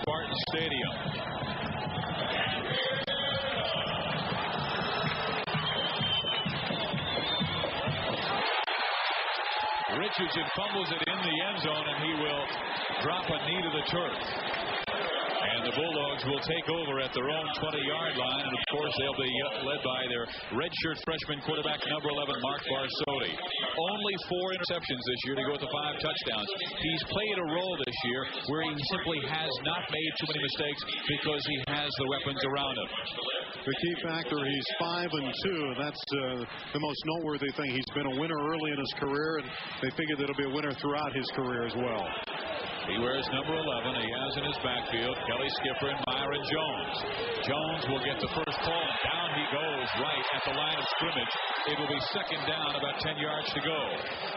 Spartan Stadium. Richardson fumbles it in the end zone, and he will drop a knee to the turf. And the Bulldogs will take over at their own 20-yard line. And, of course, they'll be led by their redshirt freshman quarterback, number 11, Mark Barsotti. Only 4 interceptions this year to go with the 5 touchdowns. He's played a role this year where he simply has not made too many mistakes because he has the weapons around him. The key factor, he's 5-2. That's the most noteworthy thing. He's been a winner early in his career, and they figure that he'll be a winner throughout his career as well. He wears number 11. He has in his backfield Kelly Skipper and Myron Jones. Jones will get the first call. Down he goes right at the line of scrimmage. It will be second down, about 10 yards to go.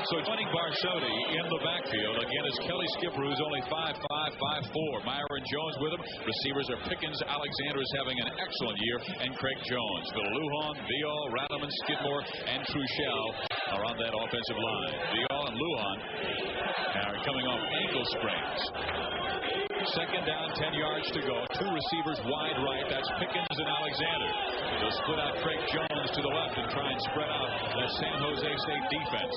So joining Barsotti in the backfield again is Kelly Skipper, who's only 5'5", 5'4". Myron Jones with him. Receivers are Pickens. Alexander is having an excellent year, and Craig Jones. Phil Lujan, Vial, Rattleman, Skidmore, and Truchell are on that offensive line. Vial and Lujan are coming off ankle sprains. Second down, 10 yards to go. 2 receivers wide right. That's Pickens and Alexander. They'll split out Craig Jones to the left and try and spread out that San Jose State defense.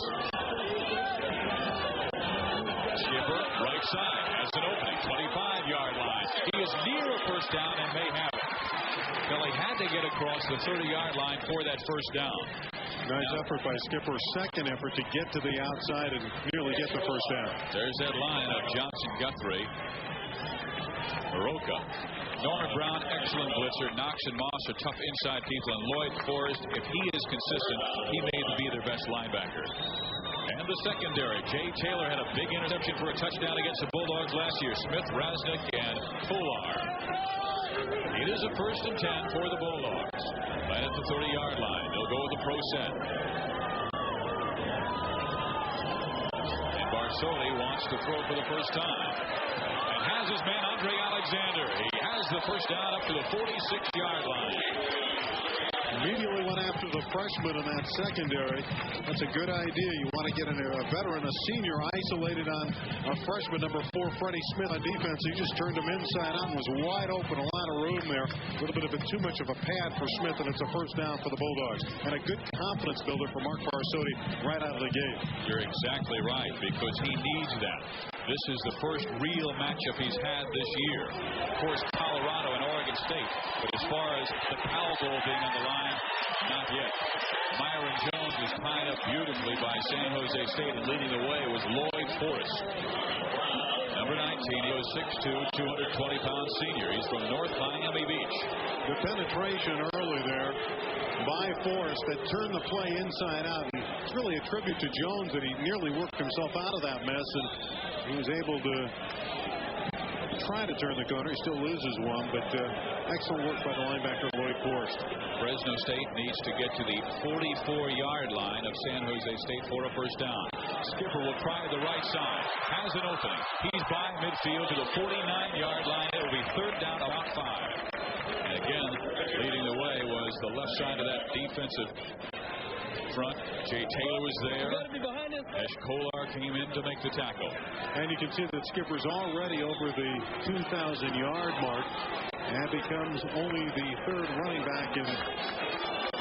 Skipper, right side, has an opening, 25-yard line. He is near a first down and may have it. Kelly had to get across the 30-yard line for that first down. Nice effort by Skipper. Second effort to get to the outside and nearly get the first down. There's that line of Johnson, Guthrie, Baroka. Norman Brown, excellent blitzer. Knox and Moss are tough inside people. And Lloyd Forrest, if he is consistent, he may be their best linebacker. And the secondary. Jay Taylor had a big interception for a touchdown against the Bulldogs last year. Smith, Rasnick, and Fuller. It is a first and 10 for the Bulldogs. Right at the 30-yard line. They'll go with the pro set. And Barsotti wants to throw for the first time. And has his man, Andre Alexander. He has the first down up to the 46-yard line. Immediately went after the freshman in that secondary. That's a good idea. You want to get a veteran, a senior, isolated on a freshman, number 4, Freddie Smith on defense. He just turned him inside out and was wide open. A lot of room there. A little bit of too much of a pad for Smith, and it's a first down for the Bulldogs. And a good confidence builder for Mark Barsotti right out of the gate. You're exactly right, because he needs that. This is the first real matchup he's had this year. Of course, Colorado and Oregon State. But as far as the Powell Bowl being on the line, not yet. Myron Jones was tied up beautifully by San Jose State, and leading the way was Lloyd Forrest. Number 19, he was 6'2", 220-pound senior. He's from North Miami Beach. The penetration early there by Forrest that turned the play inside out. And it's really a tribute to Jones that he nearly worked himself out of that mess, and he was able to try to turn the corner. He still loses one, but excellent work by the linebacker, Lloyd Forrest. Fresno State needs to get to the 44-yard line of San Jose State for a first down. Skipper will try the right side. Has an opening. He's by midfield to the 49-yard line. It will be third down, about 5. And again, leading the way was the left side of that defensive front. Jay Taylor was there. Ash Kolar came in to make the tackle. And you can see that Skipper's already over the 2,000-yard mark and becomes only the 3rd running back in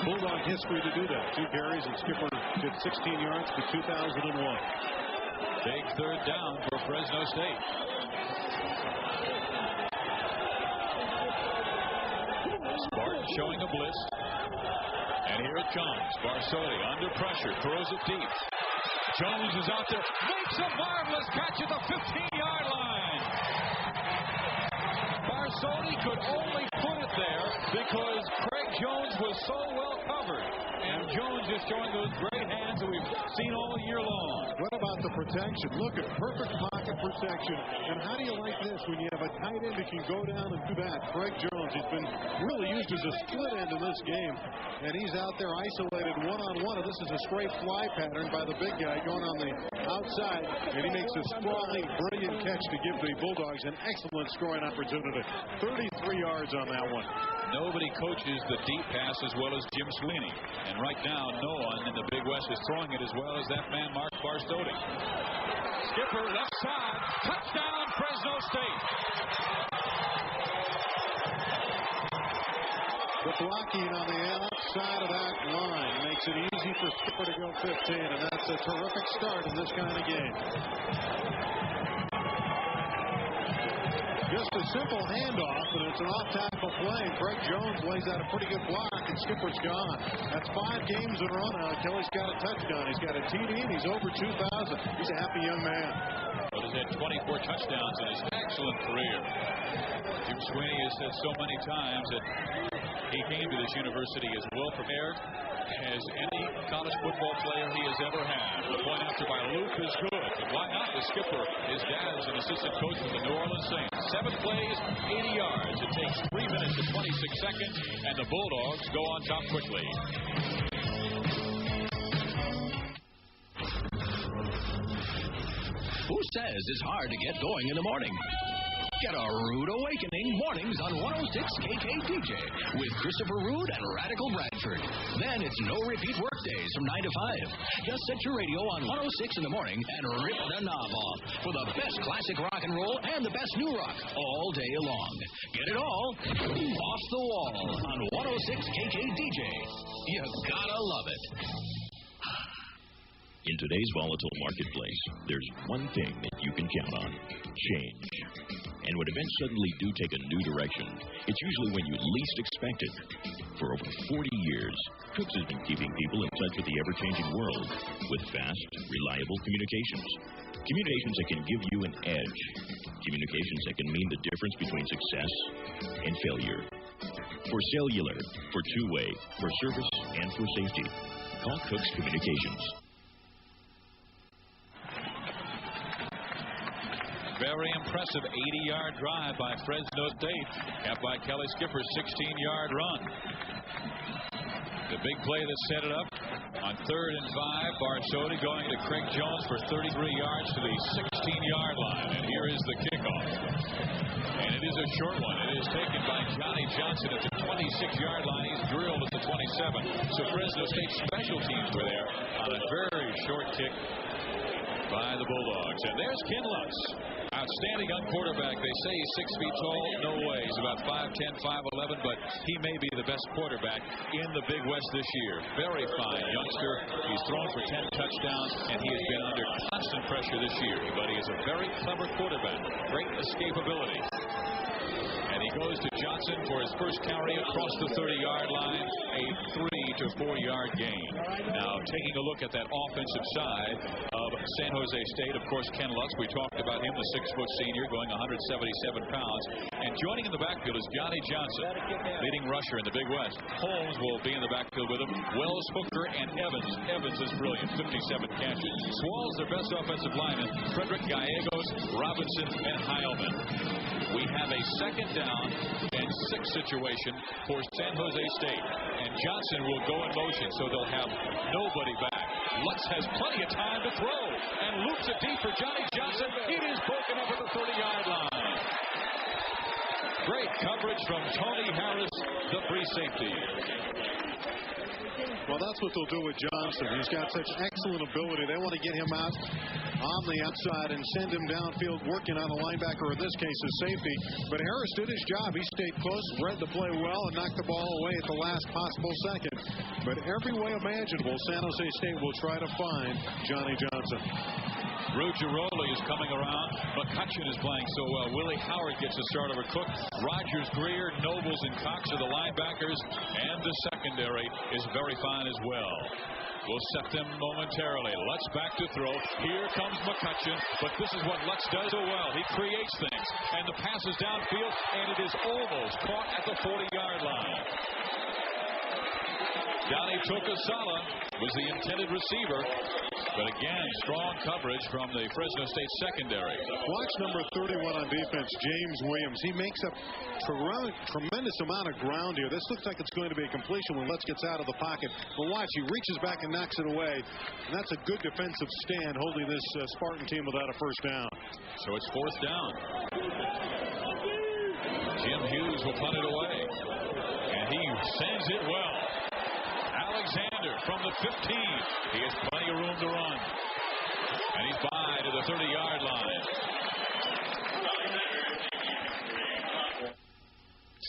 Bulldog history to do that. 2 carries, and Skipper did 16 yards to 2001. Big third down for Fresno State. Spartan showing a blitz. And here it comes. Barsotti under pressure, throws it deep. Jones is out there, makes a marvelous catch at the 15-yard line. Barsotti could only put it there because Craig Jones was so well covered. And Jones is showing those great hands that we've seen all year long. What about the protection? Look at perfect pocket protection. And how do you like this when you have a tight end that can go down and do that? Craig Jones, he's been really used as a split end in this game. And he's out there isolated one-on-one. And this is a straight fly pattern by the big guy going on the outside. And he makes a sprawling, brilliant catch to give the Bulldogs an excellent scoring opportunity. 33 yards on that one. Nobody coaches the deep pass as well as Jim Sweeney. And right now, no one in the Big West is throwing it as well as that man, Mark Barsotti. Skipper, left side. Touchdown, Fresno State. The blocking on the outside of that line makes it easy for Skipper to go 15, and that's a terrific start in this kind of game. Just a simple handoff, and it's an off-tackle play. Craig Jones lays out a pretty good block, and Skipper's gone. That's 5 games in a row now. Kelly's got a touchdown. He's got a TD, and he's over 2,000. He's a happy young man. Well, he's had 24 touchdowns in his excellent career. Jim Sweeney has said so many times that he came to this university as well prepared as any college football player he has ever had. The point after by Luke is good, but why not? The skipper, his dad is an assistant coach for the New Orleans Saints. 7 plays, 80 yards. It takes 3 minutes and 26 seconds, and the Bulldogs go on top quickly. Who says it's hard to get going in the morning? Get a rude awakening mornings on 106 KKDJ with Christopher Rude and Radical Bradford. Then it's no repeat work days from 9 to 5. Just set your radio on 106 in the morning and rip the knob off for the best classic rock and roll and the best new rock all day long. Get it all off the wall on 106 KKDJ. You gotta love it. In today's volatile marketplace, there's one thing that you can count on: change. And when events suddenly do take a new direction, it's usually when you least expect it. For over 40 years, Cooks has been keeping people in touch with the ever-changing world with fast, reliable communications. Communications that can give you an edge. Communications that can mean the difference between success and failure. For cellular, for two-way, for service, and for safety, call Cooks Communications. Very impressive 80-yard drive by Fresno State, capped by Kelly Skipper's 16-yard run. The big play that set it up on 3rd and 5. Barsodi going to Craig Jones for 33 yards to the 16-yard line. And here is the kickoff. And it is a short one. It is taken by Johnny Johnson at the 26-yard line. He's drilled at the 27. So Fresno State special teams were there on a very short kick by the Bulldogs. And there's Ken Lutz. Outstanding young quarterback. They say he's 6 feet tall. No way. He's about 5'10", 5'11", but he may be the best quarterback in the Big West this year. Very fine youngster. He's thrown for 10 touchdowns, and he has been under constant pressure this year. But he is a very clever quarterback. Great escapability. And he goes to Johnson for his first carry across the 30-yard line, a 3 to 4-yard gain. Now, taking a look at that offensive side of San Jose State, of course, Ken Lutz, we talked about him, the 6-foot senior, going 177 pounds. And joining in the backfield is Johnny Johnson, leading rusher in the Big West. Holmes will be in the backfield with him. Wells, Hooker, and Evans. Evans is brilliant, 57 catches. Swallows their best offensive linemen, Frederick Gallegos, Robinson, and Heilman. We have a 2nd down and 6 situation for San Jose State. And Johnson will go in motion, so they'll have nobody back. Lutz has plenty of time to throw and loops it deep for Johnny Johnson. It is broken up at the 30-yard line. Great coverage from Tony Harris, the free safety. Well, that's what they'll do with Johnson. He's got such excellent ability. They want to get him out on the outside and send him downfield working on a linebacker, or in this case, a safety. But Harris did his job. He stayed close, read the play well, and knocked the ball away at the last possible second. But every way imaginable, San Jose State will try to find Johnny Johnson. Ruggiero is coming around. McCutcheon is playing so well. Willie Howard gets a start over Cook. Rogers, Greer, Nobles, and Cox are the linebackers. And the secondary is very fine as well. We'll set them momentarily. Lutz back to throw. Here comes McCutcheon. But this is what Lutz does so well. He creates things. And the pass is downfield. And it is almost caught at the 40-yard line. Donnie Tokasala was the intended receiver. But again, strong coverage from the Fresno State secondary. Watch number 31 on defense, James Williams. He makes a tremendous amount of ground here. This looks like it's going to be a completion when Lutz gets out of the pocket. But watch, he reaches back and knocks it away. And that's a good defensive stand holding this Spartan team without a first down. So it's 4th down. Jim Hughes will punt it away. And he sends it well. Alexander from the 15. He has plenty of room to run. And he's by to the 30-yard line.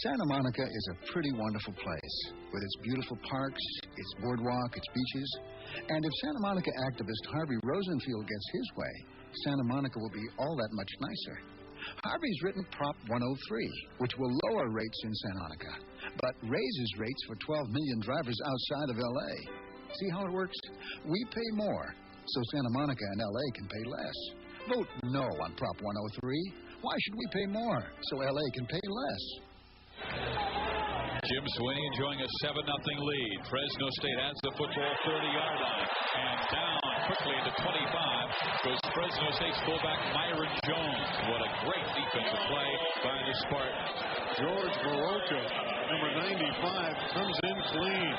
Santa Monica is a pretty wonderful place with its beautiful parks, its boardwalk, its beaches. And if Santa Monica activist Harvey Rosenfield gets his way, Santa Monica will be all that much nicer. Harvey's written Prop 103, which will lower rates in Santa Monica, but raises rates for 12 million drivers outside of L.A. See how it works? We pay more, so Santa Monica and L.A. can pay less. Vote no on Prop 103. Why should we pay more so L.A. can pay less? Jim Sweeney enjoying a 7-0 lead. Fresno State has the football 30-yard line. And down quickly into 25 goes Fresno State's fullback Myron Jones. What a great defensive play by the Spartans. George Baroka, number 95, comes in clean.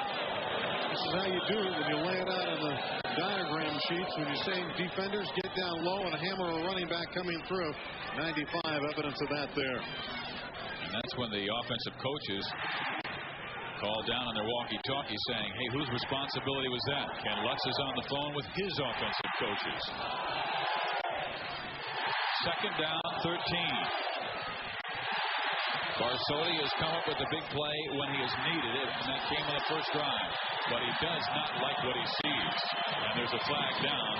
This is how you do it when you lay it out on the diagram sheets. When you're saying defenders get down low and hammer a running back coming through. 95, evidence of that there. That's when the offensive coaches called down on their walkie-talkie saying, hey, whose responsibility was that? Ken Lutz is on the phone with his offensive coaches. Second down, 13. Barsotti has come up with a big play when he has needed it, and that came on the first drive. But he does not like what he sees. And there's a flag down,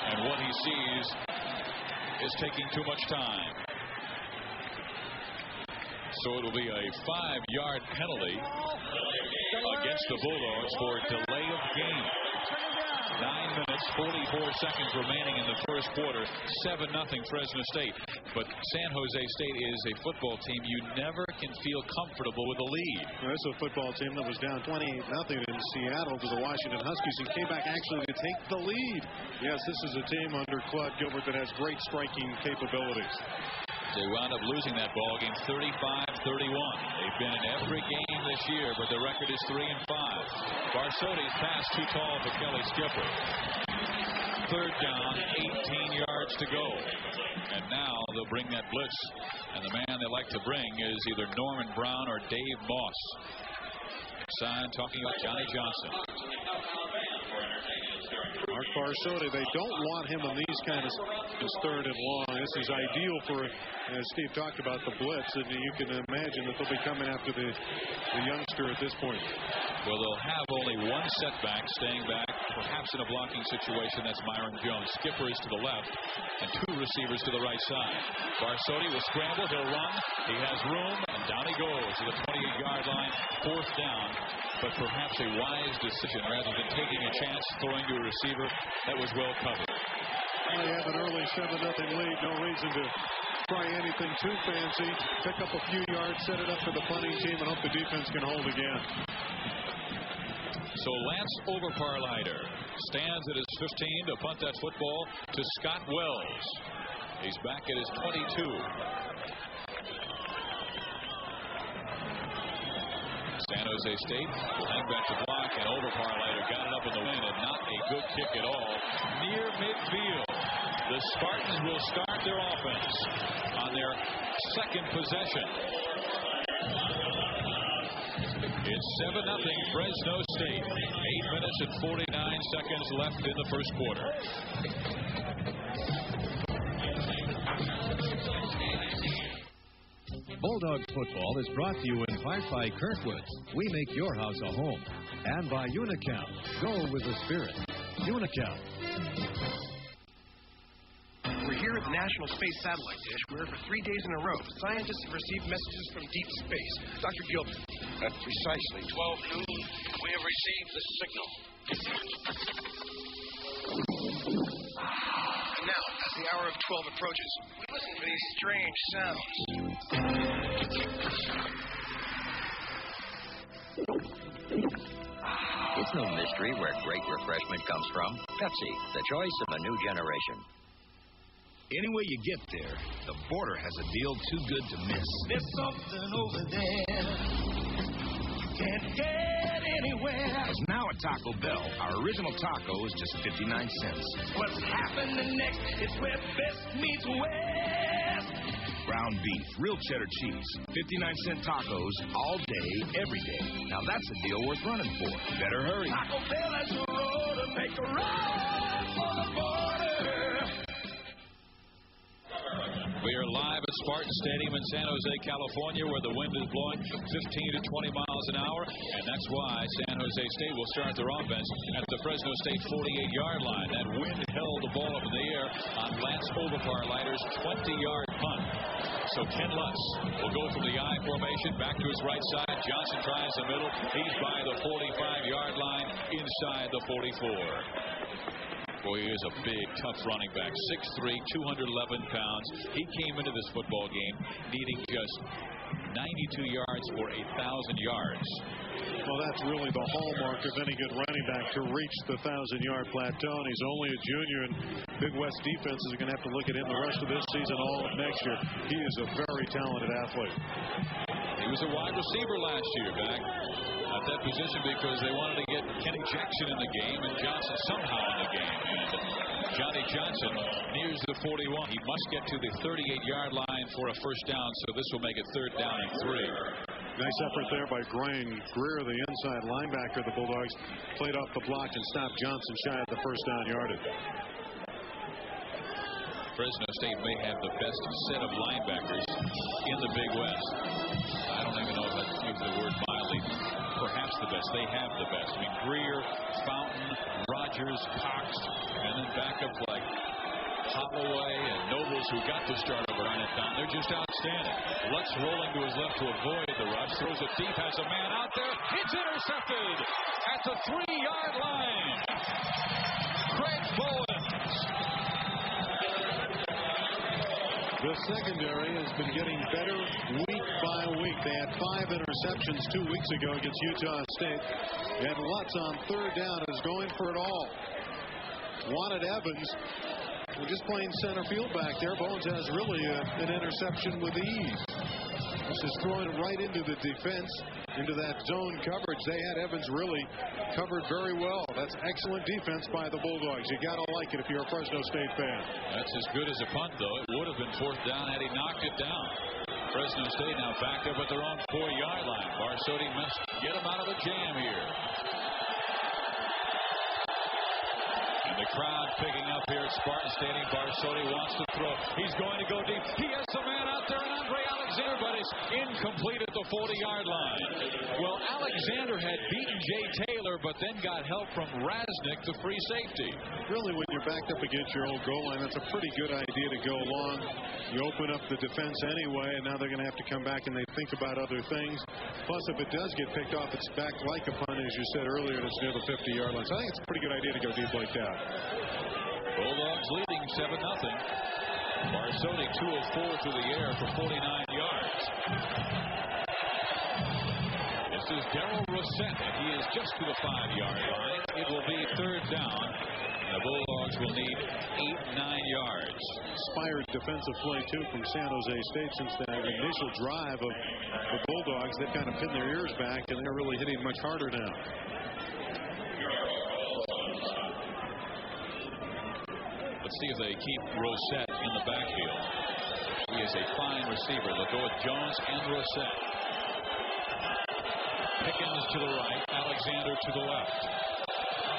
and what he sees is taking too much time. So it'll be a 5-yard penalty against the Bulldogs for delay of game. 9 minutes, 44 seconds remaining in the first quarter. 7-0 Fresno State. But San Jose State is a football team you never can feel comfortable with a lead. Well, this is a football team that was down 28-0 in Seattle to the Washington Huskies and came back actually to take the lead. Yes, this is a team under Claude Gilbert that has great striking capabilities. They wound up losing that ball game 35-31. They've been in every game this year, but the record is 3-5. Barsotti's pass too tall for Kelly Skipper. Third down, 18 yards to go. And now they'll bring that blitz. And the man they like to bring is either Norman Brown or Dave Moss. Sign talking about Johnny Johnson. Mark Barsotti, they don't want him in these kind of third and long. This is ideal for, as Steve talked about, the blitz, and you can imagine that they'll be coming after the youngster at this point. Well, they'll have only one setback, staying back, perhaps in a blocking situation. That's Myron Jones. Skipper is to the left, and two receivers to the right side. Barsotti will scramble. He'll run. He has room, and down he goes to the 28-yard line. Fourth down, but perhaps a wise decision rather than taking a chance throwing to a receiver that was well covered. Well, they have an early 7-0 lead. No reason to try anything too fancy. Pick up a few yards, set it up for the punting team, and hope the defense can hold again. So Lance Overparlider stands at his 15 to punt that football to Scott Wells. He's back at his 22. San Jose State hang back to block, and Overparlider got it up in the wind, and not a good kick at all. Near midfield. The Spartans will start their offense on their second possession. It's 7-0 Fresno State. 8 minutes and 49 seconds left in the first quarter. Bulldogs football is brought to you in part by Kirkwood. We make your house a home. And by Unicount. Go with the spirit. Unicount. We're here at the National Space Satellite Dish, where for 3 days in a row, scientists have received messages from deep space. Dr. Gilbert. At precisely 12 noon, we have received the signal. And now, as the hour of 12 approaches, we listen for these strange sounds. It's no mystery where great refreshment comes from. Pepsi, the choice of a new generation. Any way you get there, the border has a deal too good to miss. There's something over there you can't get anywhere. Because now at Taco Bell, our original taco is just 59 cents. What's happening next is where best meets west. Ground beef, real cheddar cheese, 59-cent tacos all day, every day. Now that's a deal worth running for. Better hurry. Taco Bell has a road to make a run for the border. We are live at Spartan Stadium in San Jose, California, where the wind is blowing 15 to 20 miles an hour. And that's why San Jose State will start their offense at the Fresno State 48-yard line. That wind held the ball up in the air on Lance Overparleiter's 20-yard punt. So Ken Lutz will go from the I formation back to his right side. Johnson tries the middle. He's by the 45-yard line inside the 44. Boy, he is a big, tough running back. 6'3", 211 pounds. He came into this football game needing just 92 yards for 1,000 yards. Well, that's really the hallmark of any good running back, to reach the 1,000-yard plateau. And he's only a junior, and Big West defenses are going to have to look at him the rest of this season, all of next year. He is a very talented athlete. He was a wide receiver last year back at that position because they wanted to get Kenny Jackson in the game and Johnson somehow in the game. And Johnny Johnson nears the 41. He must get to the 38-yard line for a first down, so this will make it 3rd down and 3. Nice effort there by Greer, the inside linebacker. The Bulldogs played off the block and stopped Johnson shy of the first down yardage. Fresno State may have the best set of linebackers in the Big West. I don't even know if I'd use the word mildly. Perhaps the best. They have the best. I mean, Greer, Fountain, Rogers, Cox, and then backups like Holloway and Nobles, who got the start over on it down. They're just outstanding. Lutz rolling to his left to avoid the rush. Throws it deep, has a man out there. It's intercepted at the 3-yard line. Craig Bowens. The secondary has been getting better week by week. They had 5 interceptions 2 weeks ago against Utah State. And Lutz on 3rd down is going for it all. Wanted Evans. We're just playing center field back there. Bowens has really an interception with ease. This is throwing right into the defense, into that zone coverage. They had Evans really covered very well. That's excellent defense by the Bulldogs. You got to like it if you're a Fresno State fan. That's as good as a punt, though. It would have been 4th down had he knocked it down. Fresno State now backed up at their own 4-yard line. Barsotti must get him out of a jam here. And the crowd picking up here at Spartan Stadium. Barsotti wants to throw. He's going to go deep. He has the man out there, and Andre Alexander, but it's incomplete at the 40-yard line. Well, Alexander had beaten Jay Taylor, but then got help from Raznick, the free safety. Really, when you're backed up against your own goal line, that's a pretty good idea to go long. You open up the defense anyway, and now they're going to have to come back and they think about other things. Plus, if it does get picked off, it's back like a punt, as you said earlier, and it's near the 50-yard line. So I think it's a pretty good idea to go deep like that. Bulldogs leading 7-0. Barsotti 2 of 4 through the air for 49 yards. This is Darrell Rossett, and he is just to the 5-yard line. It will be 3rd down. The Bulldogs will need 8-9 yards. Inspired defensive play, too, from San Jose State since that initial drive of the Bulldogs. They've kind of pinned their ears back, and they're really hitting much harder now. Let's see if they keep Rossett in the backfield. He is a fine receiver. They'll go with Jones and Rossett. Pickens to the right, Alexander to the left.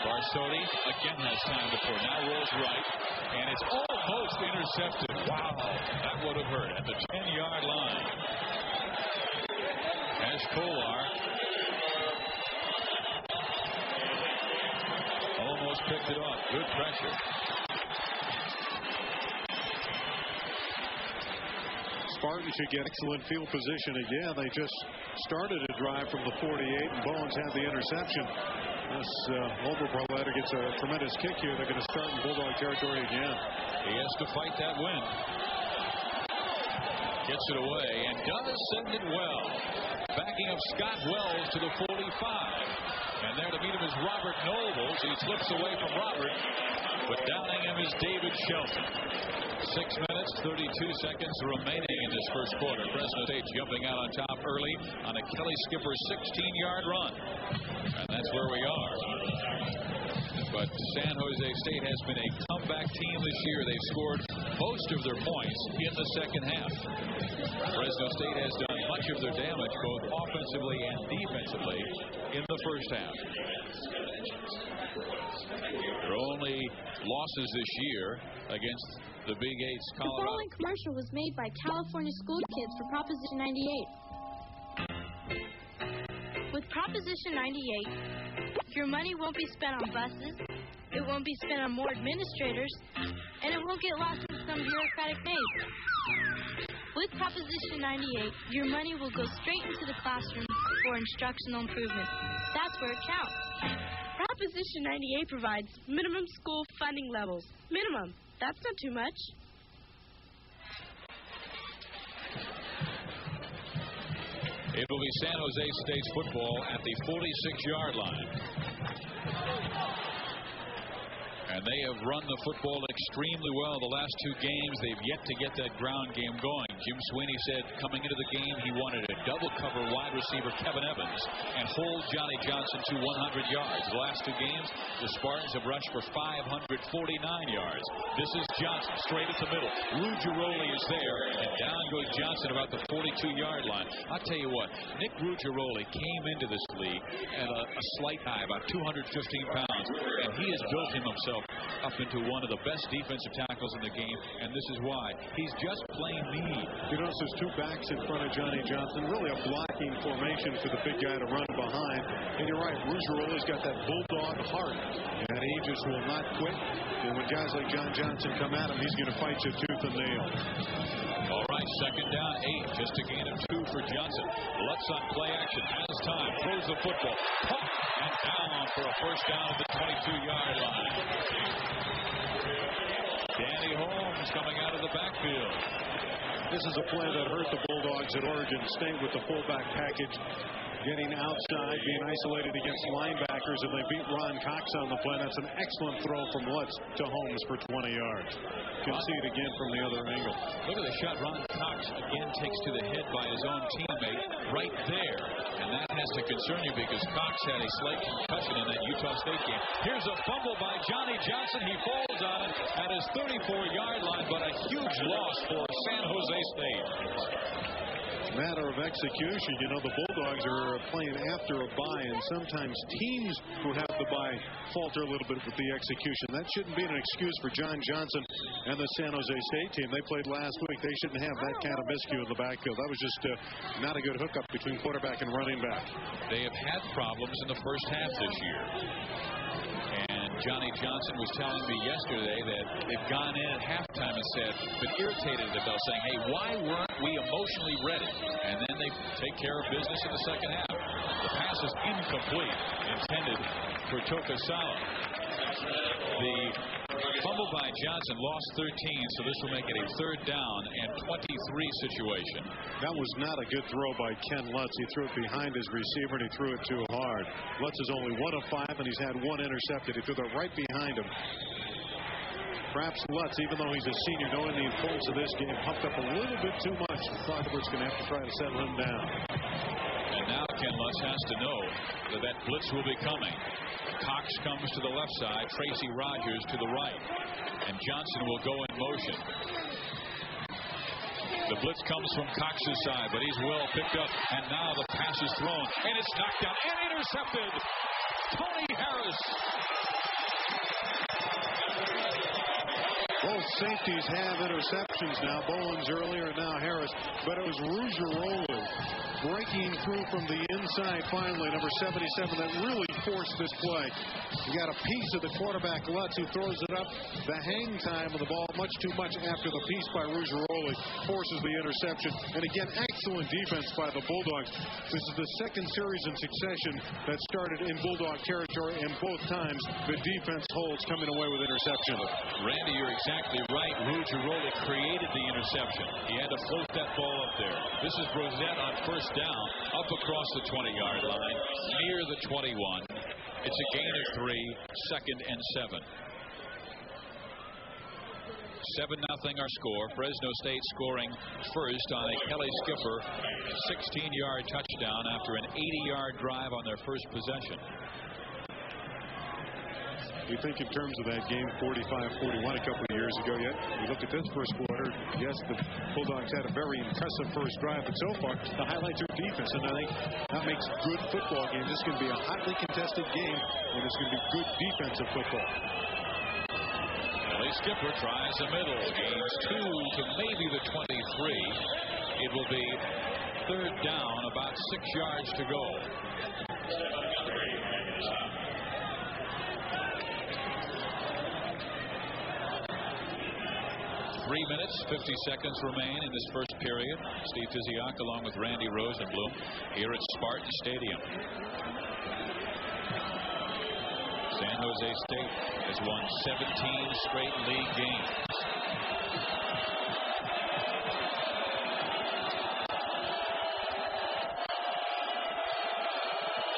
Barsotti again has time to throw. Now rolls right, and it's almost intercepted. Wow, that would have hurt at the 10-yard line. Ash Kolar almost picked it off. Good pressure. Spartan should get excellent field position again. They just started a drive from the 48, and Bowens had the interception. This Overparleiter gets a tremendous kick here. They're going to start in Bulldog territory again. He has to fight that wind. Gets it away and does send it well. Backing up Scott Wells to the 45. And there to meet him is Robert Nobles. He slips away from Robert, but downing him is David Shelton. 6 minutes, 32 seconds remaining in this first quarter. Fresno State jumping out on top early on a Kelly Skipper 16-yard run. And that's where we are. But San Jose State has been a comeback team this year. They've scored most of their points in the second half. Fresno State has done much of their damage both offensively and defensively in the first half. Their only losses this year against the Big Eight's Colorado. The following commercial was made by California school kids for Proposition 98. With Proposition 98, your money won't be spent on buses, it won't be spent on more administrators, and it won't get lost in some bureaucratic maze. With Proposition 98, your money will go straight into the classroom for instructional improvement. That's where it counts. Proposition 98 provides minimum school funding levels. Minimum. That's not too much. It will be San Jose State's football at the 46-yard line. And they have run the football extremely well the last two games. They've yet to get that ground game going. Jim Sweeney said coming into the game he wanted to double cover wide receiver Kevin Evans and hold Johnny Johnson to 100 yards. The last two games, the Spartans have rushed for 549 yards. This is Johnson straight at the middle. Ruggiero is there, and down goes Johnson about the 42-yard line. I'll tell you what, Nick Ruggiero came into this league at a slight high, about 215 pounds, and he has built himself up into one of the best defensive tackles in the game, and this is why. He's just plain mean. You notice there's two backs in front of Johnny Johnson, really a blocking formation for the big guy to run behind. And you're right, Ruggiero got that bulldog heart, and he just will not quit. And when guys like John Johnson come at him, he's going to fight you tooth and nail. All right, second down, 8, just a gain of 2 for Johnson. Lutz on play action, has time, throws the football, caught, and down for a first down at the 22-yard line. Danny Holmes coming out of the backfield. This is a play that hurt the Bulldogs at Oregon State with the fullback package getting outside, being isolated against linebackers, and they beat Ron Cox on the play. That's an excellent throw from Lutz to Holmes for 20 yards. You can see it again from the other angle. Look at the shot Ron Cox again takes to the head by his own teammate right there. And that has to concern you because Cox had a slight concussion in that Utah State game. Here's a fumble by Johnny Johnson. He falls on it at his 34-yard line, but a huge loss for San Jose State. Matter of execution. You know, the Bulldogs are playing after a bye, and sometimes teams who have the bye falter a little bit with the execution. That shouldn't be an excuse for John Johnson and the San Jose State team. They played last week. They shouldn't have that kind of miscue in the backfield. That was just not a good hookup between quarterback and running back. They have had problems in the first half this year. And Johnny Johnson was telling me yesterday that they've gone in at halftime and said, been irritated at they'll saying, hey, why weren't we emotionally ready? And then they take care of business in the second half. The pass is incomplete, intended for Tokusawa. The fumble by Johnson lost 13, so this will make it a third down and 23 situation. That was not a good throw by Ken Lutz. He threw it behind his receiver, and he threw it too hard. Lutz is only 1 of 5, and he's had 1 intercepted. He threw that right behind him. Perhaps Lutz, even though he's a senior, knowing the importance of this game, pumped up a little bit too much. Cloudbert's going to have to try to settle him down. And now Ken Lutz has to know that that blitz will be coming. Cox comes to the left side, Tracy Rogers to the right, and Johnson will go in motion. The blitz comes from Cox's side, but he's well picked up, and now the pass is thrown, and it's knocked down and intercepted. Tony Harris. Both safeties have interceptions now. Bowens earlier, and now Harris. But it was Ruggiero breaking through from the inside finally, number 77, that really forced this play. You got a piece of the quarterback, Lutz, who throws it up. The hang time of the ball much too much after the piece by Ruggiero forces the interception. And again, excellent defense by the Bulldogs. This is the second series in succession that started in Bulldog territory, and both times the defense holds, coming away with interception. Randy, you're exactly right. Ruggiero created the interception. He had to float that ball up there. This is Brosette on first down, up across the 20-yard line, near the 21. It's a gain of 3, second and 7. 7-0 our score. Fresno State scoring first on a Kelly Skipper 16-yard touchdown after an 80-yard drive on their first possession. We think in terms of that game, 45-41 a couple of years ago. Yet we look at this first quarter. Yes, the Bulldogs had a very impressive first drive, but so far the highlights are defense, and I think that makes good football game. This is going to be a hotly contested game, and it's going to be good defensive football. Kelly Skipper tries the middle, gains 2 to maybe the 23. It will be third down, about 6 yards to go. 3 minutes, 50 seconds remain in this first period. Steve Fiziak along with Randy Rosenblum here at Spartan Stadium. San Jose State has won 17 straight league games.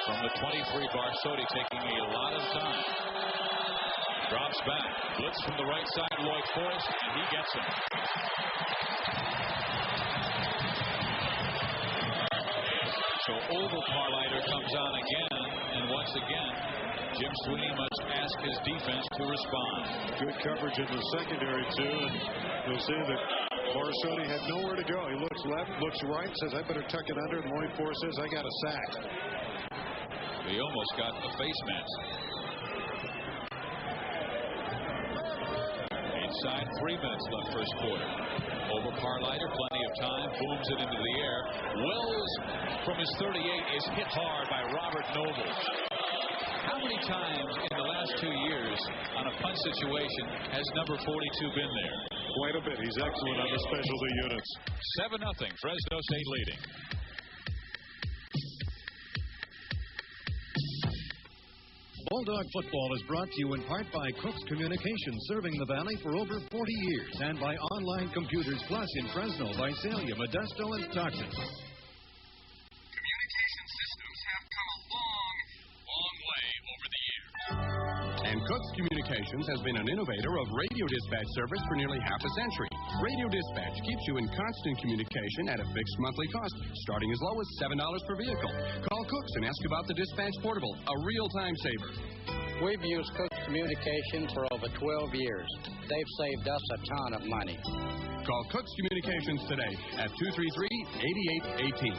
From the 23, Barsotti taking a lot of time. Drops back. Blitz from the right side, Lloyd Forrest, and he gets him. So Overparlighter comes on again, and once again, Jim Sweeney must ask his defense to respond. Good coverage in the secondary, too, and you'll see that Barsotti had nowhere to go. He looks left, looks right, says, I better tuck it under, and Lloyd Forrest says, I got a sack. He almost got a face mask. Inside 3 minutes left first quarter. Overparlighter, plenty of time, booms it into the air. Wells from his 38 is hit hard by Robert Noble. How many times in the last 2 years on a punt situation has number 42 been there? Quite a bit. He's excellent on the specialty units. 7-0, Fresno State leading. Bulldog football is brought to you in part by Cook's Communications, serving the Valley for over 40 years, and by Online Computers Plus in Fresno, Visalia, Modesto, and Stockton. Communication systems have come a long, long way over the years. And Cook's Communications has been an innovator of radio dispatch service for nearly half a century. Radio dispatch keeps you in constant communication at a fixed monthly cost, starting as low as $7 per vehicle. Call Cook's and ask about the Dispatch Portable, a real time saver. We've used Cook's Communication for over 12 years. They've saved us a ton of money. Call Cook's Communications today at 233-8818.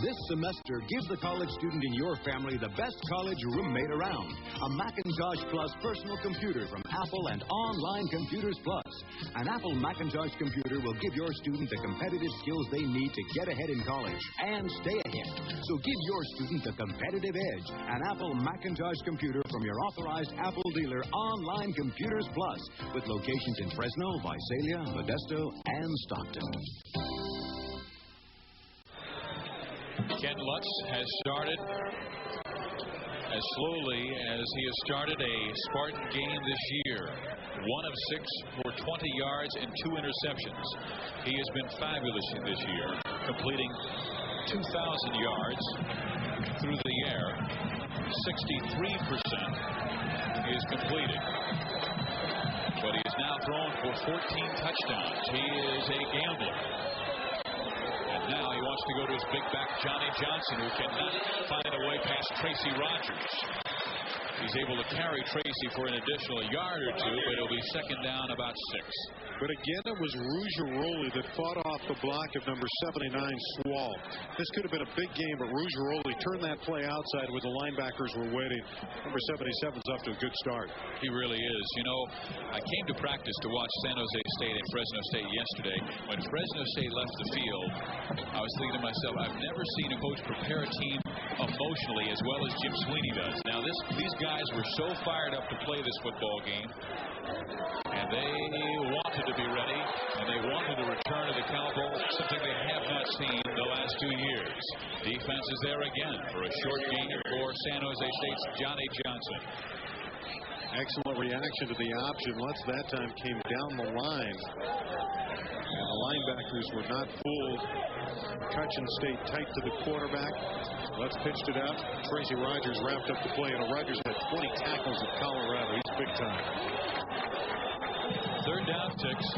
This semester, give the college student in your family the best college roommate around. A Macintosh Plus personal computer from Apple and Online Computers Plus. An Apple Macintosh computer will give your student the competitive skills they need to get ahead in college and stay ahead. So give your student the competitive edge. An Apple Macintosh computer from your authorized Apple dealer, Online Computers Plus, with locations in Fresno, Visalia, Modesto, and Stockton. Ken Lutz has started as slowly as he has started a Spartan game this year. 1 of 6 for 20 yards and 2 interceptions. He has been fabulous this year, completing 2,000 yards through the air. 63% is completed. But he has now thrown for 14 touchdowns. He is a gambler. Now he wants to go to his big back, Johnny Johnson, who cannot find a way past Tracy Rogers. He's able to carry Tracy for an additional yard or 2, but it'll be second down about 6. But again, it was Ruggiero that fought off the block of number 79, Swall. This could have been a big game, but Ruggiero turned that play outside when the linebackers were waiting. Number 77's off to a good start. He really is. You know, I came to practice to watch San Jose State and Fresno State yesterday. When Fresno State left the field, I was thinking to myself, I've never seen a coach prepare a team emotionally as well as Jim Sweeney does. Now, these guys were so fired up to play this football game, and they wanted to be ready, and they wanted to return to the Cowboy, something they have not seen the last 2 years. Defense is there again for a short gain for San Jose State's Johnny Johnson. Excellent reaction to the option. Lutz that time came down the line, and the linebackers were not fooled. McCutcheon stayed tight to the quarterback. Lutz pitched it out. Tracy Rogers wrapped up the play, and Rogers had 20 tackles at Colorado. He's big time. Third down, 6.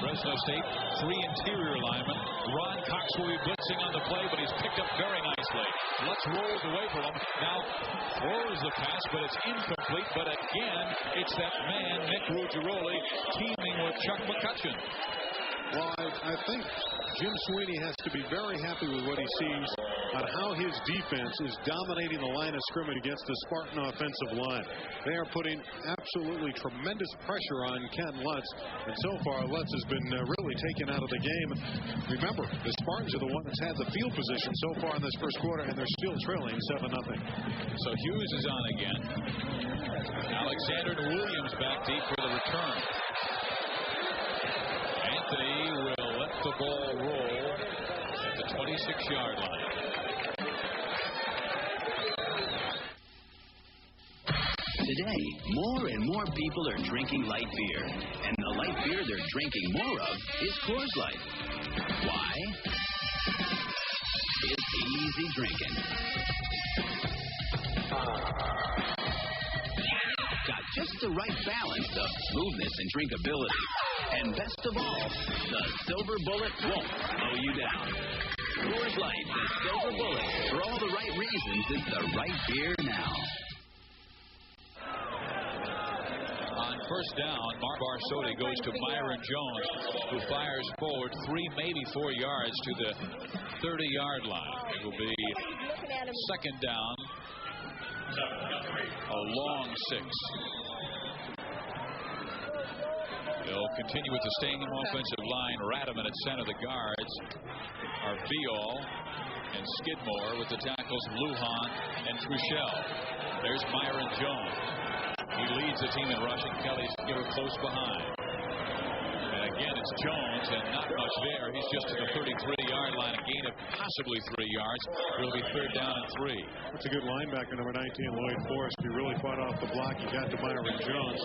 Fresno State, 3 interior linemen. Ron Cox will be blitzing on the play, but he's picked up very nicely. Lutz rolls away from him. Now throws the pass, but it's incomplete. But again, it's that man, Nick Ruggiero, teaming with Chuck McCutcheon. Well, I think Jim Sweeney has to be very happy with what he sees on how his defense is dominating the line of scrimmage against the Spartan offensive line. They are putting absolutely tremendous pressure on Ken Lutz, and so far Lutz has been really taken out of the game. Remember, the Spartans are the one that's had the field position so far in this first quarter, and they're still trailing 7-0. So Hughes is on again. Alexander and Williams back deep for the return. Anthony will let the ball roll at the 26-yard line. Today, more and more people are drinking light beer. And the light beer they're drinking more of is Coors Light. Why? It's easy drinking. Got just the right balance of smoothness and drinkability. And best of all, the Silver Bullet won't slow you down. Coors Light, the Silver Bullet. For all the right reasons, it's the right beer now. On first down, Mark Barsotti goes to Myron Jones, who fires forward 3, maybe 4 yards to the 30-yard line. It will be second down, a long 6. They'll continue with the same offensive line. Radaman at center. The guards are Viol and Skidmore with the tackles Lujan and Truchel. There's Myron Jones. He leads the team in rushing. Kelly Skipper close behind. And again, it's Jones, and not much there. He's just to the 33-yard line. A gain of possibly 3 yards. It'll be third down and 3. That's a good linebacker, number 19, Lloyd Forrest. He really fought off the block. He got to Myron Jones.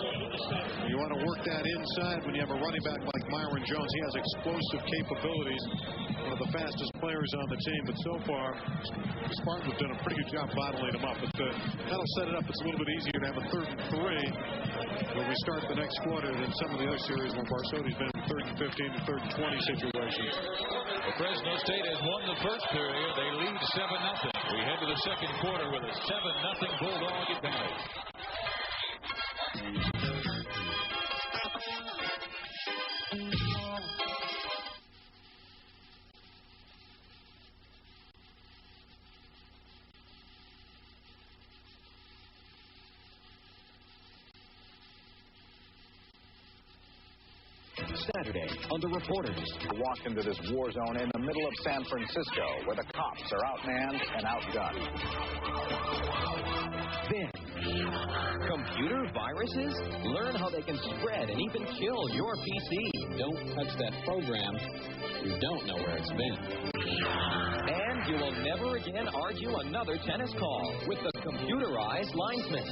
You want to work that inside when you have a running back like Myron Jones. He has explosive capabilities. One of the fastest players on the team. But so far, the Spartans have done a pretty good job bottling him up. But that'll set it up. It's a little bit easier to have a 3rd and 3 when we start the next quarter than some of the other series when Barsotti's been in 3rd and 15 and 3rd and 20 situations. Well, Fresno State has won the first period. They lead 7-0. We head to the second quarter with a 7-0 Bulldog advantage. Saturday on The Reporters. I walked into this war zone in the middle of San Francisco where the cops are outmanned and outgunned. Then, computer viruses? Learn how they can spread and even kill your PC. Don't touch that program. You don't know where it's been. And you will never again argue another tennis call with the computerized linesman.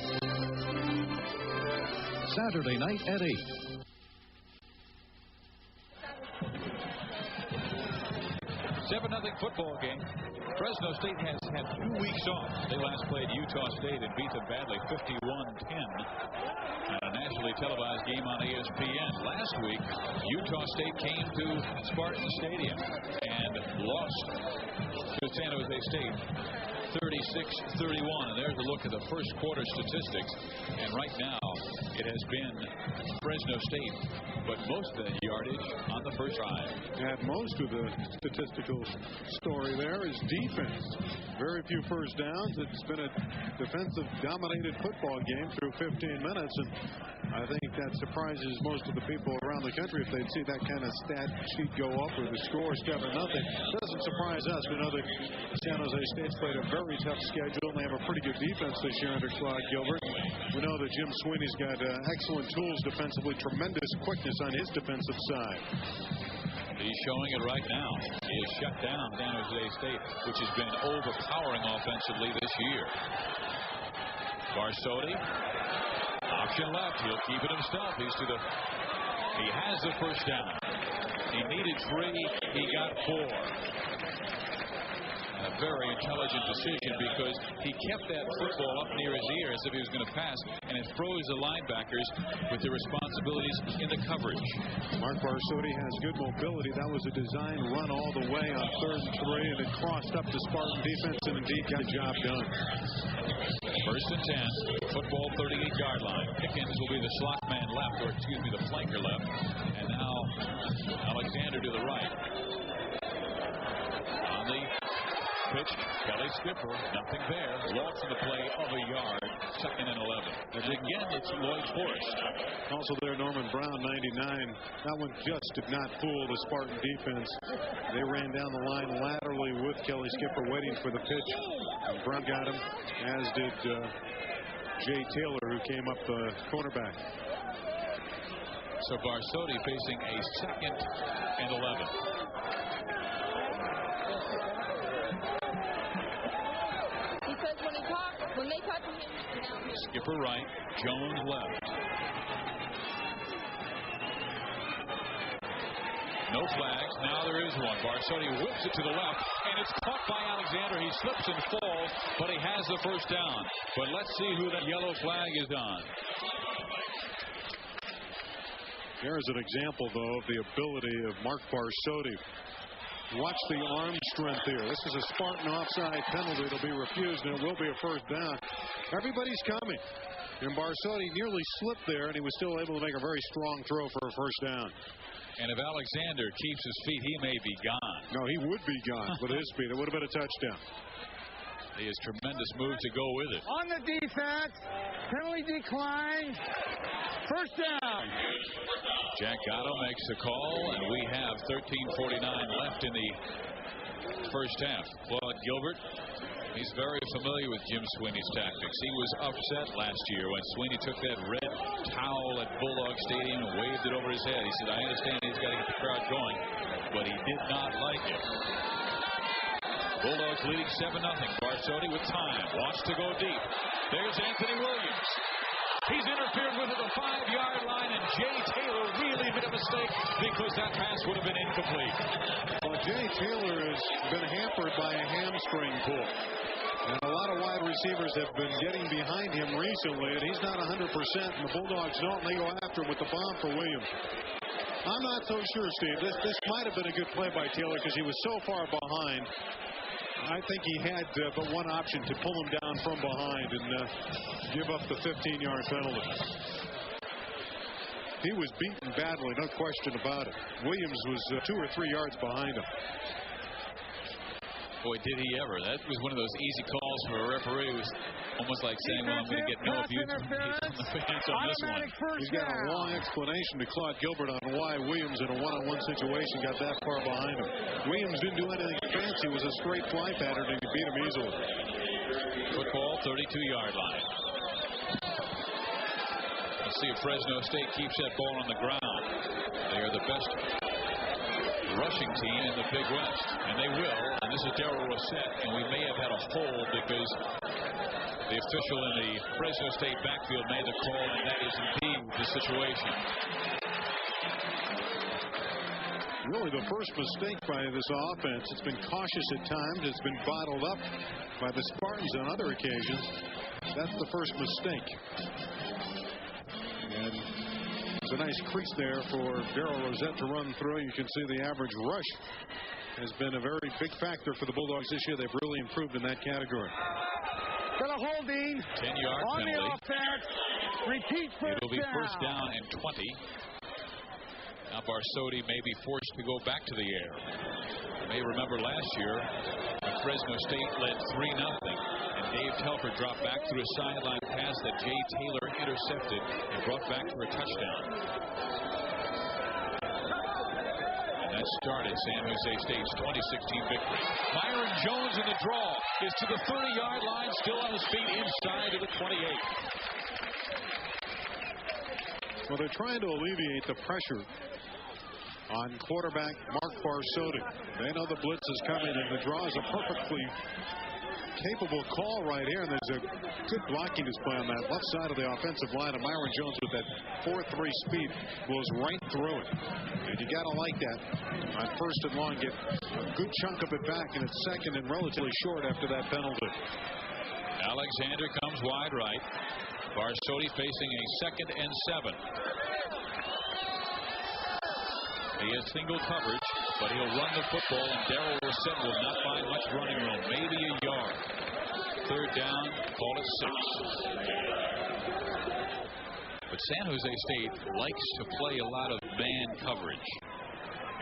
Saturday night at 8. 7-0 football game. Fresno State has had 2 weeks off. They last played Utah State and beat them badly 51-10 at a nationally televised game on ESPN. Last week, Utah State came to Spartan Stadium and lost to San Jose State 36-31. And there's a look at the first quarter statistics. And right now, it has been Fresno State, but most of that yardage on the first drive. And most of the statistical story there is defense. Very few first downs. It's been a defensive-dominated football game through 15 minutes, and I think that surprises most of the people around the country if they'd see that kind of stat sheet go up or the score 7-0. Doesn't surprise us. We know that San Jose State's played a very tough schedule, and they have a pretty good defense this year under Claude Gilbert. We know that Jim Sweeney's got excellent tools defensively, tremendous quickness on his defensive side. He's showing it right now. He has shut down San Jose State, which has been overpowering offensively this year. Barsotti, option left. He'll keep it himself. He has the first down. He needed 3. He got 4. A very intelligent decision because he kept that football up near his ear as if he was going to pass, and it froze the linebackers with their responsibilities in the coverage. Mark Barsotti has good mobility. That was a design run all the way on 3rd and 3, and it crossed up the Spartan defense and indeed got the job done. 1st and 10, football 38-yard line. Pickens will be the slot man left, or excuse me, the flanker left, and now Alexander to the right. On the pitch, Kelly Skipper, nothing there. Loss in the play of a yard, 2nd and 11. And again, it's Lloyd Forrest. Also there, Norman Brown, 99. That one just did not fool the Spartan defense. They ran down the line laterally with Kelly Skipper waiting for the pitch. And Brown got him, as did Jay Taylor, who came up the cornerback. So Barsotti facing a 2nd and 11. Because when they talk to him, Skipper right, Jones left. No flags. Now there is one. Barsotti whips it to the left, and it's caught by Alexander. He slips and falls, but he has the first down. But let's see who that yellow flag is on. There's an example, though, of the ability of Mark Barsotti. Watch the arm strength here. This is a Spartan offside penalty. It'll be refused, and it will be a first down. Everybody's coming. And Barsotti nearly slipped there, and he was still able to make a very strong throw for a first down. And if Alexander keeps his feet, he may be gone. No, he would be gone with his speed. It would have been a touchdown. He has tremendous move to go with it. On the defense, penalty declined. First down. Jack Gatto makes the call, and we have 13:49 left in the first half. Claude Gilbert, he's very familiar with Jim Sweeney's tactics. He was upset last year when Sweeney took that red towel at Bulldog Stadium and waved it over his head. He said, I understand he's got to get the crowd going, but he did not like it. Bulldogs leading 7-0. Barsotti with time. Wants to go deep. There's Anthony Williams. He's interfered with at the 5-yard line, and Jay Taylor really made a mistake because that pass would have been incomplete. Well, Jay Taylor has been hampered by a hamstring pull. And a lot of wide receivers have been getting behind him recently, and he's not 100%. And the Bulldogs don't, and they go after him with the bomb for Williams. I'm not so sure, Steve. This might have been a good play by Taylor because he was so far behind. I think he had but one option, to pull him down from behind and give up the 15-yard penalty. He was beaten badly, no question about it. Williams was 2 or 3 yards behind him. Boy, did he ever. That was one of those easy calls for a referee. It was almost like saying, well, I'm going to get no abuse from the fans on this one. He's got a long explanation to Claude Gilbert on why Williams in a one-on-one situation got that far behind him. Williams didn't do anything fancy. It was a straight fly pattern, and he beat him easily. Football, 32-yard line. Let's see if Fresno State keeps that ball on the ground. They are the best rushing team in the Big West, and they will. And this is Darrell Rossett, and we may have had a hold because the official in the Fresno State backfield made the call, and that is indeed the situation. Really the first mistake by this offense. It's been cautious at times. It's been bottled up by the Spartans on other occasions. That's the first mistake. And there's a nice crease there for Darrell Rossett to run through. You can see the average rush has been a very big factor for the Bulldogs this year. They've really improved in that category. Got a holding. 10-yard on penalty. The offense. Repeat first down. It'll be first down and 20. Now Barsotti may be forced to go back to the air. You may remember last year when Fresno State led 3-0. Dave Telford dropped back through a sideline pass that Jay Taylor intercepted and brought back for a touchdown. And that started San Jose State's 2016 victory. Myron Jones in the draw is to the 30-yard line, still on his feet inside to the 28. Well, they're trying to alleviate the pressure on quarterback Mark Barsotti. They know the blitz is coming, and the draw is a perfectly capable call right here, and there's a good blocking display on that left side of the offensive line. And Myron Jones with that 4.3 speed goes right through it. And you got to like that. On first and long, get a good chunk of it back, and it's second and relatively short after that penalty. Alexander comes wide right. Barsotti facing a 2nd and 7. He has single coverage, but he'll run the football, and Darrell Rossett will not find much running room, maybe a yard. 3rd down, call it 6. But San Jose State likes to play a lot of man coverage,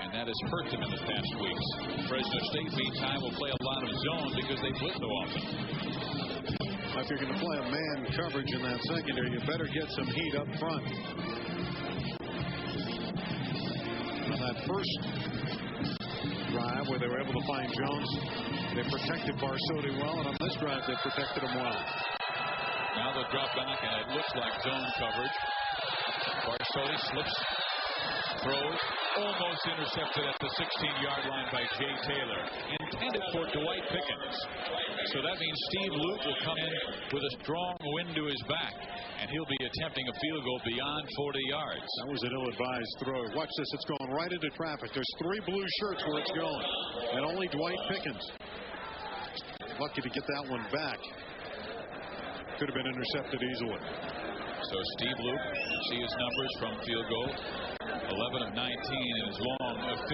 and that has hurt them in the past weeks. Fresno State, meantime, will play a lot of zone because they blitz so often. If you're going to play a man coverage in that secondary, you better get some heat up front. On that first drive where they were able to find Jones, they protected Barsotti well, and on this drive they protected him well. Now they'll drop back, and it looks like zone coverage. Barsotti slips, throws, almost intercepted at the 16-yard line by Jay Taylor. Intended for Dwight Pickens. So that means Steve Luke will come in with a strong wind to his back, and he'll be attempting a field goal beyond 40 yards. That was an ill-advised throw. Watch this. It's going right into traffic. There's 3 blue shirts where it's going, and only Dwight Pickens. Lucky to get that one back. Could have been intercepted easily. So Steve Luke, see his numbers from field goal. 11 of 19, and his long of 51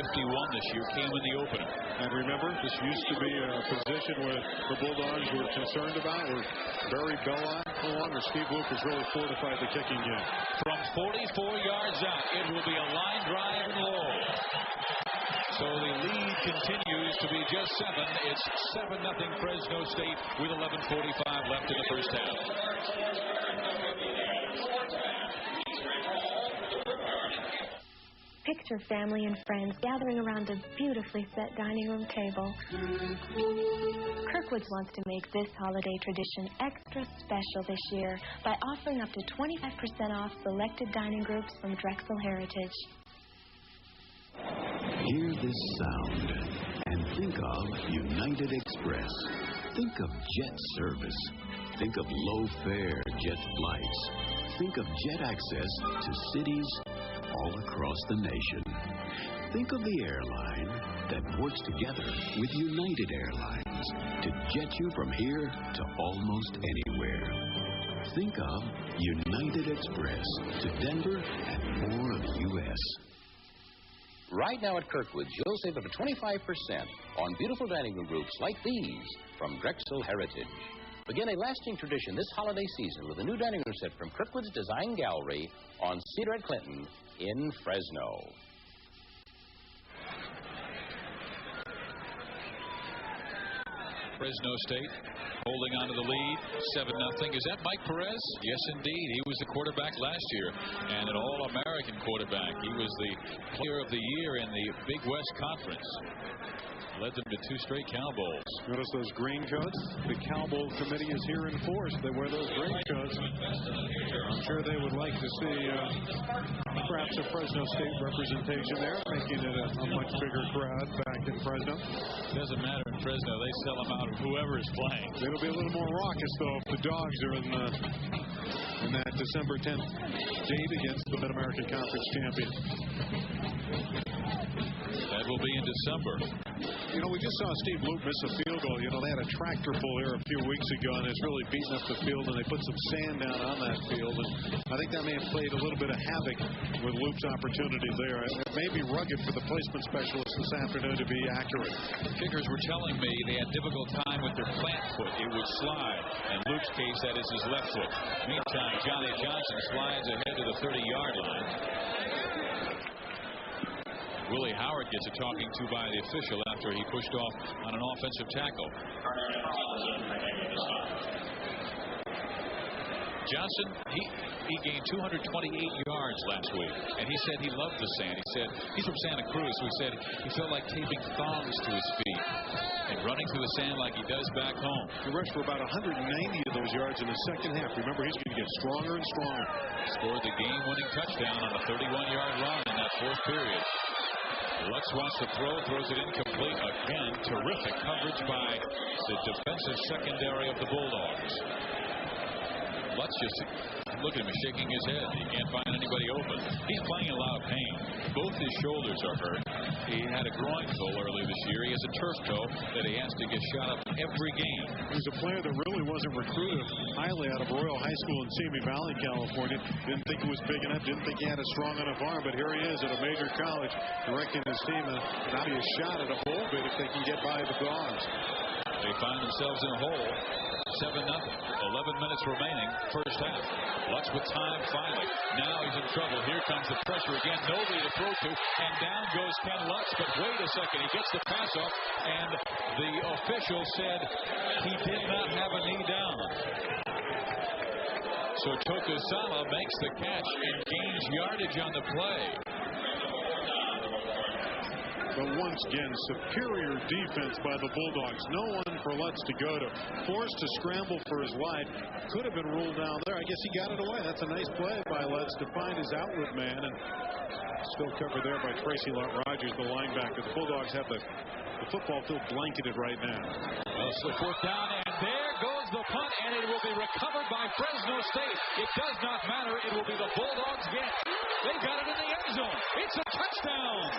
this year came in the opener. And remember, this used to be a position where the Bulldogs were concerned about, where Barry Bella no longer. Steve Luke has really fortified the kicking game. From 44 yards out, it will be a line drive and low. So the lead continues to be just 7. It's 7-0 Fresno State with 11:45 left in the first half. Picture family and friends gathering around a beautifully set dining room table. Kirkwood's wants to make this holiday tradition extra special this year by offering up to 25% off selected dining groups from Drexel Heritage. Hear this sound and think of United Express. Think of jet service. Think of low-fare jet flights. Think of jet access to cities all across the nation. Think of the airline that works together with United Airlines to jet you from here to almost anywhere. Think of United Express to Denver and more of the U.S. Right now at Kirkwood's, you'll save up to 25% on beautiful dining room groups like these from Drexel Heritage. Begin a lasting tradition this holiday season with a new dining room set from Kirkwood's Design Gallery on Cedar at Clinton in Fresno. Fresno State holding on to the lead, 7-0. Is that Mike Perez? Yes, indeed. He was the quarterback last year and an All-American quarterback. He was the player of the year in the Big West Conference. Led them to 2 straight Cal Bowls. Notice those green coats? The Cal Bowl committee is here in force. They wear those green coats. I'm sure they would like to see perhaps a Fresno State representation there, making it a much bigger crowd back in Fresno. Doesn't matter in Fresno. They sell them out of whoever is playing. It'll be a little more raucous, though, if the Dogs are in that December 10th date against the Mid-American Conference champion. That will be in December. You know, we just saw Steve Luke miss a field goal. You know, they had a tractor pull here a few weeks ago, and it's really beaten up the field, and they put some sand down on that field. And I think that may have played a little bit of havoc with Luke's opportunity there. It may be rugged for the placement specialist this afternoon to be accurate. Kickers were telling me they had difficult time with their plant foot. It would slide. In Luke's case, that is his left foot. Meantime, Johnny Johnson slides ahead to the 30-yard line. Willie Howard gets a talking to by the official after he pushed off on an offensive tackle. Johnson, he gained 228 yards last week, and he said he loved the sand. He said he's from Santa Cruz, so he said he felt like taping thongs to his feet and running through the sand like he does back home. He rushed for about 190 of those yards in the second half. Remember, he's going to get stronger and stronger. Scored the game-winning touchdown on a 31-yard run in that fourth period. Lutz wants to throw, throws it incomplete again. Terrific coverage by the defensive secondary of the Bulldogs. Lutz just, look at him, shaking his head. He can't find anybody open. He's playing in a lot of pain. Both his shoulders are hurt. He had a groin pull early this year. He has a turf toe that he has to get shot up every game. He's a player that really wasn't recruited highly out of Royal High School in Simi Valley, California. Didn't think he was big enough. Didn't think he had a strong enough arm. But here he is at a major college directing his team. Now be a shot at a bowl bid if they can get by the Dogs. They find themselves in a hole. 7-0. 11 minutes remaining. First half. Lutz with time finally. Now he's in trouble. Here comes the pressure again. Nobody to throw to. And down goes Ken Lutz. But wait a second. He gets the pass off. And the official said he did not have a knee down. So Tokusama makes the catch and gains yardage on the play. But once again, superior defense by the Bulldogs. No one for Lutz to go to. Forced to scramble for his life. Could have been ruled down there. I guess he got it away. That's a nice play by Lutz to find his outlet man. And still covered there by Tracy Rogers, the linebacker. The Bulldogs have the football field blanketed right now. Well, so fourth down, and there goes the punt, and it will be recovered by Fresno State. It does not matter. It will be the Bulldogs again. They got it in the end zone. It's a touchdown.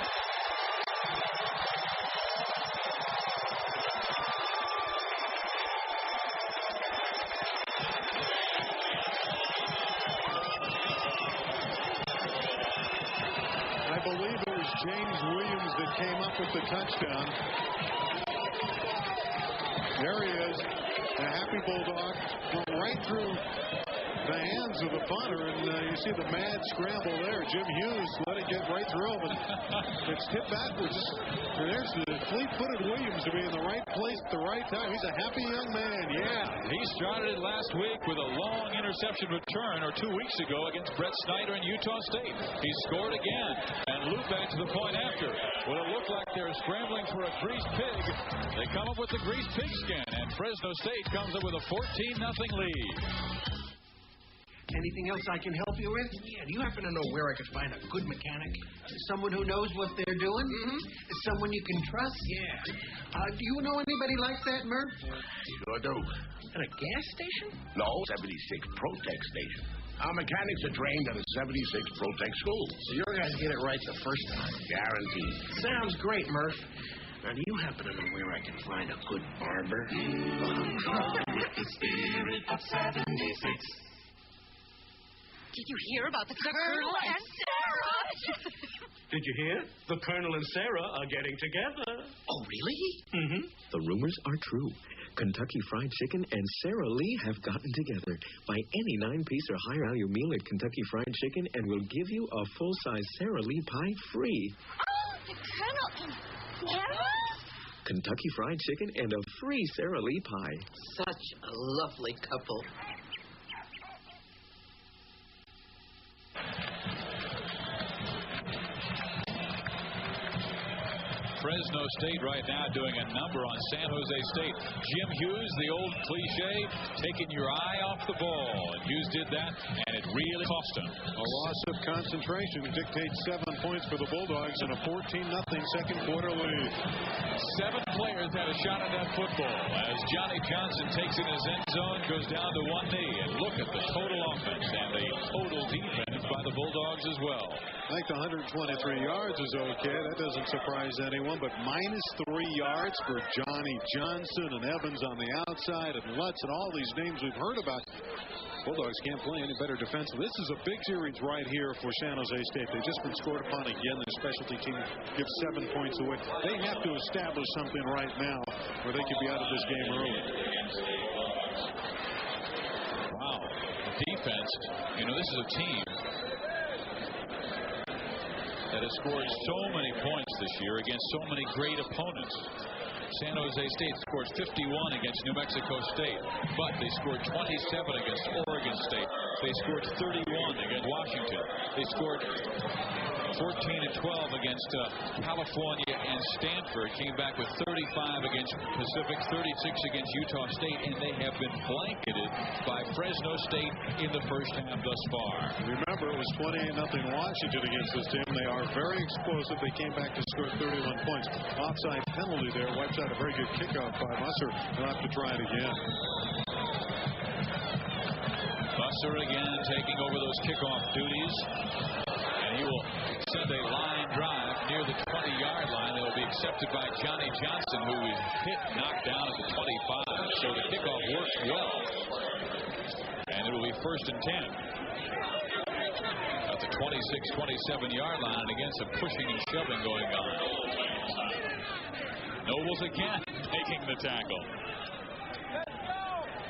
I believe it was James Williams that came up with the touchdown. There he is. The happy Bulldog went right through the hands of the punter, and you see the mad scramble there. Jim Hughes let it get right through him, and it's tipped backwards. And there's the fleet-footed Williams to be in the right place at the right time. He's a happy young man. Yeah. He started it last week with a long interception return, or 2 weeks ago against Brett Snyder in Utah State. He scored again, and looped back to the point after. Well, it looked like they're scrambling for a greased pig. They come up with the greased pigskin, and Fresno State comes up with a 14-0 lead. Anything else I can help you with? Yeah, do you happen to know where I could find a good mechanic? Someone who knows what they're doing? Mm-hmm. Someone you can trust? Yeah. Do you know anybody like that, Murph? Sure do. At a gas station? No, 76 Protec station. Our mechanics are trained at a 76 Protec school. So your guys get it right the first time? Guaranteed. Sounds great, Murph. Now, do you happen to know where I can find a good barber? With the spirit of 76. Did you hear about the Colonel and Sarah? Did you hear? The Colonel and Sarah are getting together. Oh, really? Mm-hmm. The rumors are true. Kentucky Fried Chicken and Sara Lee have gotten together. Buy any 9-piece or higher value meal at Kentucky Fried Chicken and we'll give you a full-size Sara Lee pie free. Oh, the Colonel and Sarah? Kentucky Fried Chicken and a free Sara Lee pie. Such a lovely couple. Fresno State right now doing a number on San Jose State. Jim Hughes, the old cliche, taking your eye off the ball. And Hughes did that, and it really cost him. A loss of concentration dictates 7 points for the Bulldogs in a 14-0 second quarter lead. 7 players had a shot at that football as Johnny Johnson takes in his end zone, goes down to one knee. And look at the total offense and the total defense by the Bulldogs as well. I think the 123 yards is okay. That doesn't surprise anyone. But -3 yards for Johnny Johnson and Evans on the outside and Lutz and all these names we've heard about. Bulldogs can't play any better defense. This is a big series right here for San Jose State. They've just been scored upon again. Their specialty team gives 7 points away. They have to establish something right now or they could be out of this game early. Wow. Defense, this is a team that has scored so many points this year against so many great opponents. San Jose State scored 51 against New Mexico State, but they scored 27 against Oregon State. They scored 31 against Washington. They scored 14 and 12 against California and Stanford. Came back with 30 35 against Pacific, 36 against Utah State, and they have been blanketed by Fresno State in the first half thus far. Remember, it was 28-0 Washington against this team. They are very explosive. They came back to score 31 points. Offside penalty there wipes out a very good kickoff by Musser. They'll have to try it again. Musser again taking over those kickoff duties, and he will send a line drive near the 20-yard line. It will be accepted by Johnny Johnson, who is knocked down at the 25. So the kickoff works well, and it will be 1st and 10 at the 26-27-yard line. And again, some pushing and shoving going on. Nobles again taking the tackle.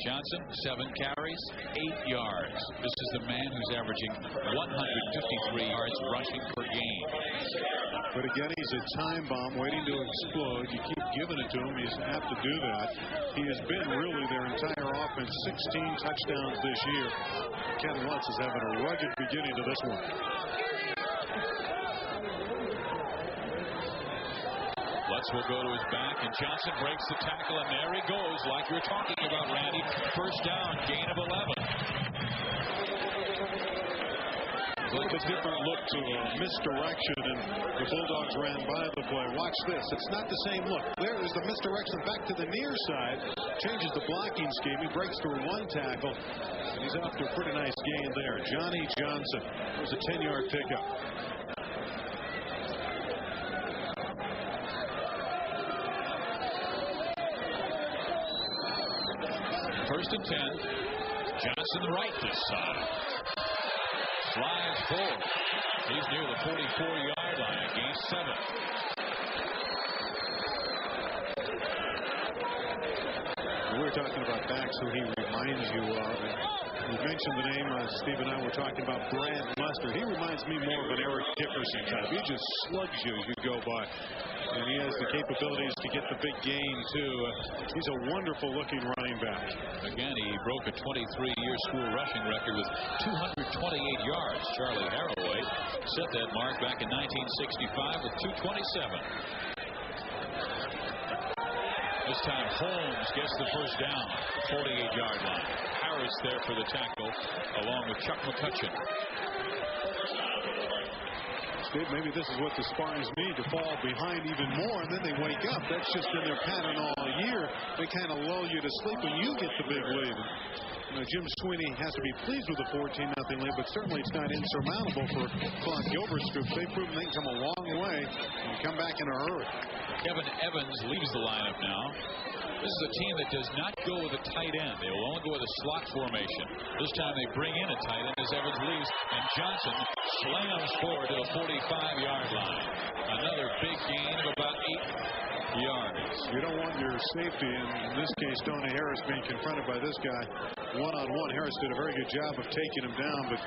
Johnson, 7 carries, 8 yards. This is the man who's averaging 153 yards rushing per game. But again, he's a time bomb waiting to explode. You keep giving it to him. He's apt to do that. He has been really their entire offense. 16 touchdowns this year. Ken Lutz is having a rugged beginning to this one. Lutz will go to his back, and Johnson breaks the tackle, and there he goes, like you're talking about, Randy. 1st down, gain of 11. A little bit different look to misdirection, and the Bulldogs ran by the play. Watch this. It's not the same look. There is the misdirection back to the near side. Changes the blocking scheme. He breaks through 1 tackle, and he's after a pretty nice gain there. Johnny Johnson. It was a 10-yard pickup. 1st and 10. Johnson right this side. Slides forward. He's near the 44-yard line. Gain 7. We were talking about backs who he reminds you of. And we mentioned the name, Steve and I were talking about Brad Mustard. He reminds me more of an Eric Dickerson type. He just slugs you as you go by. And he has the capabilities to get the big gain, too. He's a wonderful-looking running back. Again, he broke a 23-year school rushing record with 228 yards. Charlie Haraway set that mark back in 1965 with 227. This time, Holmes gets the 1st down, 48-yard line. Harris there for the tackle, along with Chuck McCutcheon. Steve, maybe this is what the Spartans need, to fall behind even more, and then they wake up. That's just been their pattern all year. They kind of lull you to sleep when you get the big lead. Jim Sweeney has to be pleased with the 14-0 lead, but certainly it's not insurmountable for Claude Gilbert's group. They've proven they can come a long way and come back in a hurry. Kevin Evans leaves the lineup now. This is a team that does not go with a tight end. They will only go with a slot formation. This time they bring in a tight end as Evans leaves, and Johnson slams forward to the 45-yard line. Another big gain of about 8 yards. You don't want your safety, in this case, Tony Harris, being confronted by this guy one-on-one. Harris did a very good job of taking him down, but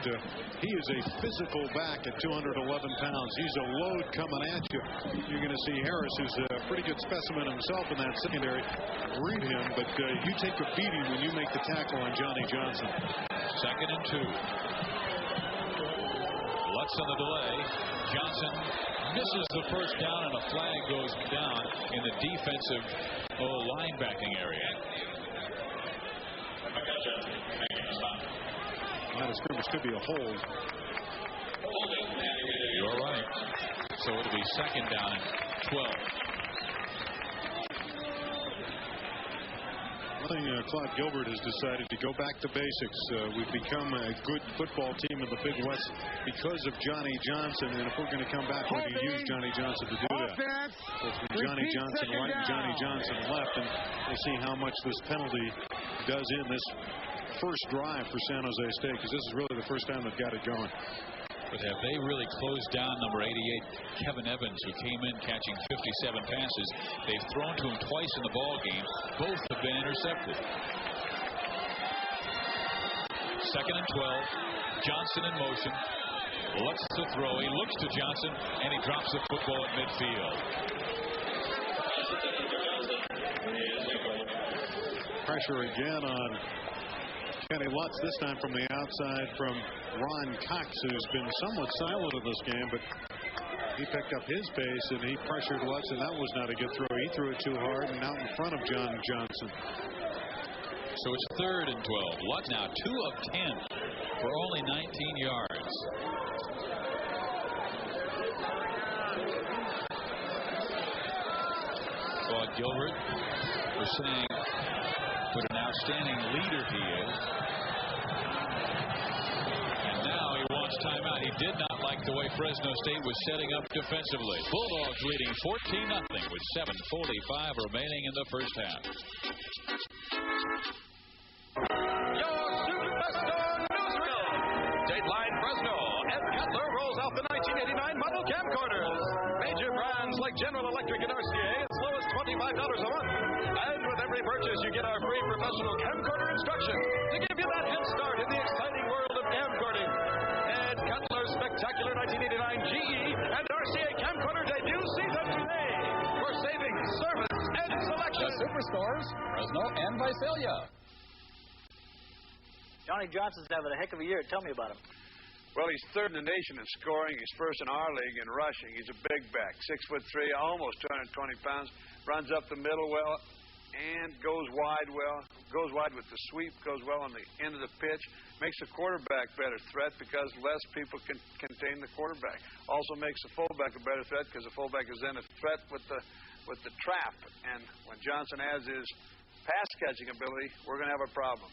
he is a physical back at 211 pounds. He's a load coming at you. You're going to see Harris, who's a pretty good specimen himself in that secondary, read him, but you take a beating when you make the tackle on Johnny Johnson. 2nd and 2. Lutz on the delay. Johnson misses the 1st down, and a flag goes down in the defensive linebacking area. Line of scrimmage could be a hold. You're right. So it'll be 2nd down and 12. I think Claude Gilbert has decided to go back to basics. We've become a good football team in the Big West because of Johnny Johnson, and if we're going to come back, we're going to use Johnny Johnson to do that. Johnny Johnson right and Johnny Johnson left, and we'll see how much this penalty does in this first drive for San Jose State, because this is really the first time they've got it going. But have they really closed down number 88, Kevin Evans, who came in catching 57 passes? They've thrown to him twice in the ball game. Both have been intercepted. 2nd and 12. Johnson in motion. Lutz to throw. He looks to Johnson, and he drops the football at midfield. Pressure again on Kenny Lutz, this time from the outside from Ron Cox, who's been somewhat silent in this game, but He picked up his pace, and he pressured Lutz, and that was not a good throw. He threw it too hard and out in front of John Johnson. So it's 3rd and 12. Lutz now 2 of 10 for only 19 yards. Claude Gilbert, we're saying what an outstanding leader he is. And now he wants timeout. He did not like the way Fresno State was setting up defensively. Bulldogs leading 14-0 with 7:45 remaining in the first half. Your Superstar Newsreel. Dateline Fresno. Ed Cutler rolls out the 1989 model camcorders. Major brands like General Electric and RCA as low as $25 a month. And with every purchase, you get our free professional camcorder instruction to give you that head start in the exciting world of camcording. Ed Cutler's spectacular 1989 GE and RCA camcorder debut. See them today for savings, service, and selection. The Superstores, Fresno and Visalia. Johnny Johnson's having a heck of a year. Tell me about him. Well, he's 3rd in the nation in scoring. He's 1st in our league in rushing. He's a big back, 6'3", almost 220 pounds. Runs up the middle well and goes wide well. Goes wide with the sweep. Goes well on the end of the pitch. Makes the quarterback better threat because less people can contain the quarterback. Also makes the fullback a better threat because the fullback is then a threat with the trap. And when Johnson has his pass catching ability, we're going to have a problem.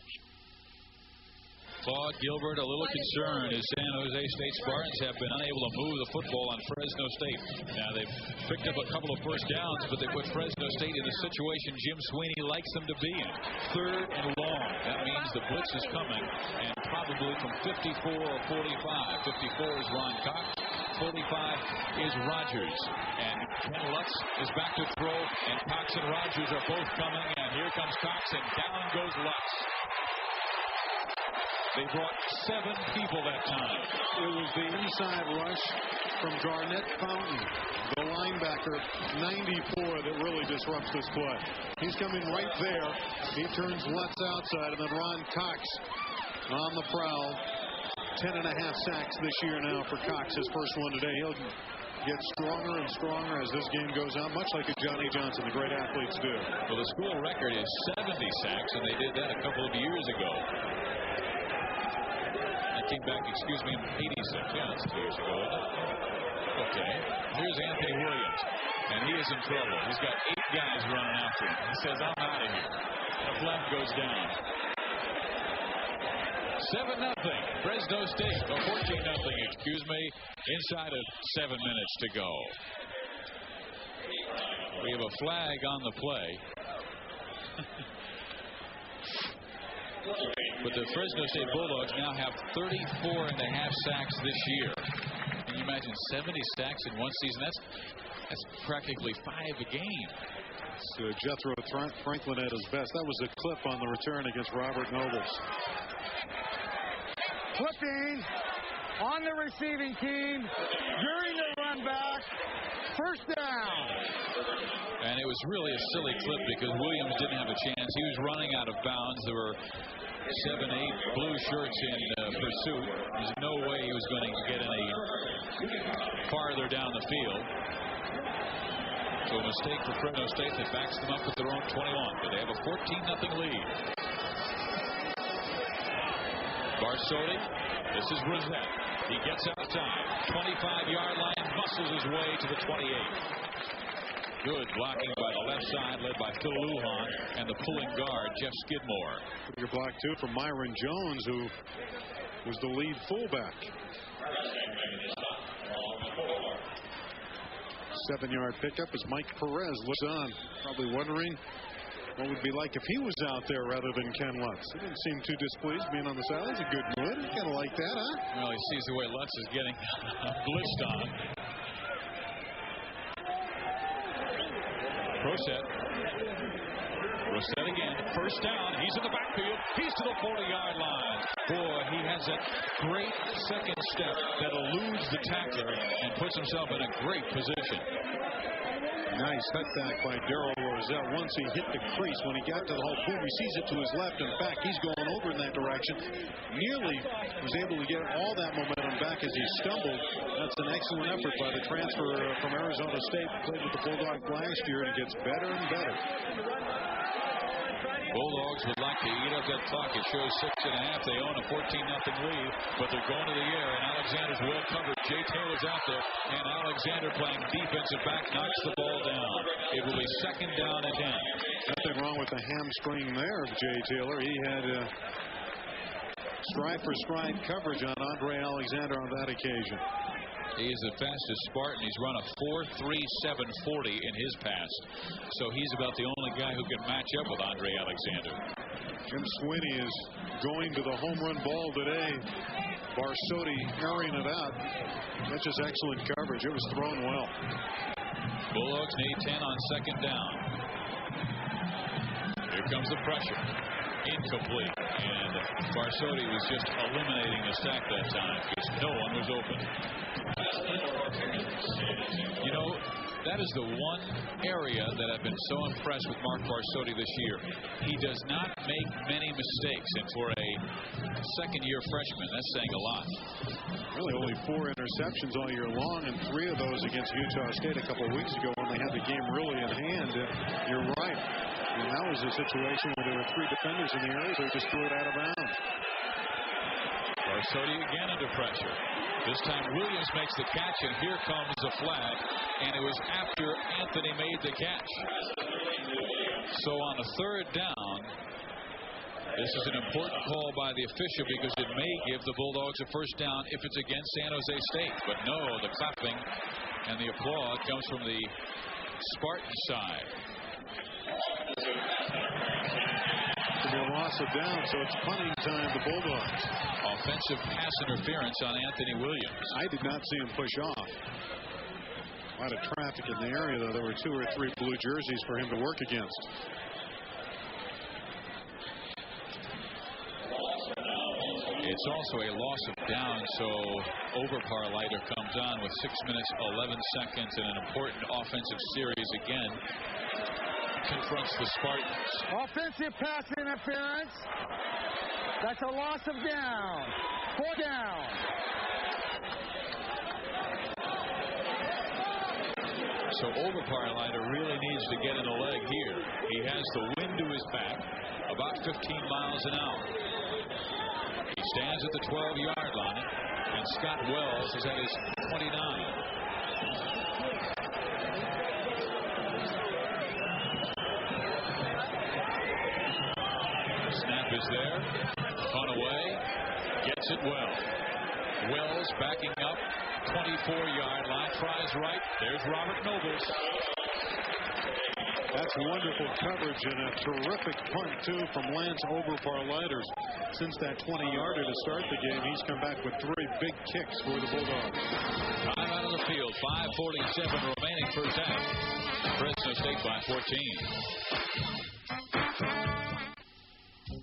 Claude Gilbert a little concerned as San Jose State Spartans have been unable to move the football on Fresno State. Now they've picked up a couple of first downs, but they put Fresno State in a situation Jim Sweeney likes them to be in. 3rd and long. That means the blitz is coming, and probably from 54 or 45. 54 is Ron Cox. 45 is Rogers. And Ken Lutz is back to throw, and Cox and Rogers are both coming, and here comes Cox, and down goes Lutz. They brought 7 people that time. It was the inside rush from Garnett Fountain, the linebacker, 94, that really disrupts this play. He's coming right there. He turns Lutz outside, and then Ron Cox on the prowl. 10.5 sacks this year now for Cox, his first one today. He'll get stronger and stronger as this game goes on, much like a Johnny Johnson, the great athletes do. Well, the school record is 70 sacks, and they did that a couple of years ago. Came back, 86. Yeah, that's 2 years ago, isn't it? Okay. Here's Anthony Williams, and he is in trouble. He's got 8 guys running after him. He says, I'm out of here. The flag goes down. 7-0. Fresno State, or 14-0, excuse me, inside of 7 minutes to go. We have a flag on the play. But the Fresno State Bulldogs now have 34.5 sacks this year. Can you imagine 70 sacks in one season? That's practically 5 a game. So Jethro Franklin at his best. That was a clip on the return against Robert Nobles. Flipping on the receiving team during the run back. First down. And it was really a silly clip because Williams didn't have a chance. He was running out of bounds. There were 7, 8 blue shirts in pursuit. There's no way he was going to get any farther down the field. So a mistake for Fresno State that backs them up at their own 21. But they have a 14-0 lead. Barsotti, this is Rosette. He gets out time. 25-yard line, muscles his way to the 28. Good blocking by the left side, led by Phil Lujan, and the pulling guard, Jeff Skidmore. Your block, too, from Myron Jones, who was the lead fullback. 7-yard pickup as Mike Perez looks on, probably wondering what it would be like if he was out there rather than Ken Lutz. He didn't seem too displeased being on the side. It's a good mood. He kind of like that, huh? Well, he sees the way Lutz is getting blitzed on. Prosett Brissett again. First down. He's in the backfield. He's to the 40-yard line. Boy, he has that great second step that eludes the tackler and puts himself in a great position. Nice cutback by Darrell Roselle. Once he hit the crease, when he got to the hole, boom, he sees it to his left. In fact, he's going over in that direction. Nearly was able to get all that momentum back as he stumbled. That's an excellent effort by the transfer from Arizona State. Played with the Bulldogs last year, and it gets better and better. Bulldogs would like to eat up that clock. It shows 6.5. They own a 14-0 lead, but they're going to the air, and Alexander's well covered. Jay Taylor's out there, and Alexander playing defensive back knocks the ball down. It will be second down and 10. Nothing wrong with the hamstring there of Jay Taylor. He had stride-for-stride coverage on Andre Alexander on that occasion. He is the fastest Spartan. He's run a 4.3740 in his past. So he's about the only guy who can match up with Andre Alexander. Jim Sweeney is going to the home run ball today. Barsotti carrying it out. That's just excellent coverage. It was thrown well. Bulldogs need 10 on second down. Here comes the pressure. Incomplete. And Barsotti was just eliminating the sack that time because no one was open. You know, that is the one area that I've been so impressed with Mark Barsotti this year. He does not make many mistakes, and for a second-year freshman, that's saying a lot. Really only 4 interceptions all year long, and 3 of those against Utah State a couple of weeks ago when they had the game really in hand. You're right. And that was a situation where there were 3 defenders in the area, so they just threw it out of bounds. Barsotti again under pressure. This time Williams makes the catch, and here comes the flag, and it was after Anthony made the catch. So on a third down, this is an important call by the official because it may give the Bulldogs a first down if it's against San Jose State. But no, the clapping and the applause comes from the Spartan side. To be a loss of down, so it's punting time, the Bulldogs. Offensive pass interference on Anthony Williams. I did not see him push off. A lot of traffic in the area, though. There were 2 or 3 blue jerseys for him to work against. It's also a loss of down, so Overparlighter comes on with 6 minutes, 11 seconds, and an important offensive series again. Confronts the Spartans. Offensive pass interference. That's a loss of down. 4 down. So Overparlighter really needs to get in the leg here. He has the wind to his back, about 15 miles an hour. He stands at the 12-yard line, and Scott Wells is at his 29. Snap is there. Punt away. Gets it well. Wells backing up. 24-yard line. Tries right. There's Robert Nobles. That's wonderful coverage and a terrific punt, too, from Lance Overparlighter. Since that 20-yarder to start the game, he's come back with 3 big kicks for the Bulldogs. Time out of the field. 5:47 remaining first half. Fresno State by 14.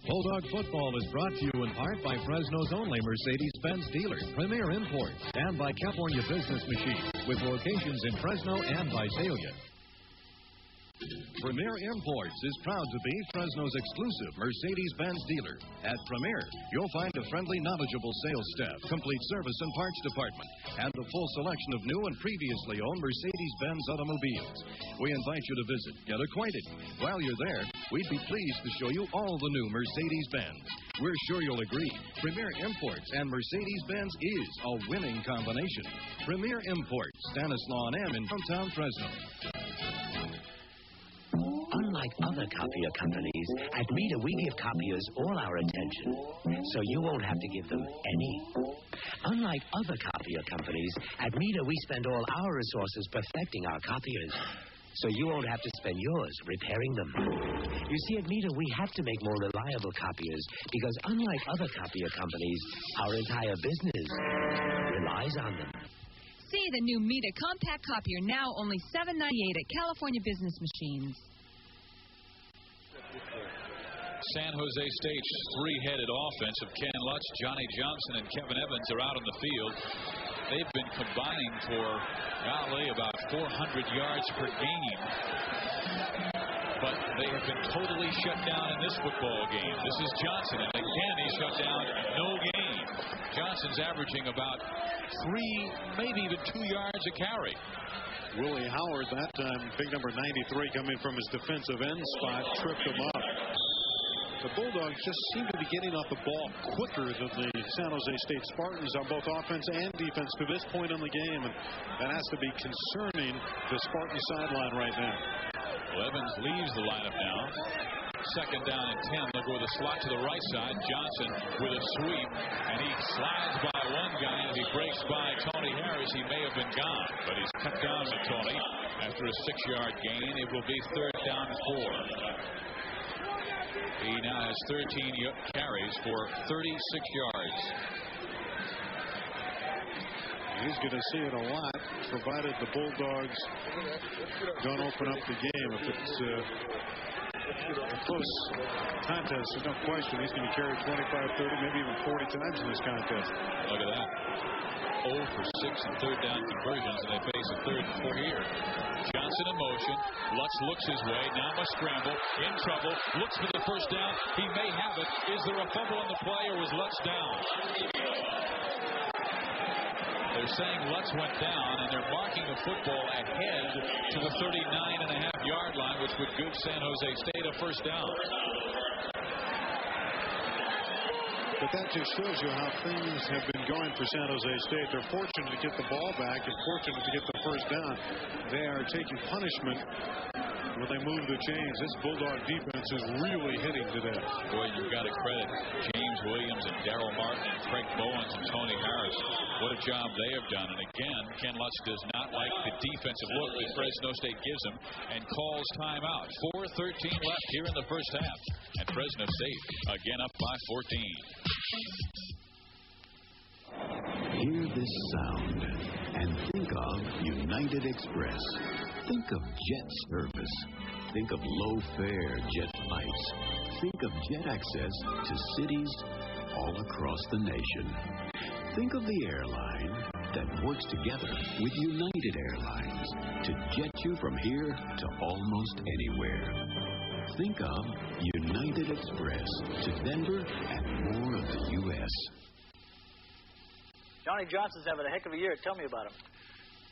Bulldog football is brought to you in part by Fresno's only Mercedes-Benz dealer, Premier Imports, and by California Business Machines, with locations in Fresno and Visalia. Premier Imports is proud to be Fresno's exclusive Mercedes-Benz dealer. At Premier, you'll find a friendly, knowledgeable sales staff, complete service and parts department, and a full selection of new and previously owned Mercedes-Benz automobiles. We invite you to visit, get acquainted. While you're there, we'd be pleased to show you all the new Mercedes-Benz. We're sure you'll agree. Premier Imports and Mercedes-Benz is a winning combination. Premier Imports, Stanislaw and M in downtown Fresno. Unlike other copier companies, at Meter we give copiers all our attention, so you won't have to give them any. Unlike other copier companies, at Meter we spend all our resources perfecting our copiers, so you won't have to spend yours repairing them. You see, at Meter we have to make more reliable copiers, because unlike other copier companies, our entire business relies on them. See the new Meter compact copier, now only $7.98 at California Business Machines. San Jose State's three-headed offense of Ken Lutz, Johnny Johnson, and Kevin Evans are out on the field. They've been combining for, golly, about 400 yards per game. But they have been totally shut down in this football game. This is Johnson, and again he's shut down, no gain. Johnson's averaging about 3, maybe even 2 yards a carry. Willie Howard that time, big number 93, coming from his defensive end spot, tripped him up. The Bulldogs just seem to be getting off the ball quicker than the San Jose State Spartans on both offense and defense to this point in the game, and that has to be concerning the Spartan sideline right now. Well, Evans leaves the lineup now. Second down and 10. They'll go with a slot to the right side. Johnson with a sweep, and he slides by one guy as he breaks by Tony Harris. He may have been gone, but he's cut down to Tony after a 6-yard gain. It will be third down and 4. He now has 13 carries for 36 yards. He's going to see it a lot, provided the Bulldogs don't open up the game. If it's a close contest, there's no question he's going to carry 25, 30, maybe even 40 times in this contest. Look at that. 0 for 6 in third down conversions, and they face a 3rd and 4 here. Johnson in motion. Lutz looks his way. Now must scramble. In trouble. Looks for the first down. He may have it. Is there a fumble on the play, or was Lutz down? They're saying Lutz went down, and they're marking the football ahead to the 39.5-yard line, which would give San Jose State a first down. But that just shows you how things have been going for San Jose State. They're fortunate to get the ball back and fortunate to get the first down. They are taking punishment when they move the chains. This Bulldog defense is really hitting today. Boy, you've got to credit James Williams and Darryl Martin and Craig Bowens and Tony Harris. What a job they have done. And again, Ken Lutz does not like the defensive look that Fresno State gives him and calls timeout. 4:13 left here in the first half. And Fresno State again up by 14. Hear this sound and think of United Express. Think of jet service. Think of low-fare jet flights. Think of jet access to cities all across the nation. Think of the airline that works together with United Airlines to jet you from here to almost anywhere. Think of United Express to Denver and more of the U.S. Johnny Johnson's having a heck of a year. Tell me about him.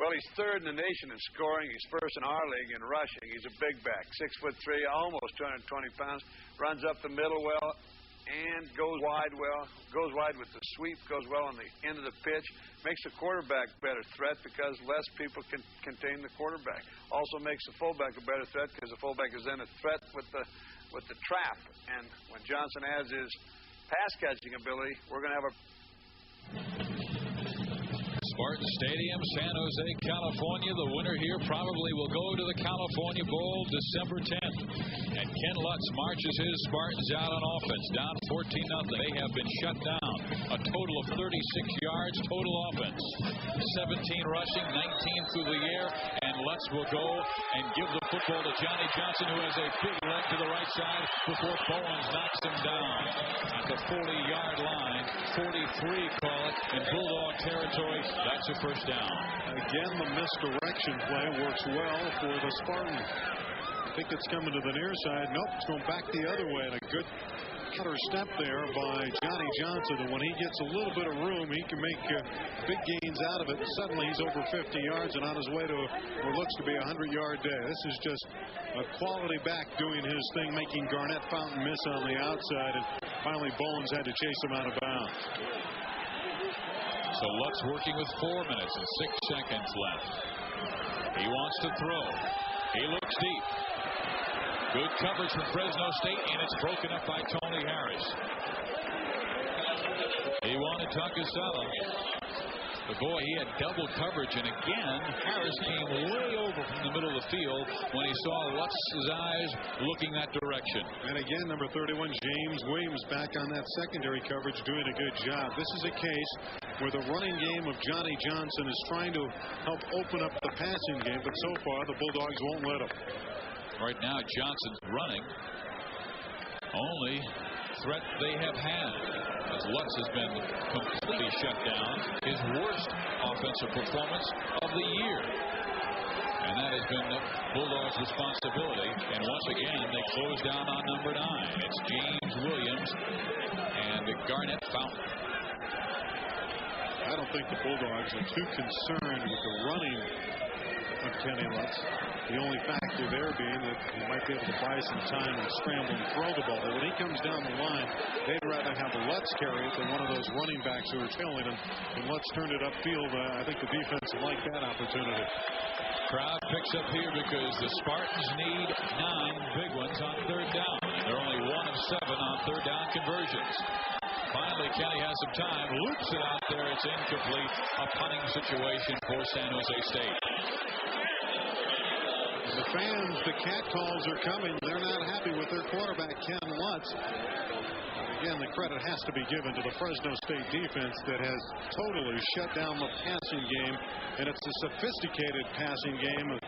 Well, he's third in the nation in scoring. He's first in our league in rushing. He's a big back, 6'3", almost 220 pounds. Runs up the middle well and goes wide well. Goes wide with the sweep. Goes well on the end of the pitch. Makes the quarterback better threat because less people can contain the quarterback. Also makes the fullback a better threat because the fullback is then a threat with the trap. And when Johnson has his pass catching ability, we're going to have a Spartan Stadium, San Jose, California. The winner here probably will go to the California Bowl December 10th. And Ken Lutz marches his Spartans out on offense, down 14-0. They have been shut down. A total of 36 yards, total offense. 17 rushing, 19 through the air. And Lutz will go and give the football to Johnny Johnson, who has a big leg to the right side before Bowens knocks him down at the 40-yard line. 43, call it, in Bulldog territory. That's a first down. Again, the misdirection play works well for the Spartans. I think it's coming to the near side. Nope, it's going back the other way. And a good cutter step there by Johnny Johnson. And when he gets a little bit of room, he can make big gains out of it. And suddenly he's over 50 yards and on his way to what looks to be a 100-yard day. This is just a quality back doing his thing, making Garnett Fountain miss on the outside. And finally, Bowens had to chase him out of bounds. So Lutz working with 4 minutes and 6 seconds left. He wants to throw. He looks deep. Good coverage from Fresno State, and it's broken up by Tony Harris. He wanted Takasala. But boy, he had double coverage, and again, Harris came way over from the middle of the field when he saw Lutz's eyes looking that direction. And again, number 31, James Williams, back on that secondary coverage, doing a good job. This is a case where the running game of Johnny Johnson is trying to help open up the passing game, but so far the Bulldogs won't let him. Right now, Johnson's running. only threat they have had, as Lutz has been completely shut down. His worst offensive performance of the year. And that has been the Bulldogs' responsibility. And once again, they close down on number 9. It's James Williams and Garnett Fountain. I don't think the Bulldogs are too concerned with the running of Kenny Lutz. The only factor there being that he might be able to buy some time and scramble and throw the ball. But when he comes down the line, they'd rather have Lutz carry it than one of those running backs who are trailing him. And Lutz turned it upfield. I think the defense liked that opportunity. Crowd picks up here because the Spartans need 9 big ones on third down. And they're only 1 of 7 on third down conversions. Finally, Kenny has some time, loops it out there. It's incomplete. A punting situation for San Jose State. The fans, the catcalls are coming. They're not happy with their quarterback, Ken Lutz. Again, the credit has to be given to the Fresno State defense that has totally shut down the passing game. And it's a sophisticated passing game of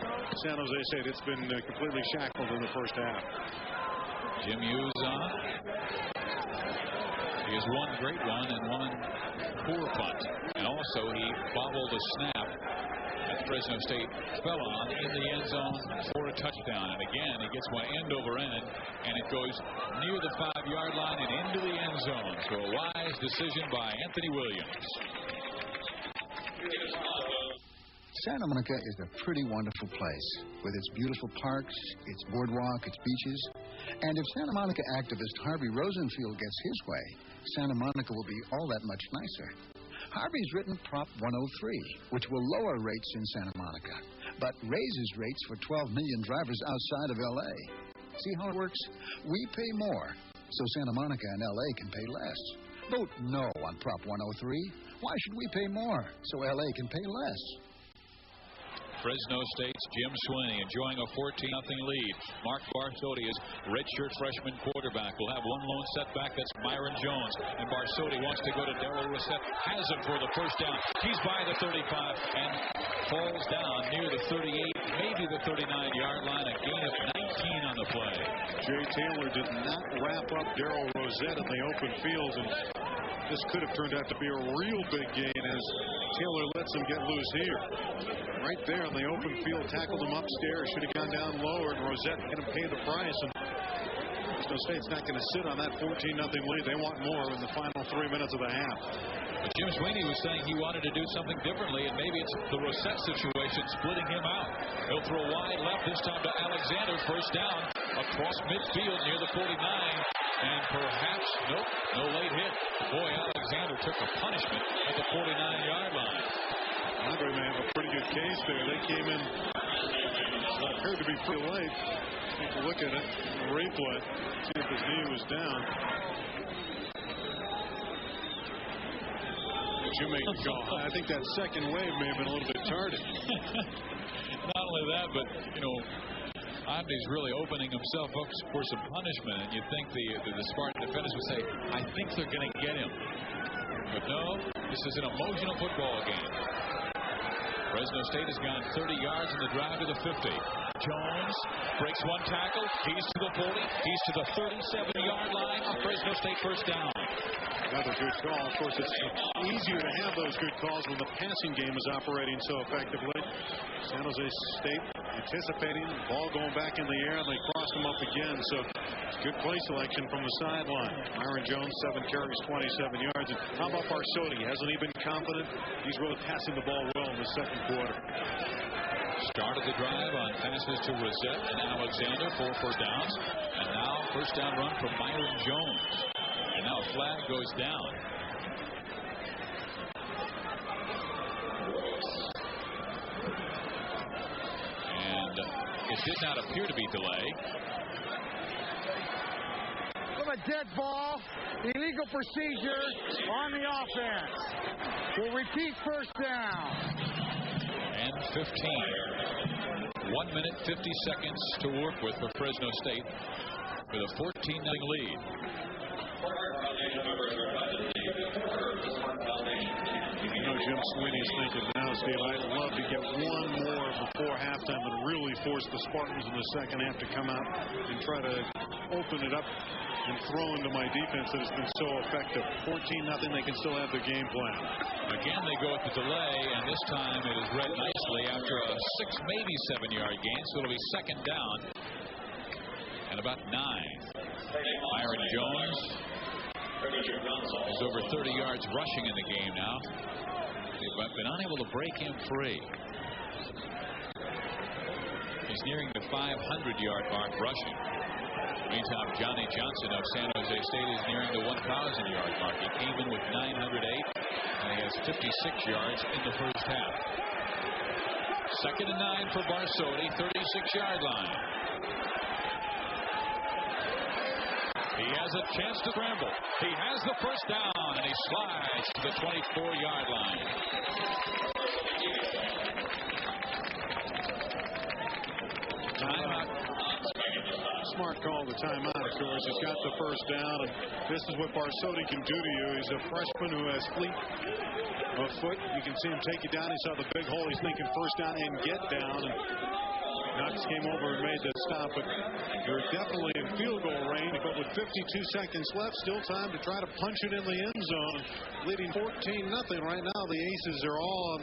San Jose State. It's been completely shackled in the first half. Jim Hughes on. He has one great one and one poor punt. And also he bobbled a snap that Fresno State fell on in the end zone for a touchdown. And again, he gets one end over end, and it goes near the 5-yard line and into the end zone. So a wise decision by Anthony Williams. Santa Monica is a pretty wonderful place with its beautiful parks, its boardwalk, its beaches. And if Santa Monica activist Harvey Rosenfield gets his way, Santa Monica will be all that much nicer. Harvey's written Prop 103, which will lower rates in Santa Monica, but raises rates for 12 million drivers outside of L.A. See how it works? We pay more, so Santa Monica and L.A. can pay less. Vote no on Prop 103. Why should we pay more, so L.A. can pay less? Fresno State's Jim Sweeney enjoying a 14-0 lead. Mark Barsotti is redshirt freshman quarterback. Will have one lone setback. That's Myron Jones. And Barsotti wants to go to Darrell Rossett. Has him for the first down. He's by the 35 and falls down near the 38, maybe the 39-yard line. A gain of 19 on the play. Jay Taylor did not wrap up Darrell Rossett in the open field, and this could have turned out to be a real big gain as Taylor lets him get loose here. Right there in the open field, tackled him upstairs, should have gone down lower, and Rossett going to pay the price. And Fresno State's not going to sit on that 14-0 lead. They want more in the final 3 minutes of the half. But Jim Sweeney was saying he wanted to do something differently, and maybe it's the Rossett situation splitting him out. He'll throw wide left, this time to Alexander, first down, across midfield near the 49. And perhaps, nope, no late hit. Boy, Alexander took a punishment at the 49-yard line. Andre may have a pretty good case there. They came in, what appeared to be pretty late. Take a look at it, a replay, see if his knee was down. But you may go, I think that second wave may have been a little bit tardy. Not only that, but, you know, Omni's really opening himself up for some punishment, and you'd think the Spartan defenders would say, I think they're going to get him. But no, this is an emotional football game. Fresno State has gone 30 yards in the drive to the 50. Jones breaks one tackle. He's to the 40. He's to the 37-yard line. A Fresno State first down. Another good call. Of course, it's easier to have those good calls when the passing game is operating so effectively. San Jose State anticipating the ball going back in the air, and they crossed them up again. So good play selection from the sideline. Myron Jones, 7 carries, 27 yards. And how about Barsotti? Hasn't he been confident? He's really passing the ball well in the second quarter. Started the drive on passes to Rossett and Alexander for first downs. And now first down run from Myron Jones. And now a flag goes down. And it did not appear to be delay. From a dead ball, illegal procedure on the offense. We'll repeat first down. And 15. 1 minute, 50 seconds to work with for Fresno State with a 14-0 lead. You know, Jim Sweeney's thinking now now, Steve. I'd love to get one more before halftime and really force the Spartans in the second half to come out and try to open it up and throw into my defense that has been so effective. 14-0, they can still have their game plan. Again, they go with the delay, and this time it is read nicely after a 6, maybe 7-yard gain, so it'll be second down and about 9. Myron Jones is over 30 yards rushing in the game now. They've been unable to break him free. He's nearing the 500-yard mark rushing. Meantime, Johnny Johnson of San Jose State is nearing the 1,000-yard mark. He came in with 908, and he has 56 yards in the first half. Second and 9 for Barsotti, 36-yard line. He has a chance to scramble. He has the first down, and he slides to the 24-yard line. Timeout. Smart call, the timeout, of course. He's got the first down, and this is what Barsotti can do to you. He's a freshman who has fleet of foot. You can see him take you down. He saw the big hole. He's thinking first down and get down. And Knox came over and made the stop, but they're definitely in field goal range. But with 52 seconds left, still time to try to punch it in the end zone. Leading 14-0 right now. The Aces are all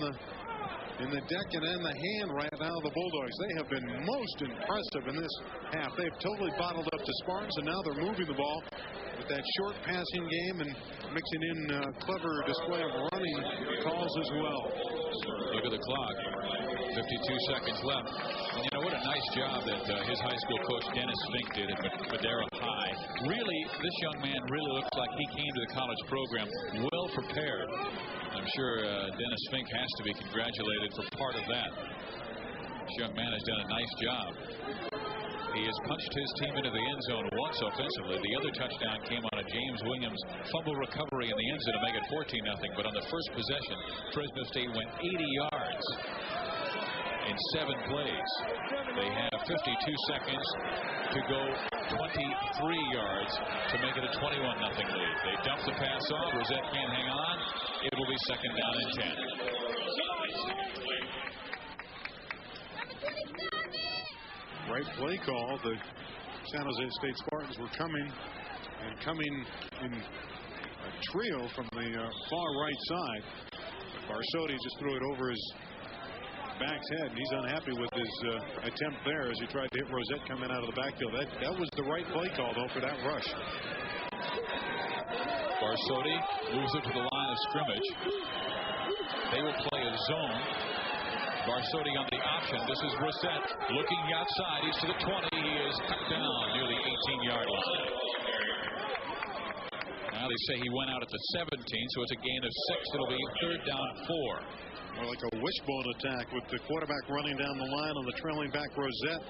in the deck and in the hand right now. The Bulldogs, they have been most impressive in this half. They've totally bottled up the Spartans, and now they're moving the ball with that short passing game and mixing in clever display of running calls as well. Look at the clock. 52 seconds left. And you know what a nice job that his high school coach Dennis Fink did at Madera High. Really, this young man really looks like he came to the college program well prepared. I'm sure Dennis Fink has to be congratulated for part of that. This young man has done a nice job. He has punched his team into the end zone once offensively. The other touchdown came on a James Williams fumble recovery in the end zone to make it 14-0. But on the first possession, Fresno State went 80 yards in 7 plays. They have 52 seconds to go 23 yards to make it a 21-0 lead. They dump the pass off. Rosette can't hang on. It will be second down and 10. Right play call. The San Jose State Spartans were coming in a trio from the far right side. Barsotti just threw it over his back's head, and he's unhappy with his attempt there as he tried to hit Rosette coming out of the backfield. That was the right play call, though, for that rush. Barsotti moves it to the line of scrimmage. They will play a zone. Barsotti on the option. This is Rosette looking outside. He's to the 20. He is cut down near the 18-yard line. Now they say he went out at the 17, so it's a gain of 6. It'll be third down 4. More like a wishbone attack with the quarterback running down the line on the trailing back Rosette,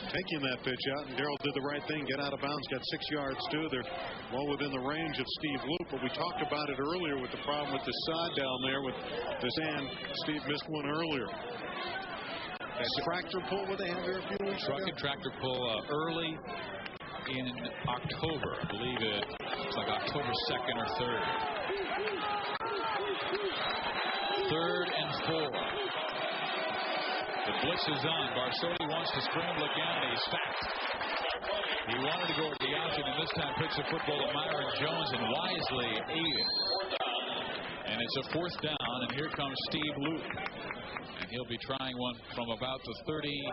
taking that pitch out, and Darrell did the right thing, get out of bounds, got 6 yards too. They're well within the range of Steve Loop, but we talked about it earlier with the problem with the sod down there with the sand. Steve missed one earlier. That tractor pull what they had there a few weeks ago? Truck and tractor pull early in October. I believe it's like October 2nd or 3rd. 3rd and 4. The blitz is on. Barsotti wants to scramble again, and he's sacked. He wanted to go with the option, and this time pitched the football to Myron Jones, and wisely ate it. And it's a 4th down, and here comes Steve Loop. And he'll be trying one from about the 37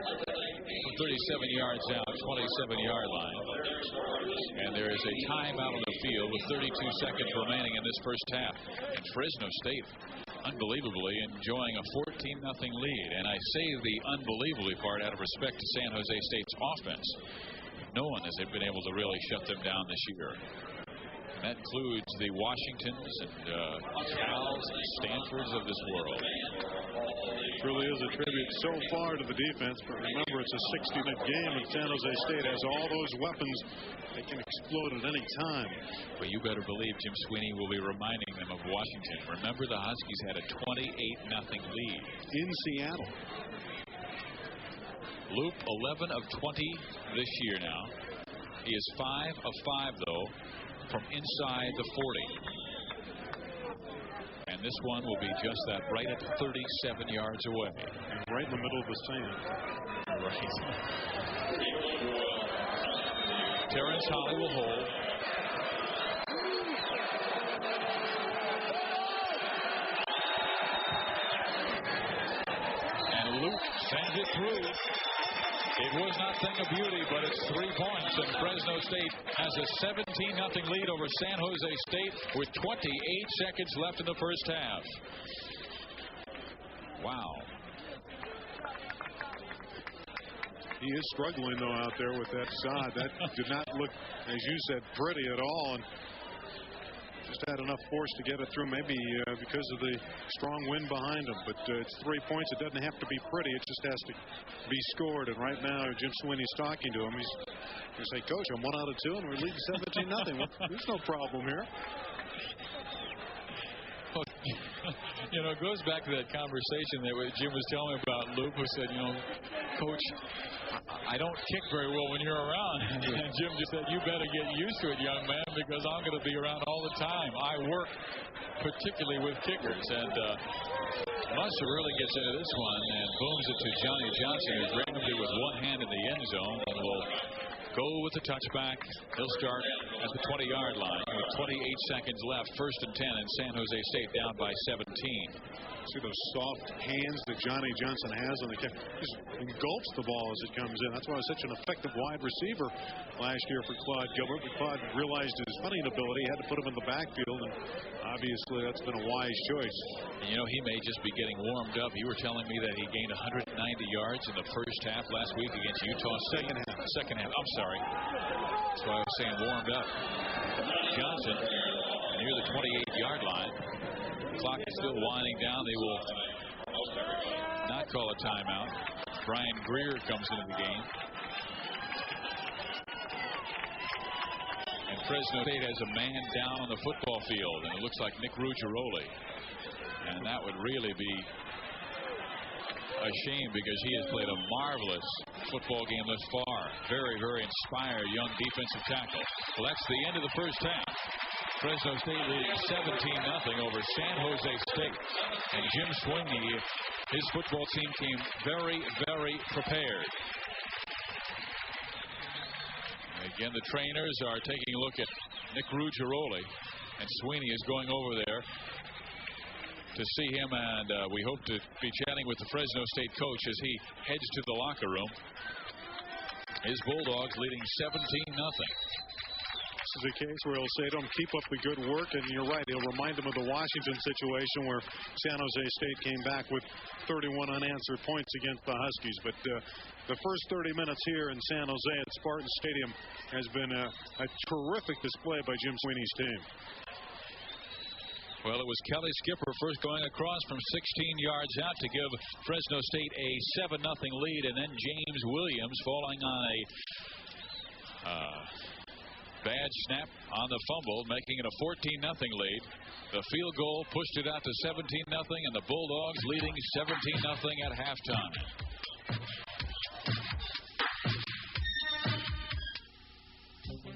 yards out, 27-yard line. And there is a timeout on the field with 32 seconds remaining in this first half. And Fresno State, unbelievably, enjoying a 14-0 lead. And I say the unbelievably part out of respect to San Jose State's offense. No one has been able to really shut them down this year. And that includes the Washingtons and Cals and Stanfords of this world. Truly is a tribute so far to the defense, but remember it's a 60-minute game, and San Jose State has all those weapons that can explode at any time. But you better believe Jim Sweeney will be reminding them of Washington. Remember, the Huskies had a 28-0 lead in Seattle. Loop 11 of 20 this year now. He is 5 of 5 though from inside the 40. And And this one will be just that, right at 37 yards away. And right in the middle of the sand. Right. Terrence Holly will hold. And Luke sends it through. It was not thing of beauty, but it's 3 points, and Fresno State has a 17-0 lead over San Jose State with 28 seconds left in the first half. Wow. He is struggling, though, out there with that side. That did not look, as you said, pretty at all. And just had enough force to get it through, maybe because of the strong wind behind him. But it's 3 points. It doesn't have to be pretty. It just has to be scored. And right now, Jim Sweeney's talking to him. He's going to say, Coach, I'm 1 out of 2, and we're leading 17-0. There's no problem here. You know, it goes back to that conversation that Jim was telling me about. Luke who said, you know, Coach, I don't kick very well when you're around. And Jim just said, you better get used to it, young man, because I'm going to be around all the time. I work particularly with kickers. And Musser really gets into this one and booms it to Johnny Johnson, who's randomly with one hand in the end zone and will go with the touchback. He'll start at the 20-yard line with 28 seconds left. 1st and 10, and San Jose State down by 17. See those soft hands that Johnny Johnson has on the catch. Just engulfs the ball as it comes in. That's why he was such an effective wide receiver last year for Claude Gilbert. But Claude realized his running ability, had to put him in the backfield, and obviously that's been a wise choice. And, you know, he may just be getting warmed up. You were telling me that he gained 190 yards in the first half last week against Utah State. Second half. I'm sorry. That's why I was saying warmed up. Johnson near the 28-yard line. The clock is still winding down. They will not call a timeout. Brian Greer comes into the game. And Fresno State has a man down on the football field, and it looks like Nick Ruggiero. And that would really be a shame because he has played a marvelous football game thus far. Very, very inspired young defensive tackle. Well, that's the end of the first half. Fresno State leading 17-0 over San Jose State. And Jim Sweeney, his football team came very, very prepared. And again, the trainers are taking a look at Nick Ruggiero, and Sweeney is going over there to see him, and we hope to be chatting with the Fresno State coach as he heads to the locker room. His Bulldogs leading 17-0. This is a case where he'll say to him, keep up the good work, and you're right, he'll remind him of the Washington situation where San Jose State came back with 31 unanswered points against the Huskies. But the first 30 minutes here in San Jose at Spartan Stadium has been a terrific display by Jim Sweeney's team. Well, it was Kelly Skipper first going across from 16 yards out to give Fresno State a 7-0 lead, and then James Williams falling on a bad snap on the fumble, making it a 14-0 lead. The field goal pushed it out to 17-0, and the Bulldogs leading 17-0 at halftime.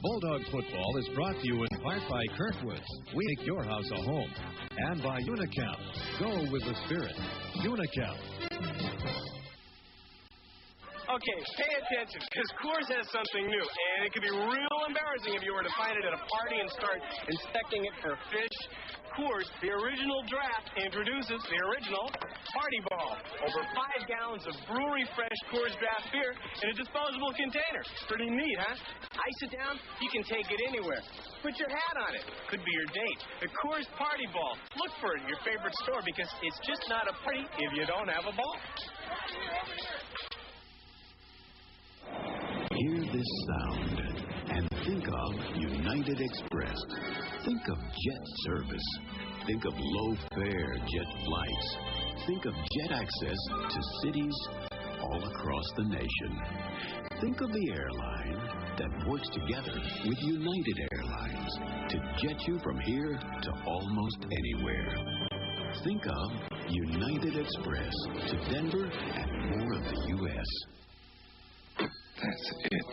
Bulldog football is brought to you in part by Kirkwood's. We make your house a home. And by Unicap. Go with the spirit. Unicap. Okay, pay attention, because Coors has something new, and it could be real embarrassing if you were to find it at a party and start inspecting it for fish. Coors, the original draft, introduces the original Party Ball. Over 5 gallons of brewery-fresh Coors draft beer in a disposable container. Pretty neat, huh? Ice it down, you can take it anywhere. Put your hat on it. Could be your date. The Coors Party Ball. Look for it in your favorite store, because it's just not a party if you don't have a ball. Hear this sound and think of United Express. Think of jet service. Think of low-fare jet flights. Think of jet access to cities all across the nation. Think of the airline that works together with United Airlines to jet you from here to almost anywhere. Think of United Express to Denver and more of the U.S. That's it.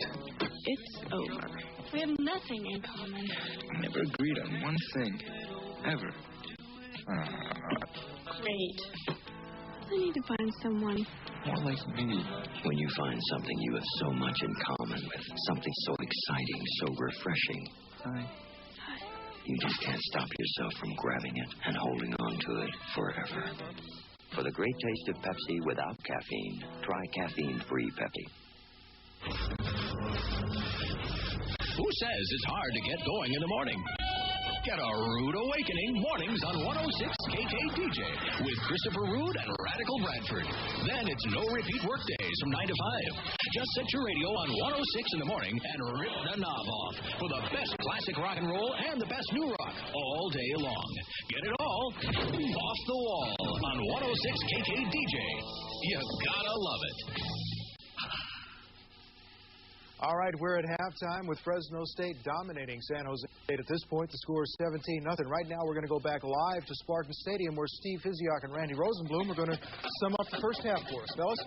It's over. We have nothing in common. Never agreed on one thing. Ever. Great. I need to find someone more like me. When you find something you have so much in common with, something so exciting, so refreshing, you just can't stop yourself from grabbing it and holding on to it forever. For the great taste of Pepsi without caffeine, try caffeine-free Pepsi. Who says it's hard to get going in the morning? Get a rude awakening mornings on 106 KKDJ with Christopher Rude and Radical Bradford. Then it's no repeat work days from 9 to 5. Just set your radio on 106 in the morning and rip the knob off for the best classic rock and roll and the best new rock all day long. Get it all off the wall on 106 KKDJ. You gotta love it. All right, we're at halftime with Fresno State dominating San Jose State. At this point, the score is 17-0. Right now, we're going to go back live to Spartan Stadium, where Steve Fiziak and Randy Rosenblum are going to sum up the first half for us. Fellas?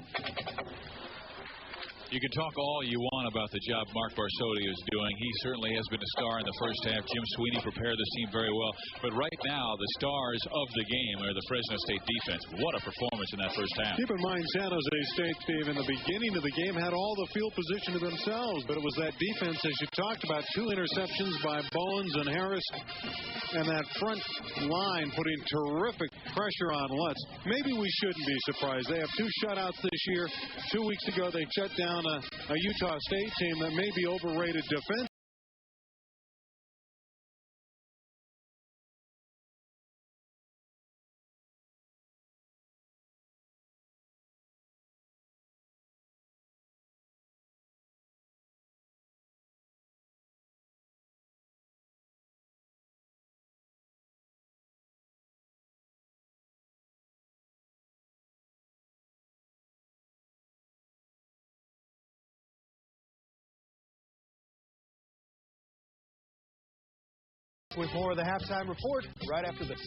You can talk all you want about the job Mark Barsotti is doing. He certainly has been a star in the first half. Jim Sweeney prepared this team very well. But right now, the stars of the game are the Fresno State defense. What a performance in that first half. Keep in mind, San Jose State, Steve, in the beginning of the game had all the field position to themselves. But it was that defense, as you talked about, 2 interceptions by Bowens and Harris. And that front line putting terrific pressure on Lutz. Maybe we shouldn't be surprised. They have 2 shutouts this year. 2 weeks ago, they shut down a Utah State team that may be overrated defense. With more of the halftime report right after this.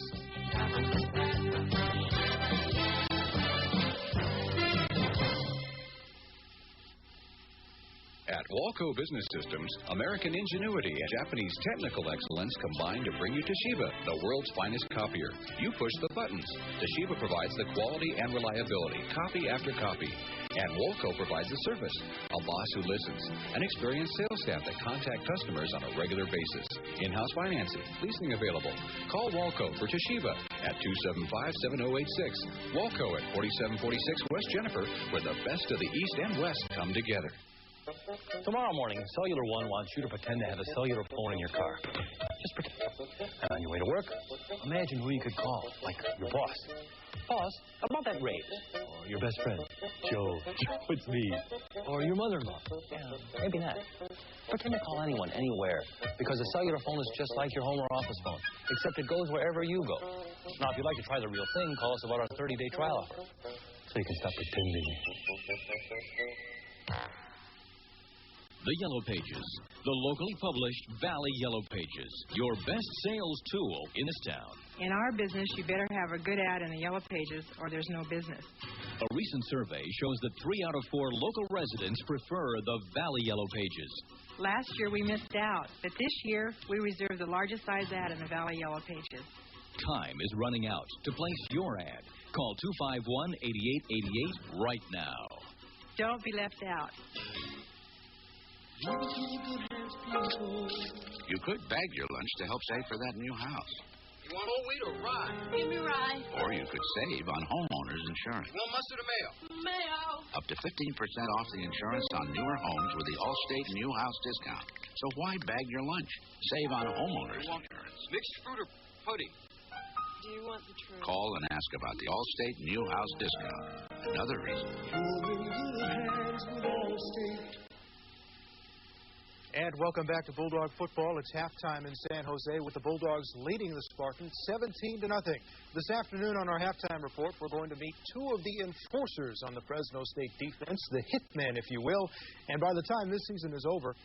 At Walco Business Systems, American ingenuity and Japanese technical excellence combine to bring you Toshiba, the world's finest copier. You push the buttons. Toshiba provides the quality and reliability, copy after copy. And Walco provides the service, a boss who listens, an experienced sales staff that contact customers on a regular basis. In-house financing, leasing available. Call Walco for Toshiba at 275-7086. Walco at 4746 West Jennifer, where the best of the East and West come together. Tomorrow morning, Cellular One wants you to pretend to have a cellular phone in your car. Just pretend. And on your way to work, imagine who you could call, like your boss. Boss, about that raise. Or your best friend, Joe, it's me. Or your mother-in-law. Yeah, maybe that. Pretend to call anyone, anywhere. Because a cellular phone is just like your home or office phone, except it goes wherever you go. Now, if you'd like to try the real thing, call us about our 30-day trial offer. So you can stop pretending. The Yellow Pages, the locally published Valley Yellow Pages, your best sales tool in this town. In our business, you better have a good ad in the Yellow Pages or there's no business. A recent survey shows that 3 out of 4 local residents prefer the Valley Yellow Pages. Last year we missed out, but this year we reserved the largest size ad in the Valley Yellow Pages. Time is running out to place your ad. Call 251-8888 right now. Don't be left out. You could bag your lunch to help save for that new house. You want whole wheat or rye? Give me rye. Or you could save on homeowners insurance. You want mustard or mayo? Mayo. Up to 15% off the insurance on newer homes with the Allstate New House discount. So why bag your lunch? Save on homeowners insurance. Mixed fruit or pudding? Do you want the truth? Call and ask about the Allstate New House discount. Another reason. You're in good hands with Allstate. And welcome back to Bulldog football. It's halftime in San Jose with the Bulldogs leading the Spartans 17-0. This afternoon on our halftime report, we're going to meet 2 of the enforcers on the Fresno State defense, the hitmen, if you will. And by the time this season is over,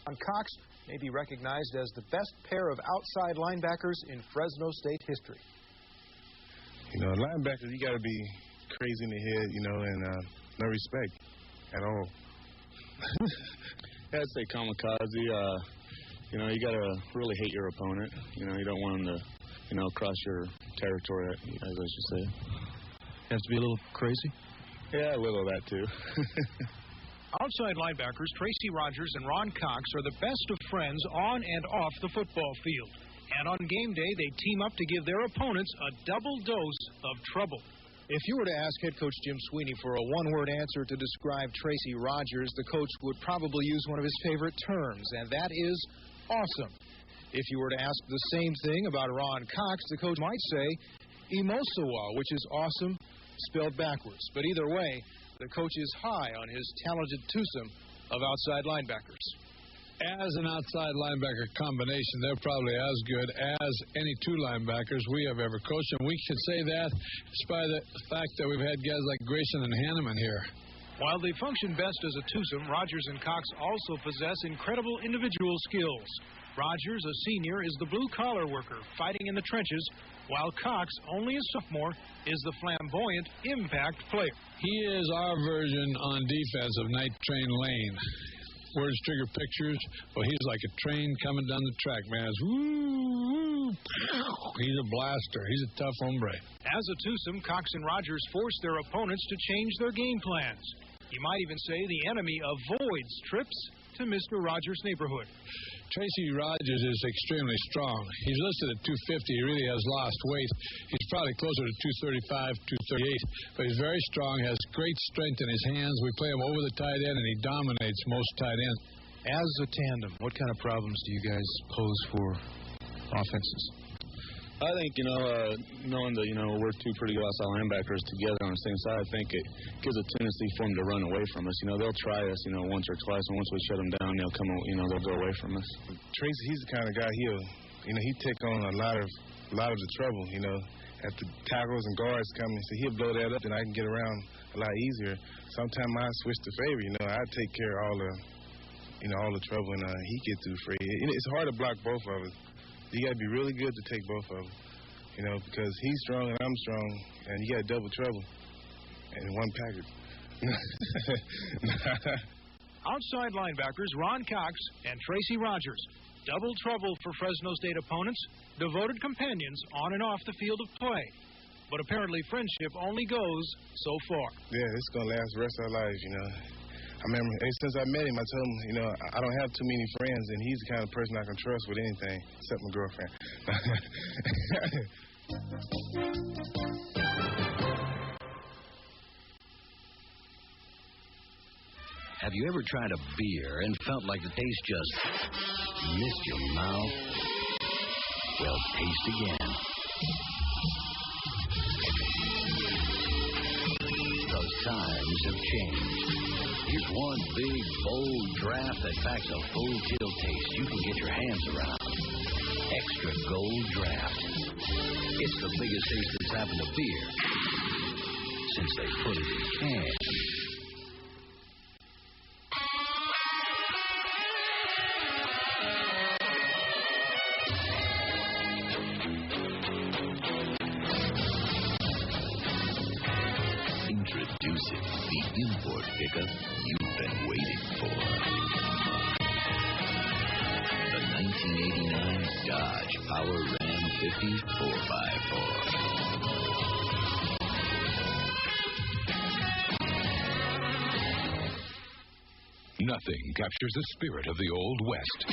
Cox may be recognized as the best pair of outside linebackers in Fresno State history. You know, linebackers, you got to be crazy in the head, you know, and no respect at all. I'd say kamikaze. You know, you got to really hate your opponent. You know, you don't want them to cross your territory, as I should say. Has to be a little crazy? Yeah, a little of that, too. Outside linebackers Tracy Rogers and Ron Cox are the best of friends on and off the football field. And on game day, they team up to give their opponents a double dose of trouble. If you were to ask head coach Jim Sweeney for a one-word answer to describe Tracy Rogers, the coach would probably use one of his favorite terms, and that is awesome. If you were to ask the same thing about Ron Cox, the coach might say Emosawa, which is awesome, spelled backwards. But either way, the coach is high on his talented twosome of outside linebackers. As an outside linebacker combination, they're probably as good as any two linebackers we have ever coached. And we can say that despite the fact that we've had guys like Grayson and Hanneman here. While they function best as a twosome, Rogers and Cox also possess incredible individual skills. Rogers, a senior, is the blue-collar worker fighting in the trenches, while Cox, only a sophomore, is the flamboyant impact player. He is our version on defense of Night Train Lane. Words trigger pictures. Well, he's like a train coming down the track, man. It's woo, woo, pow. He's a blaster. He's a tough hombre. As a twosome, Cox and Rogers force their opponents to change their game plans. You might even say the enemy avoids trips to Mr. Rogers' neighborhood. Tracy Rogers is extremely strong. He's listed at 250. He really has lost weight. He's probably closer to 235, 238. But he's very strong, has great strength in his hands. We play him over the tight end, and he dominates most tight ends. As a tandem, what kind of problems do you guys pose for offenses? I think, knowing that, we're two pretty good outside linebackers together on the same side, I think it gives a tendency for them to run away from us. They'll try us, once or twice, and once we shut them down, they'll come, they'll go away from us. Tracy, he's the kind of guy, he'd take on a lot of the trouble, at the tackles and guards coming. So he'll blow that up, and I can get around a lot easier. Sometimes I switch the favor, I take care of all the trouble, and he gets through free. It's hard to block both of us. You got to be really good to take both of them, because he's strong and I'm strong, and you got double trouble in one package. Outside linebackers Ron Cox and Tracy Rogers. Double trouble for Fresno State opponents, devoted companions on and off the field of play. But apparently friendship only goes so far. Yeah, it's going to last the rest of our lives, I remember, since I met him, I told him, I don't have too many friends, and he's the kind of person I can trust with anything, except my girlfriend. Have you ever tried a beer and felt like the taste just missed your mouth? Well, taste again. Because times have changed. Here's one big, bold draft that packs a full-kill taste you can get your hands around. Extra Gold Draft. It's the biggest taste that's happened to beer since they put it in cans. Introducing the import pickup you've been waiting for. The 1989 Dodge Power Ram 50 4x4. Nothing captures the spirit of the Old West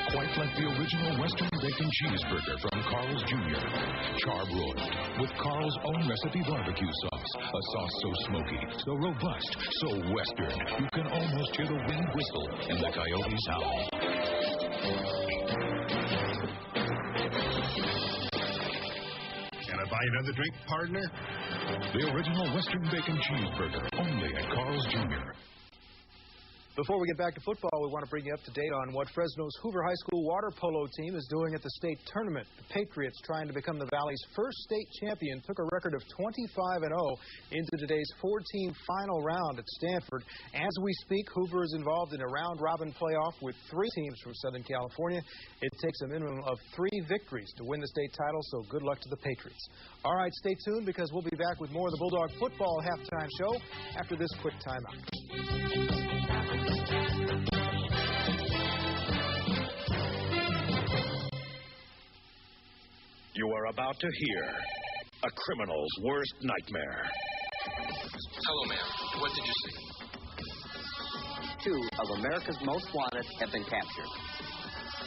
quite like the original Western bacon cheeseburger from Carl's Jr. Charbroiled with Carl's own recipe barbecue sauce. A sauce so smoky, so robust, so Western, you can almost hear the wind whistle and the coyotes howl. Can I buy another drink, partner? The original Western bacon cheeseburger, only at Carl's Jr. Before we get back to football, we want to bring you up to date on what Fresno's Hoover High School water polo team is doing at the state tournament. The Patriots, trying to become the Valley's first state champion, took a record of 25-0 into today's 4-team final round at Stanford. As we speak, Hoover is involved in a round-robin playoff with 3 teams from Southern California. It takes a minimum of 3 victories to win the state title, so good luck to the Patriots. All right, stay tuned because we'll be back with more of the Bulldog Football Halftime Show after this quick timeout. You are about to hear a criminal's worst nightmare. Hello, ma'am. What did you see? 2 of America's most wanted have been captured.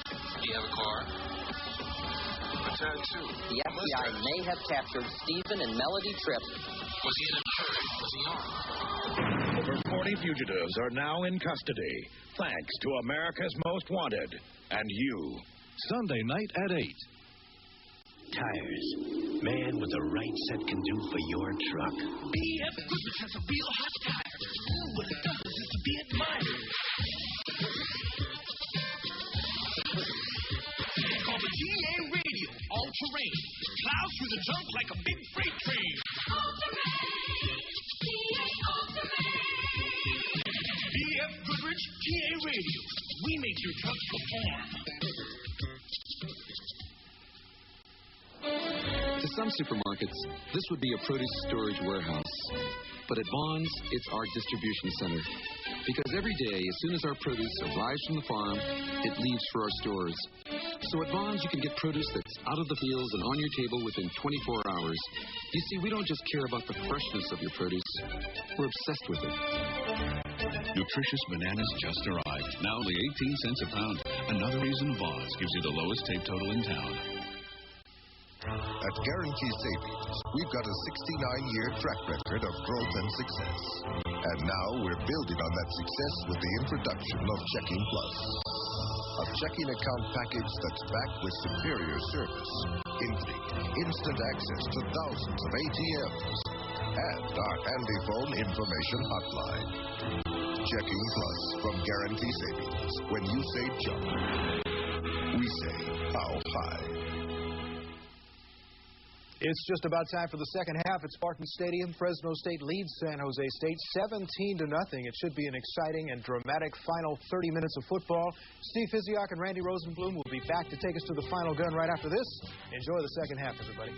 Do you have a car? A tattoo? The FBI may have captured Stephen and Melody Tripp. Was he in a hurry? Was he armed? Over 40 fugitives are now in custody, thanks to America's Most Wanted and you. Sunday night at 8. Tires. Man with the right set can do for your truck. BF Goodrich has a real hot tire. What it does is to be admired. Call the GA Radio All-Terrain. Plows through the junk like a big freight train. All-Terrain. GA All-Terrain. BF Goodrich GA Radio. We make your trucks perform. To some supermarkets, this would be a produce storage warehouse. But at Vaughn's, it's our distribution center. Because every day, as soon as our produce arrives from the farm, it leaves for our stores. So at Vaughn's, you can get produce that's out of the fields and on your table within 24 hours. You see, we don't just care about the freshness of your produce. We're obsessed with it. Nutritious bananas just arrived. Now only 18 cents a pound. Another reason Vaughn's gives you the lowest take total in town. At Guarantee Savings, we've got a 69-year track record of growth and success. And now we're building on that success with the introduction of Checking Plus. A checking account package that's backed with superior service, instant access to thousands of ATMs, and our handy phone information hotline. Checking Plus from Guarantee Savings. When you say jump, we say how high. It's just about time for the second half at Spartan Stadium. Fresno State leads San Jose State 17-0. It should be an exciting and dramatic final 30 minutes of football. Steve Fiziak and Randy Rosenblum will be back to take us to the final gun right after this. Enjoy the second half, everybody.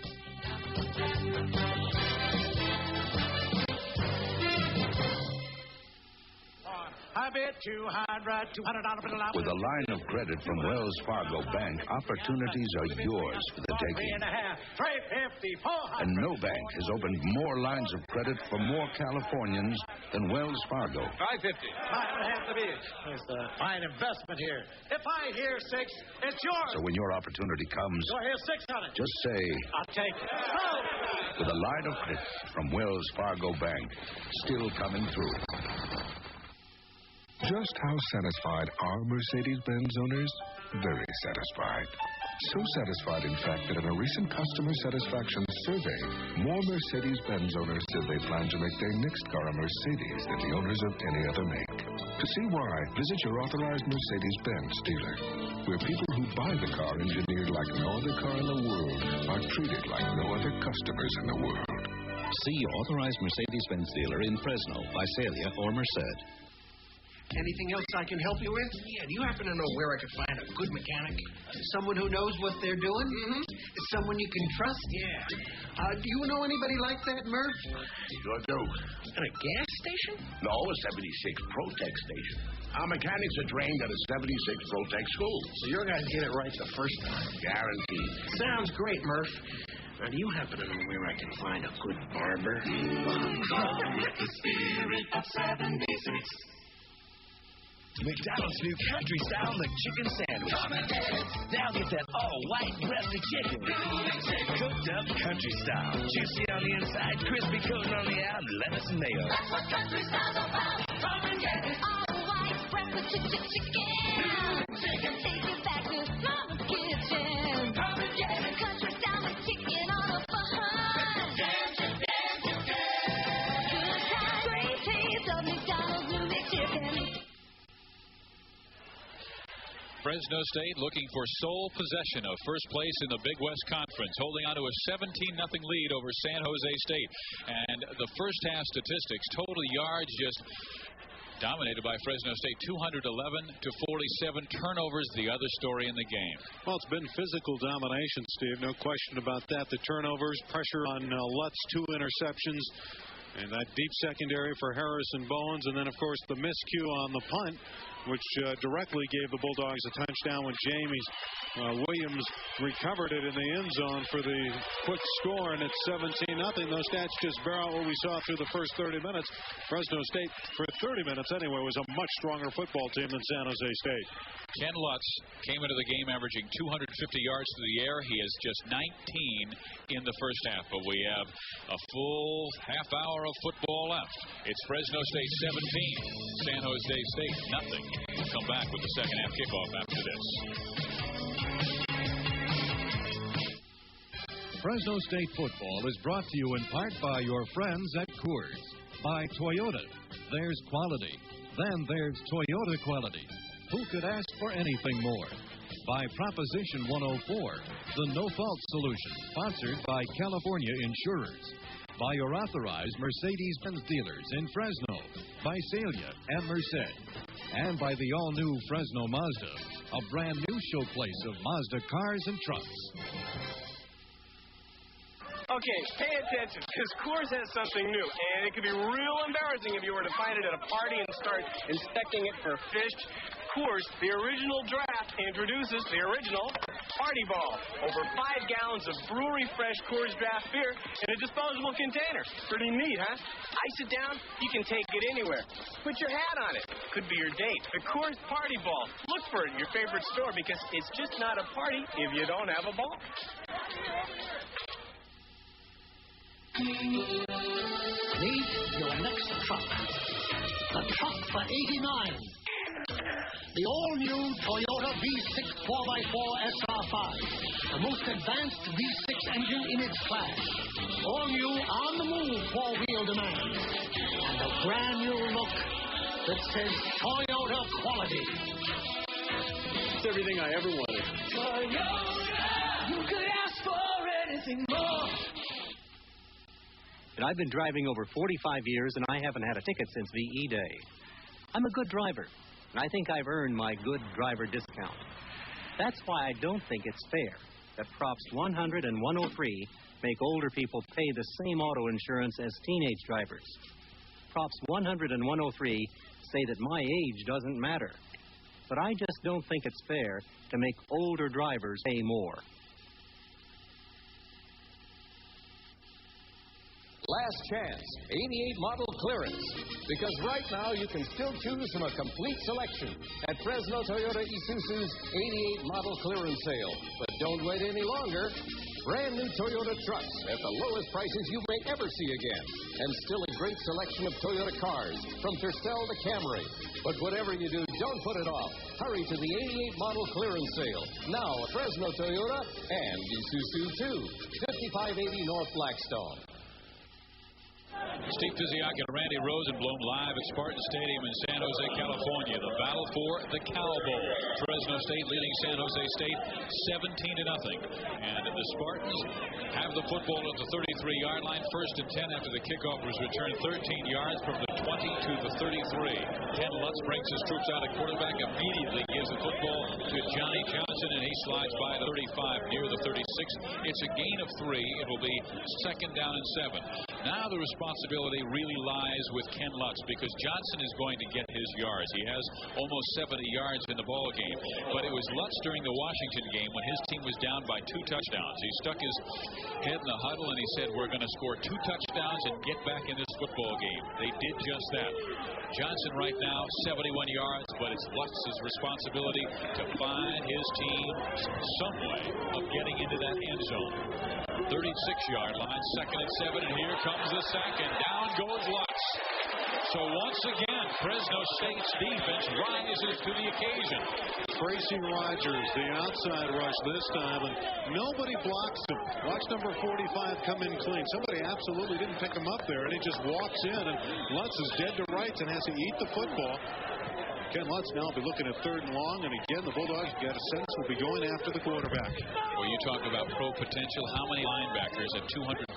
I bet $200 With a line of credit from Wells Fargo Bank, opportunities are yours for the taking. $3.50, $400. And no bank has opened more lines of credit for more Californians than Wells Fargo. $5.50. 5.5 the bid. There's a fine investment here. If I hear 6, it's yours. So when your opportunity comes, Go ahead, 600. just say, I'll take it. Oh. with a line of credit from Wells Fargo Bank, still coming through. Just how satisfied are Mercedes-Benz owners? Very satisfied. So satisfied, in fact, that in a recent customer satisfaction survey, more Mercedes-Benz owners said they plan to make their next car a Mercedes than the owners of any other make. To see why, visit your authorized Mercedes-Benz dealer, where people who buy the car engineered like no other car in the world are treated like no other customers in the world. See your authorized Mercedes-Benz dealer in Fresno, Visalia, or Merced. Anything else I can help you with? Yeah, do you happen to know where I could find a good mechanic? Someone who knows what they're doing? Mm-hmm. Someone you can trust? Yeah. Do you know anybody like that, Murph? Sure do. At a gas station? No, a 76 Protec station. Our mechanics are trained at a 76 Protec school. So your guys get it right the first time? Guaranteed. Sounds great, Murph. Now, do you happen to know where I can find a good barber? With the spirit of 76. McDonald's new country style McChicken sandwich. Now get that all-white breasted chicken. Cooked up country style. Juicy on the inside, crispy coating on the out, and lettuce and mayo. That's what country style's about. Come and get it. All-white breasted chicken. Take it back to Mama's kitchen. Come and get it. Country style McChicken on a bun. Good time, great taste of McDonald's new McChicken. Fresno State looking for sole possession of first place in the Big West Conference, holding on to a 17-0 lead over San Jose State. And the first half statistics, total yards just dominated by Fresno State, 211 to 47. Turnovers, the other story in the game. Well, it's been physical domination, Steve. No question about that. The turnovers, pressure on Lutz, 2 interceptions, and that deep secondary for Harris and Bowens, and then, of course, the miscue on the punt which directly gave the Bulldogs a touchdown when James Williams recovered it in the end zone for the quick score, and it's 17-0. Those stats just bear out what we saw through the first 30 minutes. Fresno State, for 30 minutes anyway, was a much stronger football team than San Jose State. Ken Lutz came into the game averaging 250 yards through the air. He has just 19 in the first half, but we have a full half hour of football left. It's Fresno State 17, San Jose State nothing. We'll come back with the second half kickoff after this. Fresno State football is brought to you in part by your friends at Coors. By Toyota. There's quality. Then there's Toyota quality. Who could ask for anything more? By Proposition 104, the no-fault solution, sponsored by California Insurers. By your authorized Mercedes-Benz dealers in Fresno, Visalia, and Merced. And by the all-new Fresno Mazda, a brand-new showplace of Mazda cars and trucks. Okay, pay attention, because Coors has something new, and it could be real embarrassing if you were to find it at a party and start inspecting it for fish. Coors, the original draft, introduces the original Party Ball. Over 5 gallons of brewery-fresh Coors draft beer in a disposable container. Pretty neat, huh? Ice it down, you can take it anywhere. Put your hat on it. Could be your date. The Coors Party Ball. Look for it in your favorite store, because it's just not a party if you don't have a ball. Meet your next truck. The truck for 89. The all-new Toyota V6 4x4 SR5. The most advanced V6 engine in its class. All-new on-the-move four-wheel demand. And a brand-new look that says Toyota quality. It's everything I ever wanted. Toyota! You could ask for anything more. And I've been driving over 45 years, and I haven't had a ticket since VE Day. I'm a good driver, and I think I've earned my good driver discount. That's why I don't think it's fair that Props 100 and 103 make older people pay the same auto insurance as teenage drivers. Props 100 and 103 say that my age doesn't matter. But I just don't think it's fair to make older drivers pay more. Last chance, 88 model clearance. Because right now you can still choose from a complete selection at Fresno Toyota Isuzu's 88 model clearance sale. But don't wait any longer. Brand new Toyota trucks at the lowest prices you may ever see again. And still a great selection of Toyota cars, from Tercel to Camry. But whatever you do, don't put it off. Hurry to the 88 model clearance sale. Now at Fresno Toyota and Isuzu too. 5580 North Blackstone. Steve Physiak and Randy Rosenblum live at Spartan Stadium in San Jose, California. The battle for the Cow Bowl. Fresno State leading San Jose State 17-0. And the Spartans have the football at the 33-yard line. 1st and 10 after the kickoff was returned 13 yards from the 20 to the 33. Ken Lutz brings his troops out at quarterback, immediately gives the football to Johnny Johnson, and he slides by the 35 near the 36. It's a gain of 3. It will be 2nd down and 7. Now the responsibility really lies with Ken Lutz, because Johnson is going to get his yards. He has almost 70 yards in the ball game. But it was Lutz during the Washington game when his team was down by 2 touchdowns. He stuck his head in the huddle and he said, we're going to score 2 touchdowns and get back in this football game. They did just that. Johnson right now 71 yards, but it's Lutz's responsibility to find his team some way of getting into that end zone. 36-yard line, 2nd and 7, and here comes the sack, and down goes Lutz. So once again, Fresno State's defense rises to the occasion. Tracy Rogers, the outside rush this time, and nobody blocks him. Watch number 45 come in clean. Somebody absolutely didn't pick him up there, and he just walks in, and Lutz is dead to rights and has to eat the football. Ken Lutz now will be looking at 3rd and long, and again, the Bulldogs get a sense will be going after the quarterback. Well, you talk about pro potential. How many linebackers at 245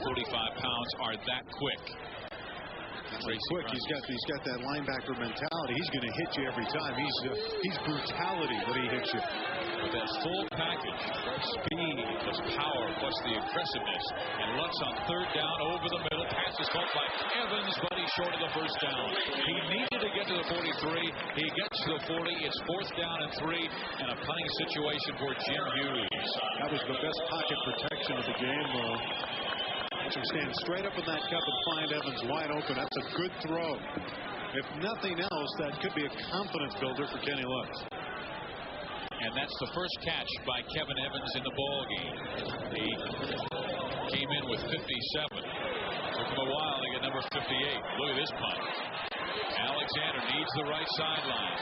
pounds are that quick? Quick. He's got that linebacker mentality. He's going to hit you every time. He's brutality when he hits you. But that full package, speed plus power plus the aggressiveness. And Lutz on third down over the middle. Pass is caught by Evans, but he's short of the first down. He needed to get to the 43. He gets to the 40. It's fourth down and 3, and a punting situation for Jim Hughes. That was the best pocket protection of the game, though. To stand straight up in that cup and find Evans wide open. That's a good throw. If nothing else, that could be a confidence builder for Kenny Lutz. And that's the first catch by Kevin Evans in the ball game. He came in with 57. Took him a while to get number 58. Look at this punt. Alexander needs the right sideline.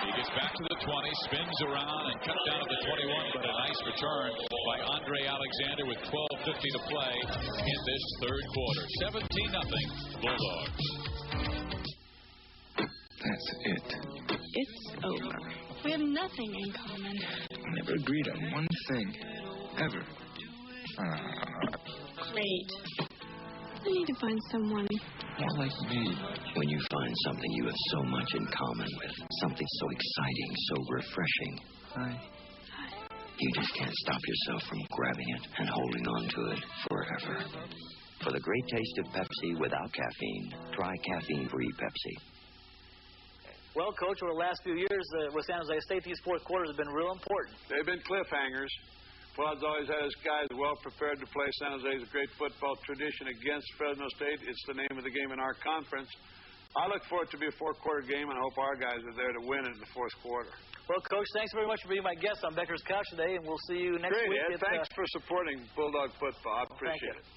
He gets back to the 20, spins around and cut down to the 21, but a nice return by Andre Alexander with 12:50 to play in this third quarter. 17-0 Bulldogs. That's it. It's over. We have nothing in common. Never agreed on one thing. Ever. Great. I need to find someone more like me. When you find something you have so much in common with, something so exciting, so refreshing, you just can't stop yourself from grabbing it and holding on to it forever. For the great taste of Pepsi without caffeine, try caffeine-free Pepsi. Well, Coach, over the last few years with San Jose State, these fourth quarters have been real important. They've been cliffhangers. Bud's always had his guys well prepared to play. San Jose's a great football tradition against Fresno State. It's the name of the game in our conference. I look forward to be a fourth-quarter game, and I hope our guys are there to win it in the fourth quarter. Well, Coach, thanks very much for being my guest on Becker's Couch today, and we'll see you next week. Great, Ed. Thanks for supporting Bulldog football. I appreciate it.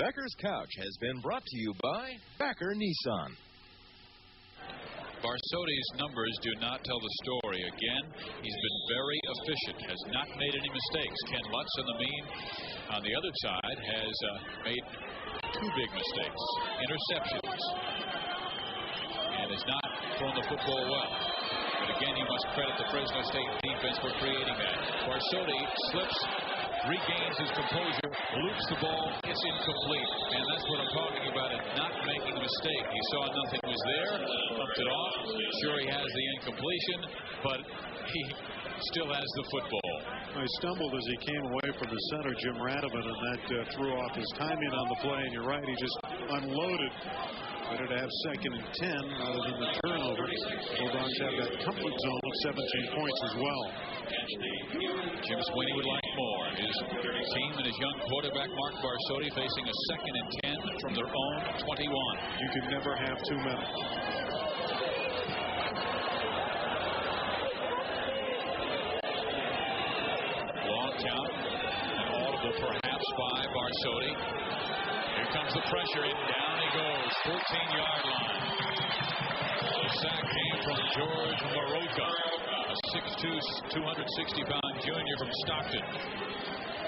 Becker's Couch has been brought to you by Becker Nissan. Barsoti's numbers do not tell the story. Again, he's been very efficient, has not made any mistakes. Ken Lutz on the other side has made 2 big mistakes, interceptions, and has not thrown the football well. But again, you must credit the Fresno State defense for creating that. Barsoti slips, regains his composure, loops the ball, it's incomplete. And that's what I'm talking about, and not making a mistake. He saw nothing was there, bumped it off. Sure, he has the incompletion, but he still has the football. He stumbled as he came away from the center, Jim Radovan, and that threw off his timing on the play. And you're right, he just unloaded. Better to have 2nd and 10 rather than the turnover. Bulldogs have that comfort zone of 17 points as well. Jim Sweeney would like more. His team and his young quarterback, Mark Barsoti, facing a 2nd and 10 from their own 21. You can never have too many. Long count, and audible perhaps by Barsoti. Here comes the pressure, and down he goes, 14-yard line. The sack came from George Maroka, a 6'2", 260-pound junior from Stockton.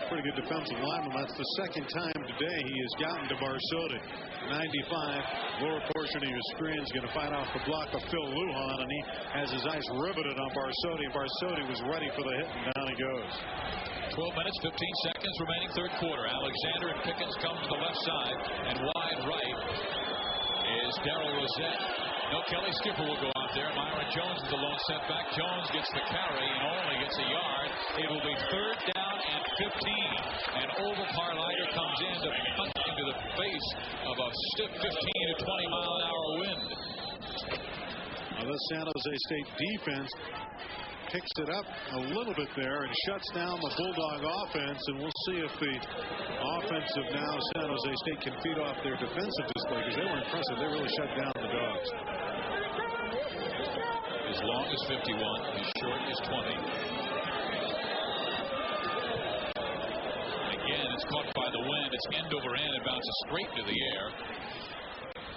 Pretty good defensive lineman. That's the 2nd time today he has gotten to Barsoti. 95, lower portion of your screen is going to fight off the block of Phil Lujan, and he has his eyes riveted on Barsoti. Barsoti was ready for the hit, and down he goes. 12 minutes, 15 seconds remaining third quarter. Alexander and Pickens come to the left side, and wide right is Darrell Rosette. No, Kelly Skipper will go out there. Myron Jones is the lone setback. Jones gets the carry and only gets a yard. It will be third down and 15. And Ova Parlider comes in to punt into the face of a stiff 15 to 20 mile an hour wind. Now this San Jose State defense picks it up a little bit there and shuts down the Bulldog offense, and we'll see if the offense of now San Jose State can feed off their defensive display, because they were impressive. They really shut down the Dogs. As long as 51, as short as 20. Again, it's caught by the wind. It's end over end. It bounces straight into the air.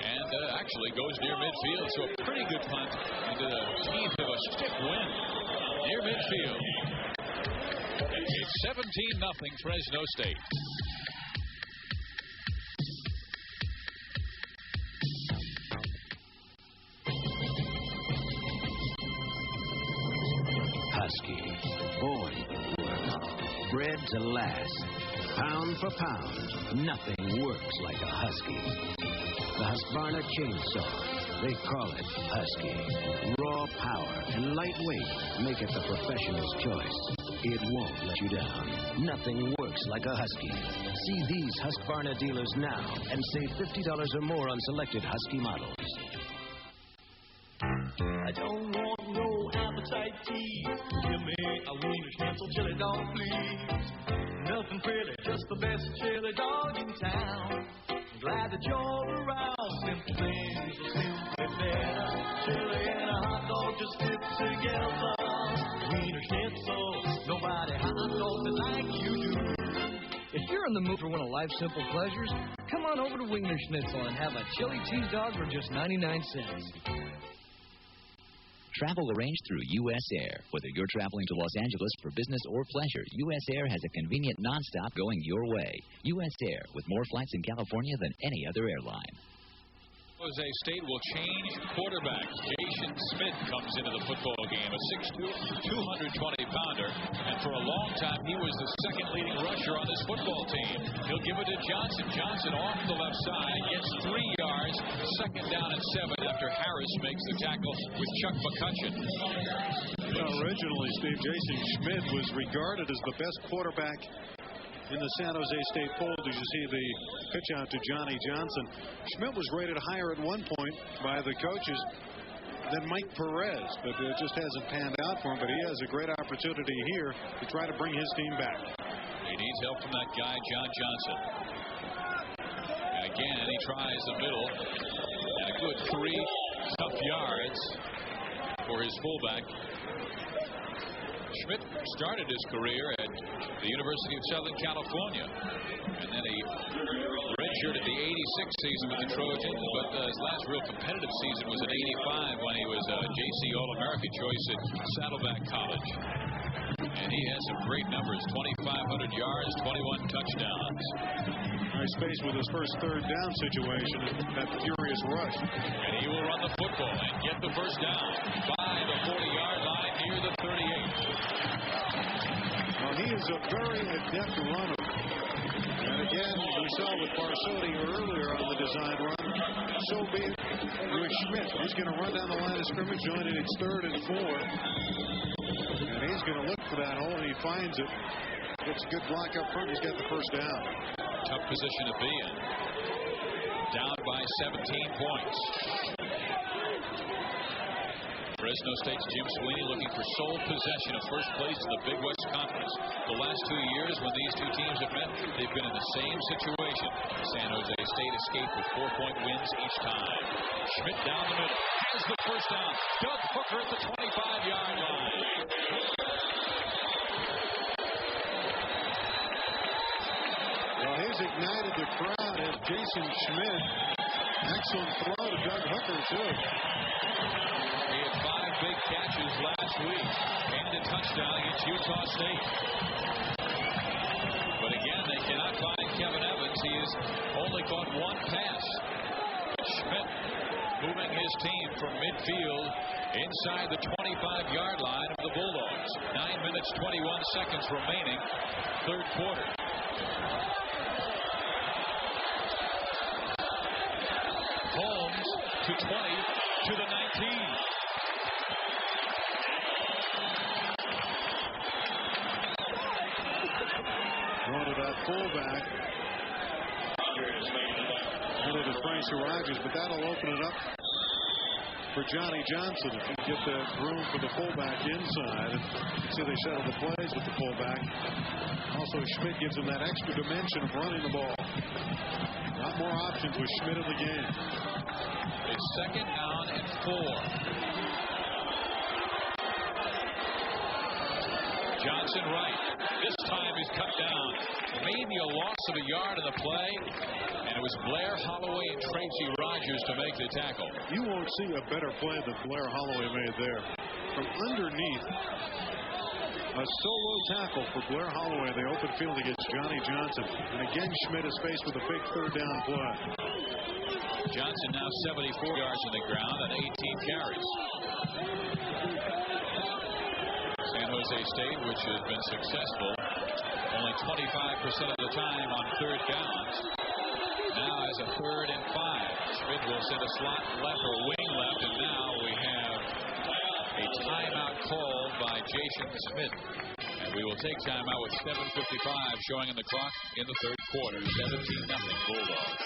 And actually goes near midfield. So a pretty good punt into the teeth of a stiff wind near midfield. It's 17-0 Fresno State. Husky, born to work, bred to last. Pound for pound, nothing works like a Husky. The Husqvarna chainsaw, They call it Husky. Raw power and lightweight make it the professional's choice. It won't let you down. Nothing works like a Husky. See these Husqvarna dealers now and save $50 or more on selected Husky models. I don't want no appetite tea. Give me a wiener schnitzel chili dog, please. Nothing pretty, just the best chili dog in town. Glad that you're around. Simple things are simply better. Chili and a hot dog just fit together. Wiener schnitzel, nobody hot dogs it like you do. If you're in the mood for one of life's simple pleasures, come on over to Wiener Schnitzel and have a chili cheese dog for just 99 cents. Travel arranged through U.S. Air. Whether you're traveling to Los Angeles for business or pleasure, U.S. Air has a convenient nonstop going your way. U.S. Air, with more flights in California than any other airline. Jose State will change quarterbacks. Jason Smith comes into the football game, a 6'2", 220-pounder, and for a long time he was the second leading rusher on this football team. He'll give it to Johnson. Johnson off the left side, gets 3 yards, second down and 7 after Harris makes the tackle with Chuck McCutcheon. Originally, Steve, Jason Schmidt was regarded as the best quarterback in the San Jose State fold. As you see the pitch out to Johnny Johnson. Schmidt was rated higher at one point by the coaches than Mike Perez, but it just hasn't panned out for him. But he has a great opportunity here to try to bring his team back. He needs help from that guy, John Johnson. Again, he tries the middle, and a good 3 tough yards for his fullback. Schmidt started his career at the University of Southern California, and then he redshirted the 86 season with the Trojans, but his last real competitive season was in 85 when he was a JC All-American choice at Saddleback College. And he has some great numbers, 2,500 yards, 21 touchdowns. Nice space with his first third down situation, that furious rush. And he will run the football and get the first down by the 40-yard line near the 38. Well, he is a very adept runner. And again, we saw with Barsotti earlier on the design run. So be it with Schmidt. He's going to run down the line of scrimmage, joining it's 3rd and 4. And he's going to look for that hole, and he finds it. Gets a good block up front. He's got the first down. Tough position to be in. Down by 17 points. Fresno State's Jim Sweeney looking for sole possession of first place in the Big West Conference. The last 2 years when these two teams have met, they've been in the same situation. San Jose State escaped with 4-point wins each time. Schmidt down the middle, has the first down. Doug Hooker at the 25-yard line. Well, he's ignited the crowd as Jason Schmidt. Excellent throw to Doug Hooker, too. He had 5 big catches last week and a touchdown against Utah State. But again, they cannot find Kevin Evans. He has only caught 1 pass. Schmidt moving his team from midfield inside the 25-yard line of the Bulldogs. 9 minutes, 21 seconds remaining, 3rd quarter. Holmes to 20, to the 19. Going to that fullback. Headed to Frank Rogers, but that'll open it up for Johnny Johnson if he can get the room for the fullback inside. And see, they settle the plays with the fullback. Also, Schmidt gives him that extra dimension of running the ball. A lot more options with Schmidt in the game. A 2nd down and 4. Johnson right. This time he's cut down. Maybe a loss of a yard in the play. And it was Blair Holloway and Tracy Rogers to make the tackle. You won't see a better play than Blair Holloway made there. From underneath, a solo tackle for Blair Holloway in the open field against Johnny Johnson. And again, Schmidt is faced with a big 3rd down play. Johnson now 74 yards on the ground and 18 carries. San Jose State, which has been successful only 25% of the time on 3rd downs. Now as a 3rd and 5. Schmidt will send a slot left or wing left, and now we have a timeout called by Jason Schmidt. And we will take timeout with 7:55 showing in the clock in the 3rd quarter. 17-0 Bulldogs.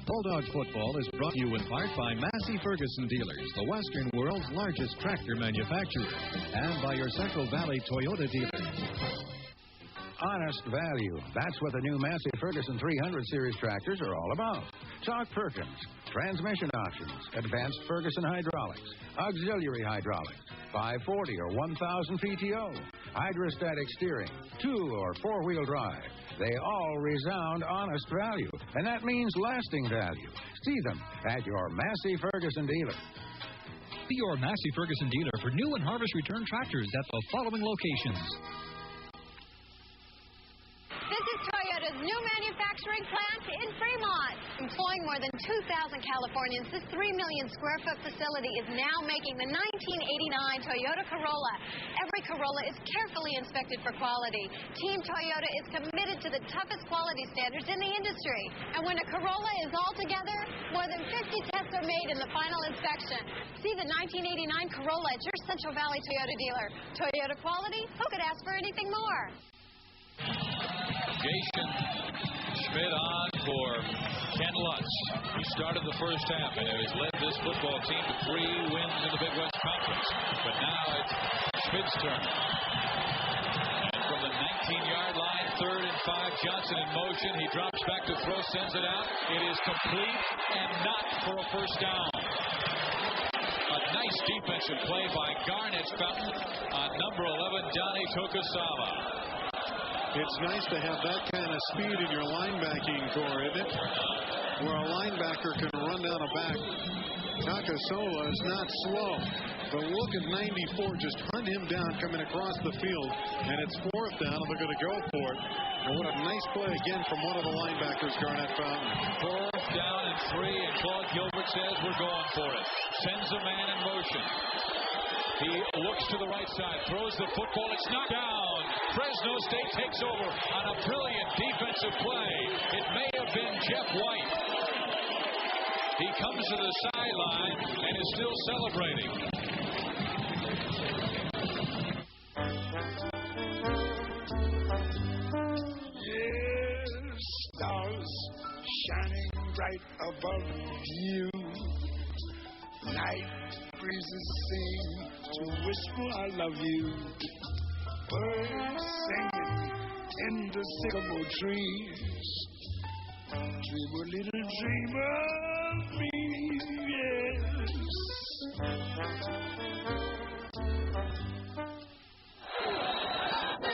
Bulldogs football is brought to you in part by Massey Ferguson Dealers, the Western world's largest tractor manufacturer, and by your Central Valley Toyota dealers. Honest value. That's what the new Massey Ferguson 300 Series tractors are all about. Talk Perkins, transmission options, advanced Ferguson hydraulics, auxiliary hydraulics, 540 or 1000 PTO, hydrostatic steering, 2 or 4-wheel drive. They all resound honest value, and that means lasting value. See them at your Massey Ferguson dealer. Be your Massey Ferguson dealer for new and harvest return tractors at the following locations. This is Toyota's new manufacturing plant in Fremont. Employing more than 2,000 Californians, this 3 million square foot facility is now making the 1989 Toyota Corolla. Every Corolla is carefully inspected for quality. Team Toyota is committed to the toughest quality standards in the industry. And when a Corolla is all together, more than 50 tests are made in the final inspection. See the 1989 Corolla at your Central Valley Toyota dealer. Toyota quality? Who could ask for anything more? Jason Schmidt on for Ken Lutz. He started the first half and has led this football team to 3 wins in the Big West Conference. But now it's Schmidt's turn. And from the 19-yard line, 3rd and 5, Johnson in motion. He drops back to throw, sends it out. It is complete and not for a first down. A nice defensive play by Garnett's Fountain on number 11, Donnie Tokusawa. It's nice to have that kind of speed in your linebacking core, isn't it? Where a linebacker can run down a back. Takasola is not slow. But look at 94 just hunt him down coming across the field. And it's 4th down, and they're going to go for it. And what a nice play again from one of the linebackers, Garnett Fountain. 4th down and 3, and Claude Gilbert says we're going for it. Sends a man in motion. He looks to the right side, throws the football. It's knocked down. Fresno State takes over on a brilliant defensive play. It may have been Jeff White. He comes to the sideline and is still celebrating. Yes, stars shining bright above you. Night breezes sing to whisper I love you. Birds singing in the sycamore trees. Dream a little dream of me, yes.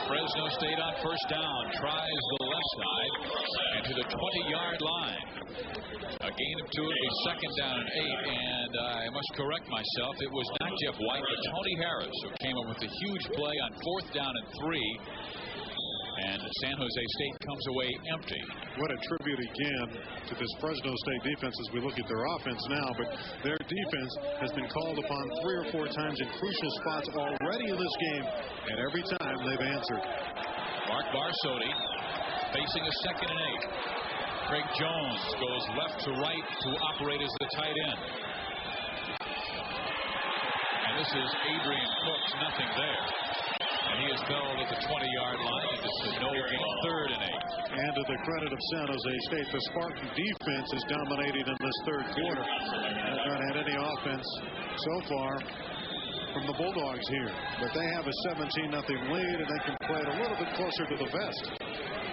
Fresno State on first down, tries the left side and to the 20-yard line. A gain of 2, it'll be 2nd down and 8, and I must correct myself. It was not Jeff White, but Tony Harris who came up with a huge play on 4th down and 3. And San Jose State comes away empty. What a tribute again to this Fresno State defense as we look at their offense now. But their defense has been called upon 3 or 4 times in crucial spots already in this game. And every time they've answered. Mark Barsotti facing a 2nd and 8. Craig Jones goes left to right to operate as the tight end. And this is Adrian Cooks, nothing there. And he is held at the 20-yard line. It's a no gain, 3rd and 8. And to the credit of San Jose State, the Spartan defense is dominating in this 3rd quarter. They've not had any offense so far from the Bulldogs here. But they have a 17-0 lead, and they can play it a little bit closer to the vest.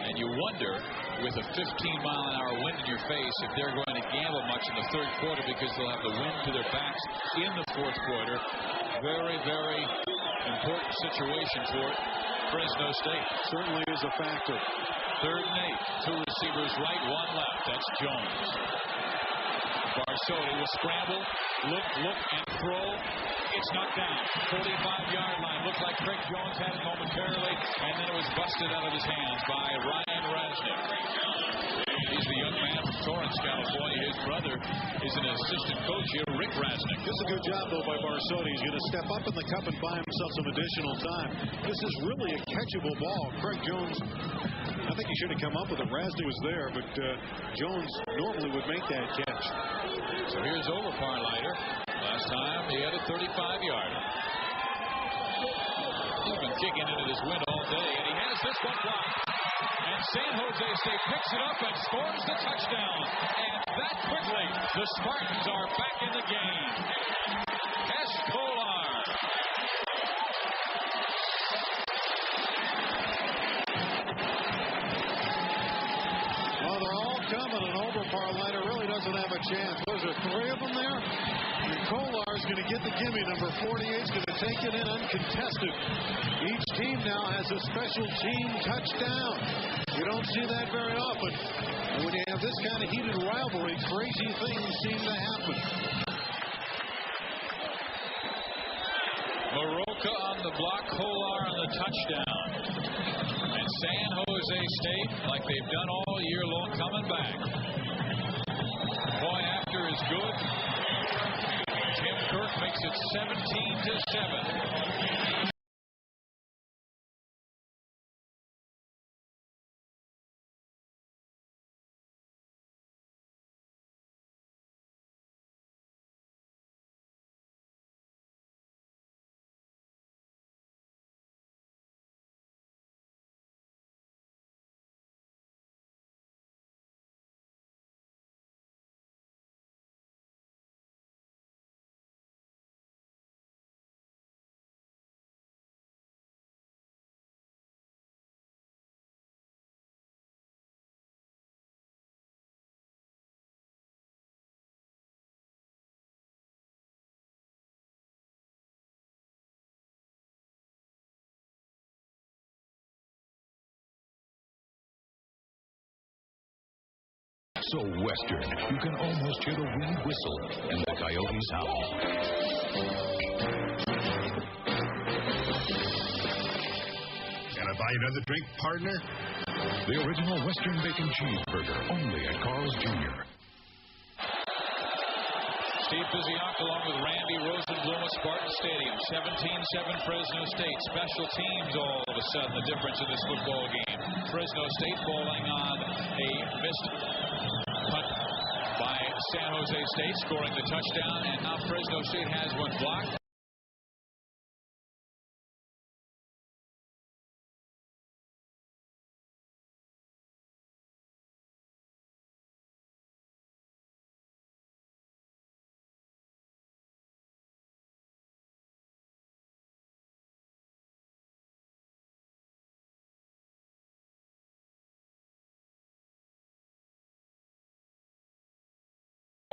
And you wonder, with a 15-mile-an-hour wind in your face, if they're going to gamble much in the 3rd quarter because they'll have the wind to their backs in the 4th quarter. Very, very important situation for Fresno State. Certainly is a factor. 3rd and 8. 2 receivers right, 1 left. That's Jones. Barsotti will scramble, look, and throw. It's knocked down. 45-yard line. Looked like Craig Jones had it momentarily, and then it was busted out of his hands by Ryan Rasnick. He's the young man from Torrance, California. His brother is an assistant coach here, Rick Rasnick. This is a good job, though, by Barsotti. He's going to step up in the cup and buy himself some additional time. This is really a catchable ball. Craig Jones I think he should have come up with it. Rasny was there, but Jones normally would make that catch. So here's Overparleiter. Last time he had a 35-yarder. He's been kicking into this wind all day, and he has this one blocked. And San Jose State picks it up and scores the touchdown. And that quickly, the Spartans are back in the game. Escolar. Well, they're all coming, and Overparleiter really doesn't have a chance. Was there 3 of them there? And Kolar's going to get the gimme. Number 48 is going to take it in uncontested. Each team now has a special team touchdown. You don't see that very often. And when you have this kind of heated rivalry, crazy things seem to happen. Maroka on the block, Kolar on the touchdown. And San Jose State, like they've done all year long, coming back. Point after is good. Tim Kirk makes it 17-7. So Western, you can almost hear the wind whistle and the coyotes howl. Can I buy another drink, partner? The original Western Bacon Cheeseburger, only at Carl's Jr. Steve Biziak along with Randy Rosenblum at Spartan Stadium. 17-7 Fresno State. Special teams all of a sudden the difference in this football game. Fresno State falling on a missed punt by San Jose State, scoring the touchdown, and now Fresno State has one blocked.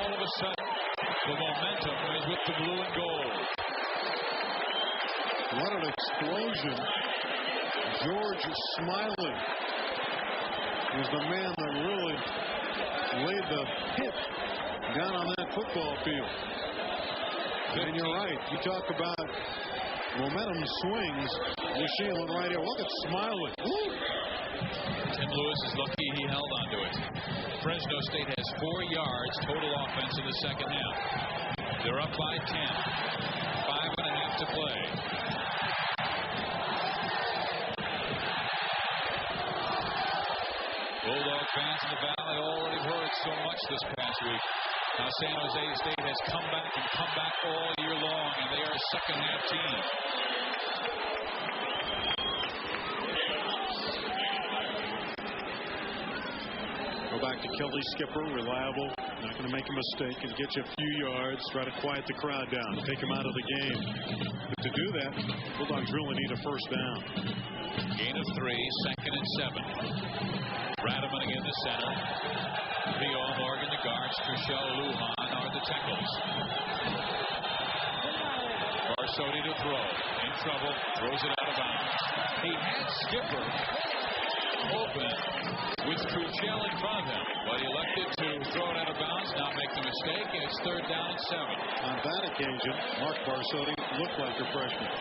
All of a sudden, the momentum is with the blue and gold. What an explosion. George Smiley was the man that really laid the hit down on that football field. And you're right. You talk about momentum swings. You see one right here. Look at Smiley. Woo! Tim Lewis is lucky he held onto it. Fresno State has 4 yards total offense in the second half. They're up by 10. 5.5 to play. Bulldog fans in the Valley already heard so much this past week. Now San Jose State has come back and come back all year long, and they are a second half team. Go back to Kelly Skipper, reliable, not going to make a mistake, and get you a few yards, try to quiet the crowd down, take him out of the game. But to do that, Bulldogs really need a first down. Gain of 3, 2nd and 7. Radaman again the center. Theo Morgan the guards. Trushell Lujan are the tackles. Barsotti to throw. In trouble. Throws it out of bounds. He had Skipper open with Trushell in front of him, but he elected to throw it out of bounds, not make the mistake, and it's 3rd down and 7. On that occasion, Mark Barsotti looked like a freshman.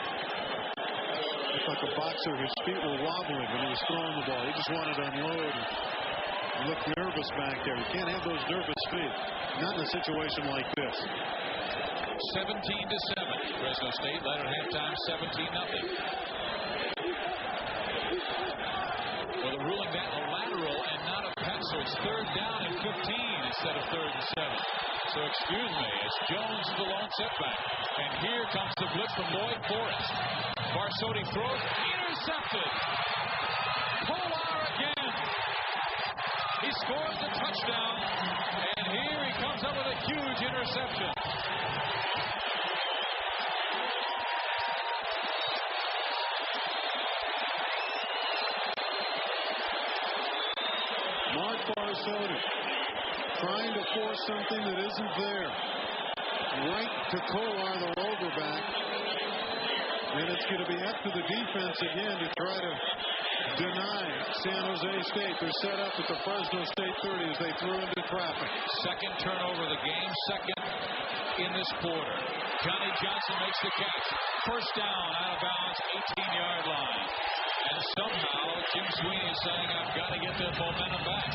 Looked like a boxer. His feet were wobbling when he was throwing the ball. He just wanted to unload. He looked nervous back there. You can't have those nervous feet. Not in a situation like this. 17-7. Fresno State led at halftime 17-0. Well, the ruling that so it's 3rd down and 15 instead of 3rd and 7. So excuse me, it's Jones the lone setback. And here comes the blitz from Lloyd Forrest. Barsotti throws, intercepted. Kolar again. He scores the touchdown, and here he comes up with a huge interception. Mark Barsotti trying to force something that isn't there. Right to Kolar, the roverback. And it's going to be up to the defense again to try to deny San Jose State. They're set up at the Fresno State 30 as they threw into traffic. Second turnover of the game, second in this quarter. Johnny Johnson makes the catch. First down, out of bounds, 18-yard line. And somehow Jim Sweeney is saying, I've got to get the momentum back.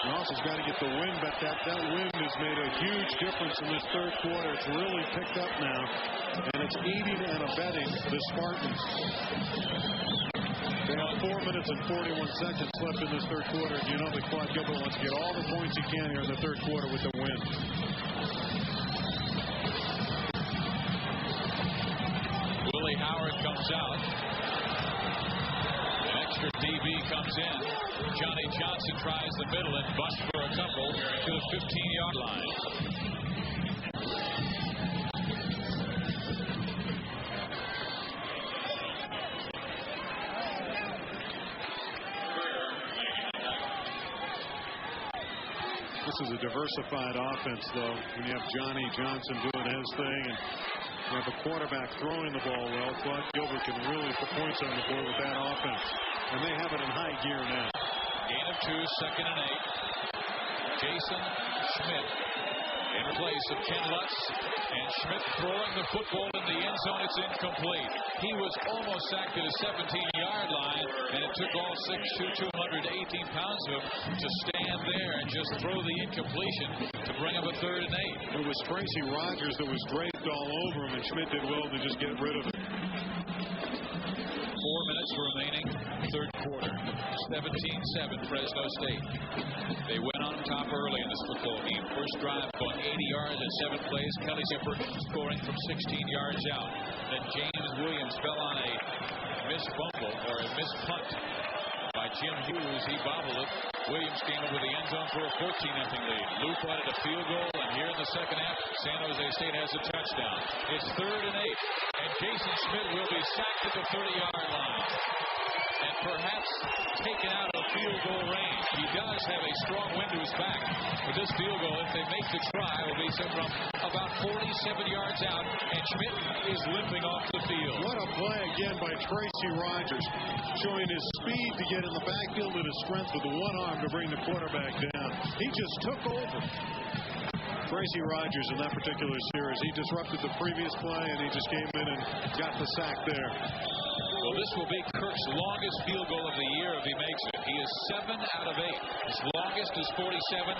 Ross has got to get the wind, but that wind has made a huge difference in this third quarter. It's really picked up now, and it's aiding and abetting the Spartans. They have 4 minutes and 41 seconds left in this third quarter. You know that Claude Gilbert wants to get all the points he can here in the third quarter with the win. Willie Howard comes out. An extra DB comes in. Johnny Johnson tries the middle and busts for a couple to the 15-yard line. This is a diversified offense, though, when you have Johnny Johnson doing his thing and you have a quarterback throwing the ball well. Claude Gilbert can really put points on the board with that offense. And they have it in high gear now. Gain of 2, 2nd and 8. Jason Schmidt in place of Ken Lutz. And Schmidt throwing the football in the end zone. It's incomplete. He was almost sacked at his 17-yard line, and it took all 6'2", 218 pounds of him to stand there and just throw the incompletion to bring up a 3rd and 8. It was Tracy Rogers that was draped all over him, and Schmidt did well to just get rid of it. 4 minutes remaining, third quarter. 17-7, Fresno State. They went on top early in this football game. First drive going 80 yards in 7 plays. Kelly Zipper scoring from 16 yards out. Then James Williams fell on a missed fumble or a missed punt by Jim Hughes. He bobbled it. Williams came over the end zone for a 14-0 lead. Luke wanted a field goal, and here in the second half, San Jose State has a touchdown. It's 3rd and 8, and Jason Schmidt will be sacked at the 30-yard line and perhaps taken out of field goal range. He does have a strong wind to his back, but this field goal, if they make the try, will be sent from about 47 yards out, and Schmidt is limping off the field. What a play again by Tracy Rogers, showing his speed to get in the backfield and his strength with the one arm to bring the quarterback down. He just took over. Tracy Rogers in that particular series, he disrupted the previous play, and he just came in and got the sack there. Well, this will be Kirk's longest field goal of the year if he makes it. He is 7 out of 8. His longest is 47.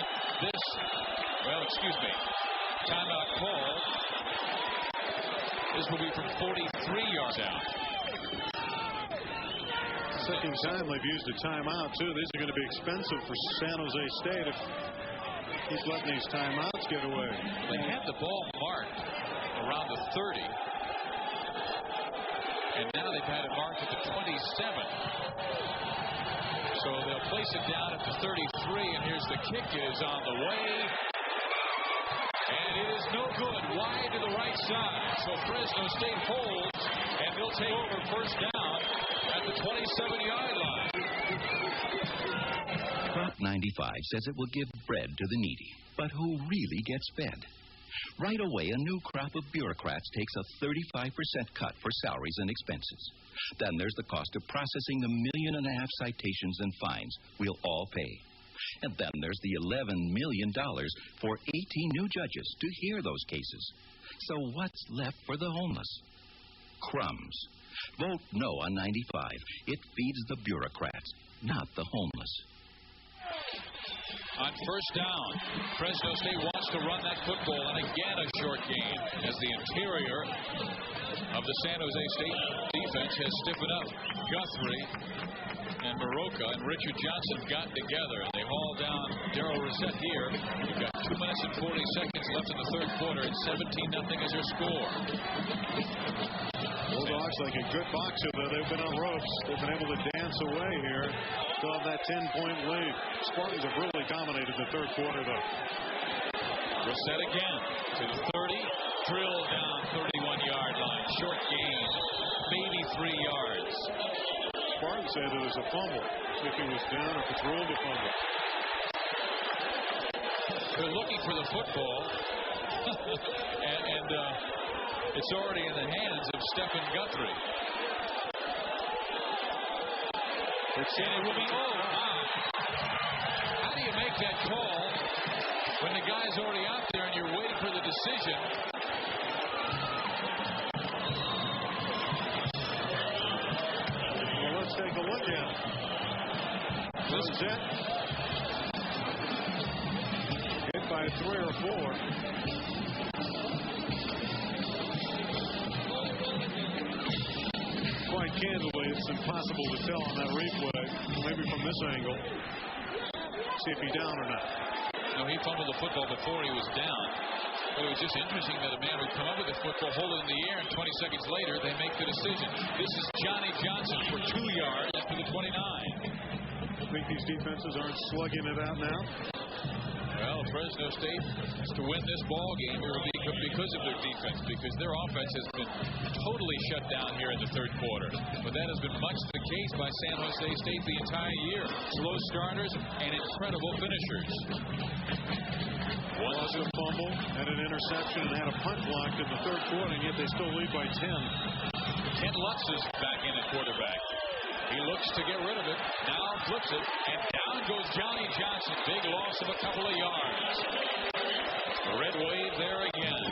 Timeout call. This will be from 43 yards out. Second time they've used a timeout, too. These are going to be expensive for San Jose State if he's letting these timeouts get away. They had the ball marked around the 30. And now they've had it marked at the 27. So they'll place it down at the 33, and here's the kick is on the way. And it is no good. Wide to the right side. So Fresno State holds, and they'll take over first down at the 27-yard line. Prop 95 says it will give bread to the needy. But who really gets fed? Right away, a new crop of bureaucrats takes a 35% cut for salaries and expenses. Then there's the cost of processing the 1.5 million citations and fines we'll all pay. And then there's the $11 million for 18 new judges to hear those cases. So what's left for the homeless? Crumbs. Vote no on 95. It feeds the bureaucrats, not the homeless. On first down, Fresno State wants to run that football, and again a short gain as the interior of the San Jose State defense has stiffened up. Guthrie and Maroka and Richard Johnson got together, and they haul down Darrell Reset here. We've got 2 minutes and 40 seconds left in the third quarter, and 17-0 is their score. Bulldogs, like a good boxer, though, they've been on ropes. They've been able to dance away here. Still have that 10-point lead. Spartans have really dominated the third quarter, though. Reset again to the 30. Drill down 31-yard line. Short gain, maybe 3 yards. Spartans say that there's a fumble. If he was down, if it's ruled a fumble. They're looking for the football. and it's already in the hands of Stephen Guthrie. And it will be, wow. How do you make that call when the guy's already out there and you're waiting for the decision? Well, let's take a look at it. This is it. Hit by 3 or 4. Quite candidly, it's impossible to tell on that replay. Maybe from this angle. See if he's down or not. No, he fumbled the football before he was down. But it was just interesting that a man would come up with the football, hold it in the air, and 20 seconds later, they make the decision. This is Johnny Johnson for 2 yards after the 29. I think these defenses aren't slugging it out now. Well, Fresno State has to win this ball game. It will be because of their defense, because their offense has been totally shut down here in the third quarter. But that has been much the case by San Jose State the entire year. Slow starters and incredible finishers. One was a fumble, had an interception, and had a punt blocked in the third quarter, and yet they still lead by 10. Ken Lutz is back in at quarterback. He looks to get rid of it. Now flips it, and down goes Johnny Johnson. Big loss of a couple of yards. Red wave there again.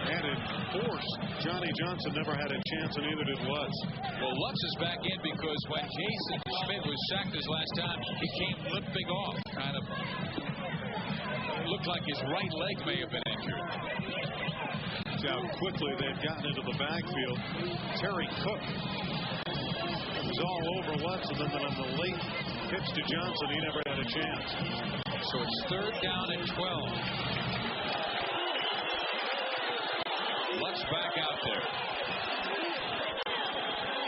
And in force, Johnny Johnson never had a chance, and neither did Lutz. Well, Lutz is back in because when Jason Schmidt was sacked his last time, he came limping off. Kind of. It looked like his right leg may have been injured. See how quickly they've gotten into the backfield. Terry Cook was all over Lutz, and then on the late pitch to Johnson, he never had a chance. So it's third down and 12. Lutz back out there.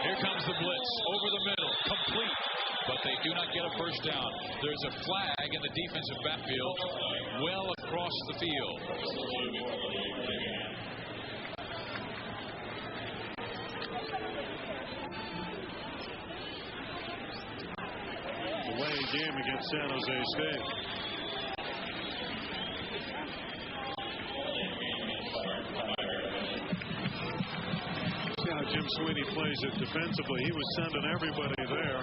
Here comes the blitz over the middle, complete, but they do not get a first down. There's a flag in the defensive backfield well across the field. Away game against San Jose State. See how Jim Sweeney plays it defensively. He was sending everybody there.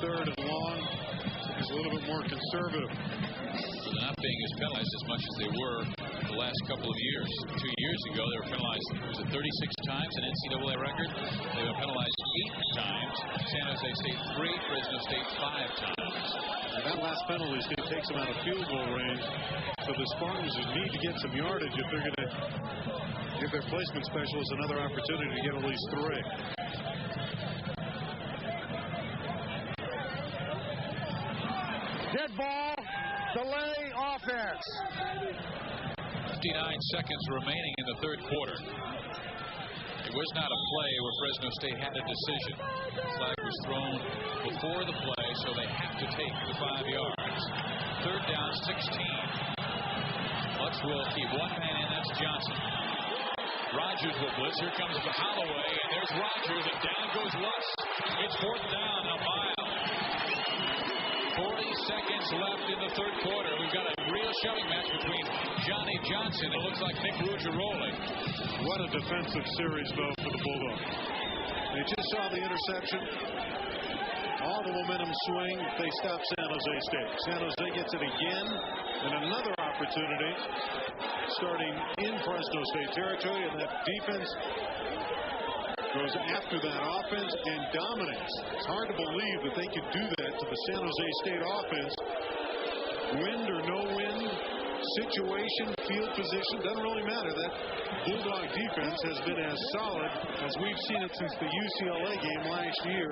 Third and long. He's a little bit more conservative. So they're not being as penalized as much as they were the last couple of years. 2 years ago, they were penalized, was it 36 times, an NCAA record? They were penalized 8 times. San Jose State 3, Fresno State 5 times. And that last penalty takes them out of field goal range. So the Spartans need to get some yardage if they're going to give their placement specialists another opportunity to get at least 3. Dead ball, delay offense. 59 seconds remaining in the third quarter. It was not a play where Fresno State had a decision. The flag was thrown before the play, so they have to take the 5 yards. Third down, 16. Lutz will keep one man in, that's Johnson. Rogers will blitz. Here comes Holloway, and there's Rogers, and down goes Lutz. It's fourth down, a mile. 40 seconds left in the third quarter. We've got a real shoving match between Johnny Johnson. It looks like Nick Rugeroli. What a defensive series, though, for the Bulldogs. They just saw the interception. All the momentum swing. They stop San Jose State. San Jose gets it again. And another opportunity starting in Fresno State territory. And that defense goes after that offense and dominates. It's hard to believe that they could do that to the San Jose State offense. Wind or no wind, situation, field position, doesn't really matter. That Bulldog defense has been as solid as we've seen it since the UCLA game last year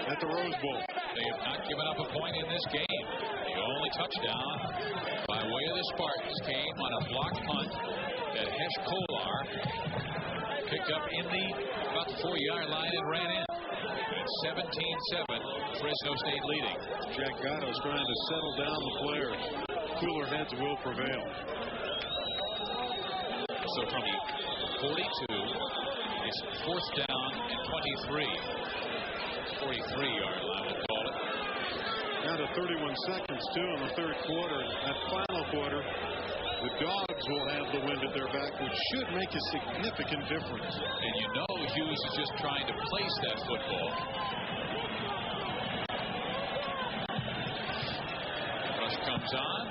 at the Rose Bowl. They have not given up a point in this game. The only touchdown by way of the Spartans came on a blocked punt that Hesh Kolar picked up in about the 4-yard line and ran in. 17-7, Fresno State leading. Jack Gatto's trying to settle down the players. Cooler heads will prevail. So from the 42, it's 4th down and 23. 43-yard line, we'll call it. Down to 31 seconds, too, in the third quarter. That final quarter, the Dogs will have the wind at their back, which should make a significant difference. And you know Hughes is just trying to place that football. Rush comes on.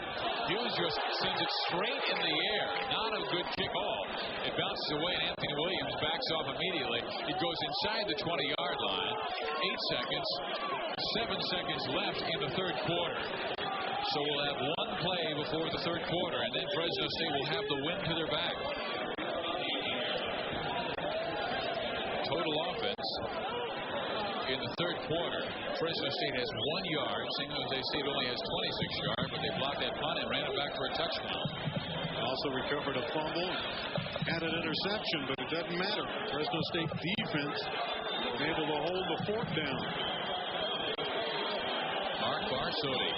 Hughes just sends it straight in the air. Not a good kick off. It bounces away, and Anthony Williams backs off immediately. It goes inside the 20-yard line. 8 seconds. 7 seconds left in the third quarter. So we'll have one play before the third quarter, and then Fresno State will have the wind to their back. Total offense in the third quarter. Fresno State has 1 yard. San Jose State only has 26 yards, but they blocked that punt and ran it back for a touchdown. Also recovered a fumble, had an interception, but it doesn't matter. Fresno State defense able to hold the fort down. Mark Barsotti.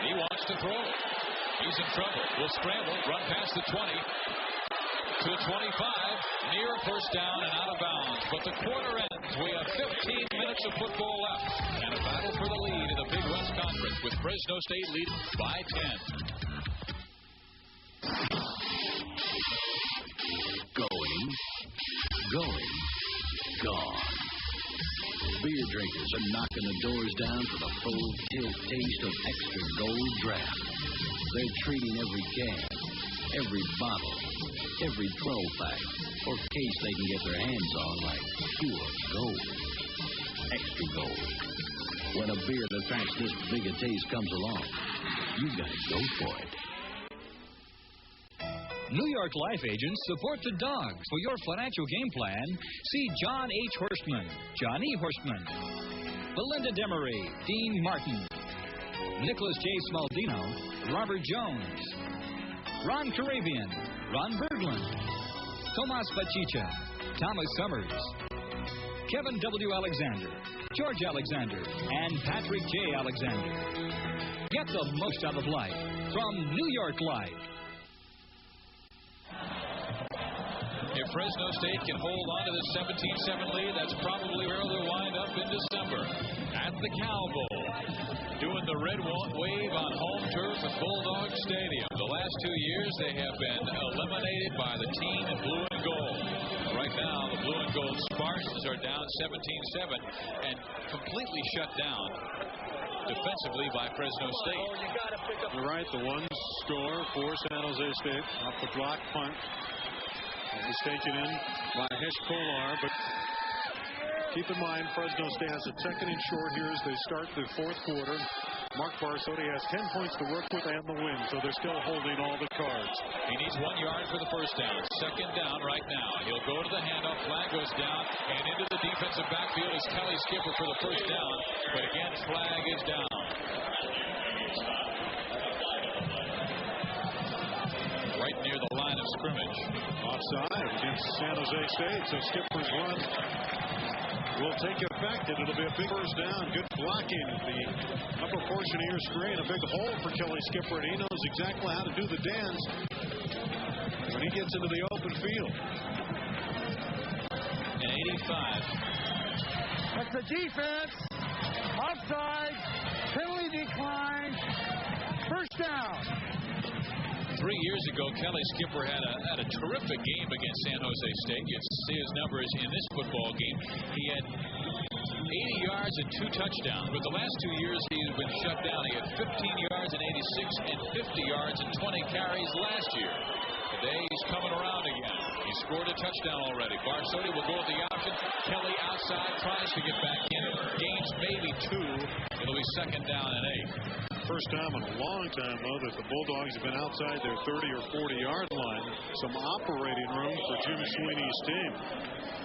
He wants to throw. He's in trouble. Will scramble, run past the 20 to the 25, near first down and out of bounds. But the quarter ends. We have 15 minutes of football left, and a battle for the lead in the Big West Conference with Fresno State leading by 10. Going, gone. Beer drinkers are knocking the doors down for the full tilt taste of Extra Gold Draft. They're treating every can, every bottle, every 12-pack, or case they can get their hands on like pure gold. Extra Gold. When a beer that packs this big a taste comes along, you gotta go for it. New York Life agents support the Dogs. For your financial game plan, see John H. Horstman, John E. Horstman, Belinda Demery, Dean Martin, Nicholas J. Smaldino, Robert Jones, Ron Carabian, Ron Berglund, Tomas Bachicha, Thomas Summers, Kevin W. Alexander, George Alexander, and Patrick J. Alexander. Get the most out of life from New York Life. If Fresno State can hold on to this 17-7 lead, that's probably where they'll wind up in December. At the Cow Bowl, doing the red wave on home turf at Bulldog Stadium. The last 2 years, they have been eliminated by the team in blue and gold. Right now, the blue and gold Spartans are down 17-7 and completely shut down defensively by Fresno State. You're right, the one score for San Jose State off the block punt. It was taken in by Hesh Kolar, but keep in mind Fresno State has a second and short here as they start the fourth quarter. Mark Barsotti has 10 points to work with and the win, so they're still holding all the cards. He needs 1 yard for the first down. Second down right now. He'll go to the handoff. Flag goes down and into the defensive backfield is Kelly Skipper for the first down. But again, flag is down. Right near the line of scrimmage. Offside against San Jose State, so Skipper's run will take effect, and it'll be a big first down. Good blocking at the upper portion of your screen. A big hole for Kelly Skipper, and he knows exactly how to do the dance when he gets into the open field. An 85. That's the defense. Offside. Penalty decline. First down. 3 years ago, Kelly Skipper had a terrific game against San Jose State. You see his numbers in this football game. He had 80 yards and 2 touchdowns, but the last 2 years he's been shut down. He had 15 yards and 86 and 50 yards and 20 carries last year. But Today he's coming around again. He scored a touchdown already. Barsotti will go with the option. Kelly outside tries to get back in. Gains maybe 2. It'll be second down and 8. First time in a long time, though, that the Bulldogs have been outside their 30 or 40-yard line. Some operating room for Jim Sweeney's team.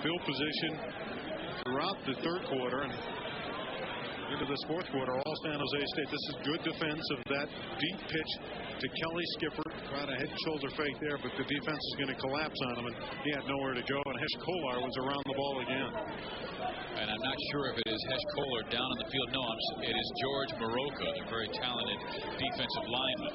Field position throughout the third quarter and into this fourth quarter, all San Jose State. This is good defense of that deep pitch to Kelly Skipper. Tried a head and shoulder fake there, but the defense is going to collapse on him, and he had nowhere to go. And Hesh Kolar was around the ball again. And I'm not sure if it is Hesh Kolar down on the field. No, it is George Moroka, the very talented defensive lineman.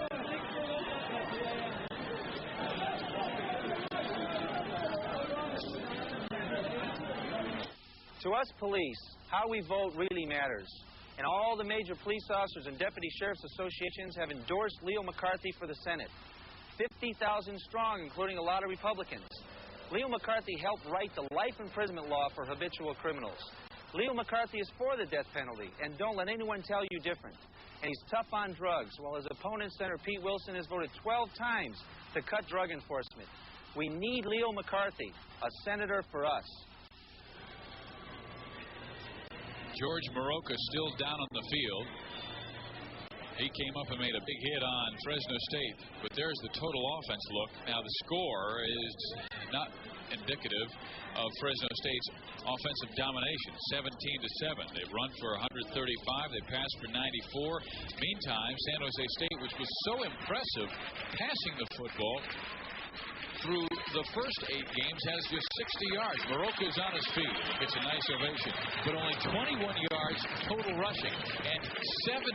To us police, how we vote really matters. And all the major police officers and deputy sheriff's associations have endorsed Leo McCarthy for the Senate. 50,000 strong, including a lot of Republicans. Leo McCarthy helped write the life imprisonment law for habitual criminals. Leo McCarthy is for the death penalty, and don't let anyone tell you different. And he's tough on drugs, while his opponent, Senator Pete Wilson, has voted 12 times to cut drug enforcement. We need Leo McCarthy, a senator for us. George Moroka still down on the field. He came up and made a big hit on Fresno State, but there's the total offense look. Now the score is not indicative of Fresno State's offensive domination, 17-7. They've run for 135, they passed for 94. Meantime, San Jose State, which was so impressive passing the football through the first 8 games, has just 60 yards. Moroka's on his feet. It's a nice ovation. But only 21 yards total rushing and 70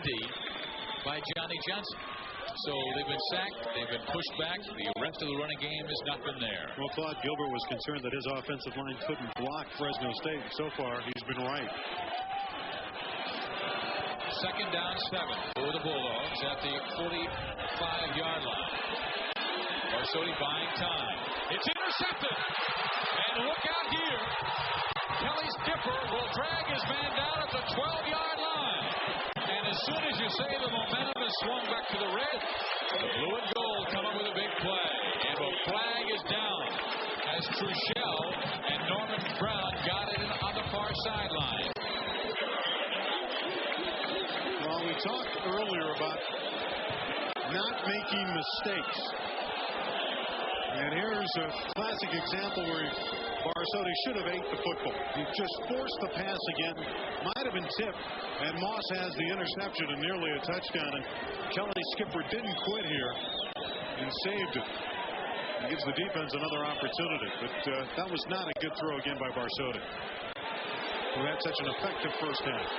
by Johnny Johnson. So they've been sacked. They've been pushed back. The rest of the running game has not been there. Well, Claude Gilbert was concerned that his offensive line couldn't block Fresno State. And so far, he's been right. Second down 7 for the Bulldogs at the 45-yard line. Barsotti buying time. It's intercepted. And look out here. Kelly Skipper will drag his man down at the 12-yard line. And as soon as you say the momentum is swung back to the red, the blue and gold come up with a big play. And the flag is down as Truchell and Norman Brown got it on the far sideline. Well, we talked earlier about not making mistakes. And here's a classic example where Barsotti should have ate the football. He just forced the pass again. Might have been tipped. And Moss has the interception and nearly a touchdown. And Kelly Skipper didn't quit here and saved it. He gives the defense another opportunity. But that was not a good throw again by Barsotti, who had such an effective first half.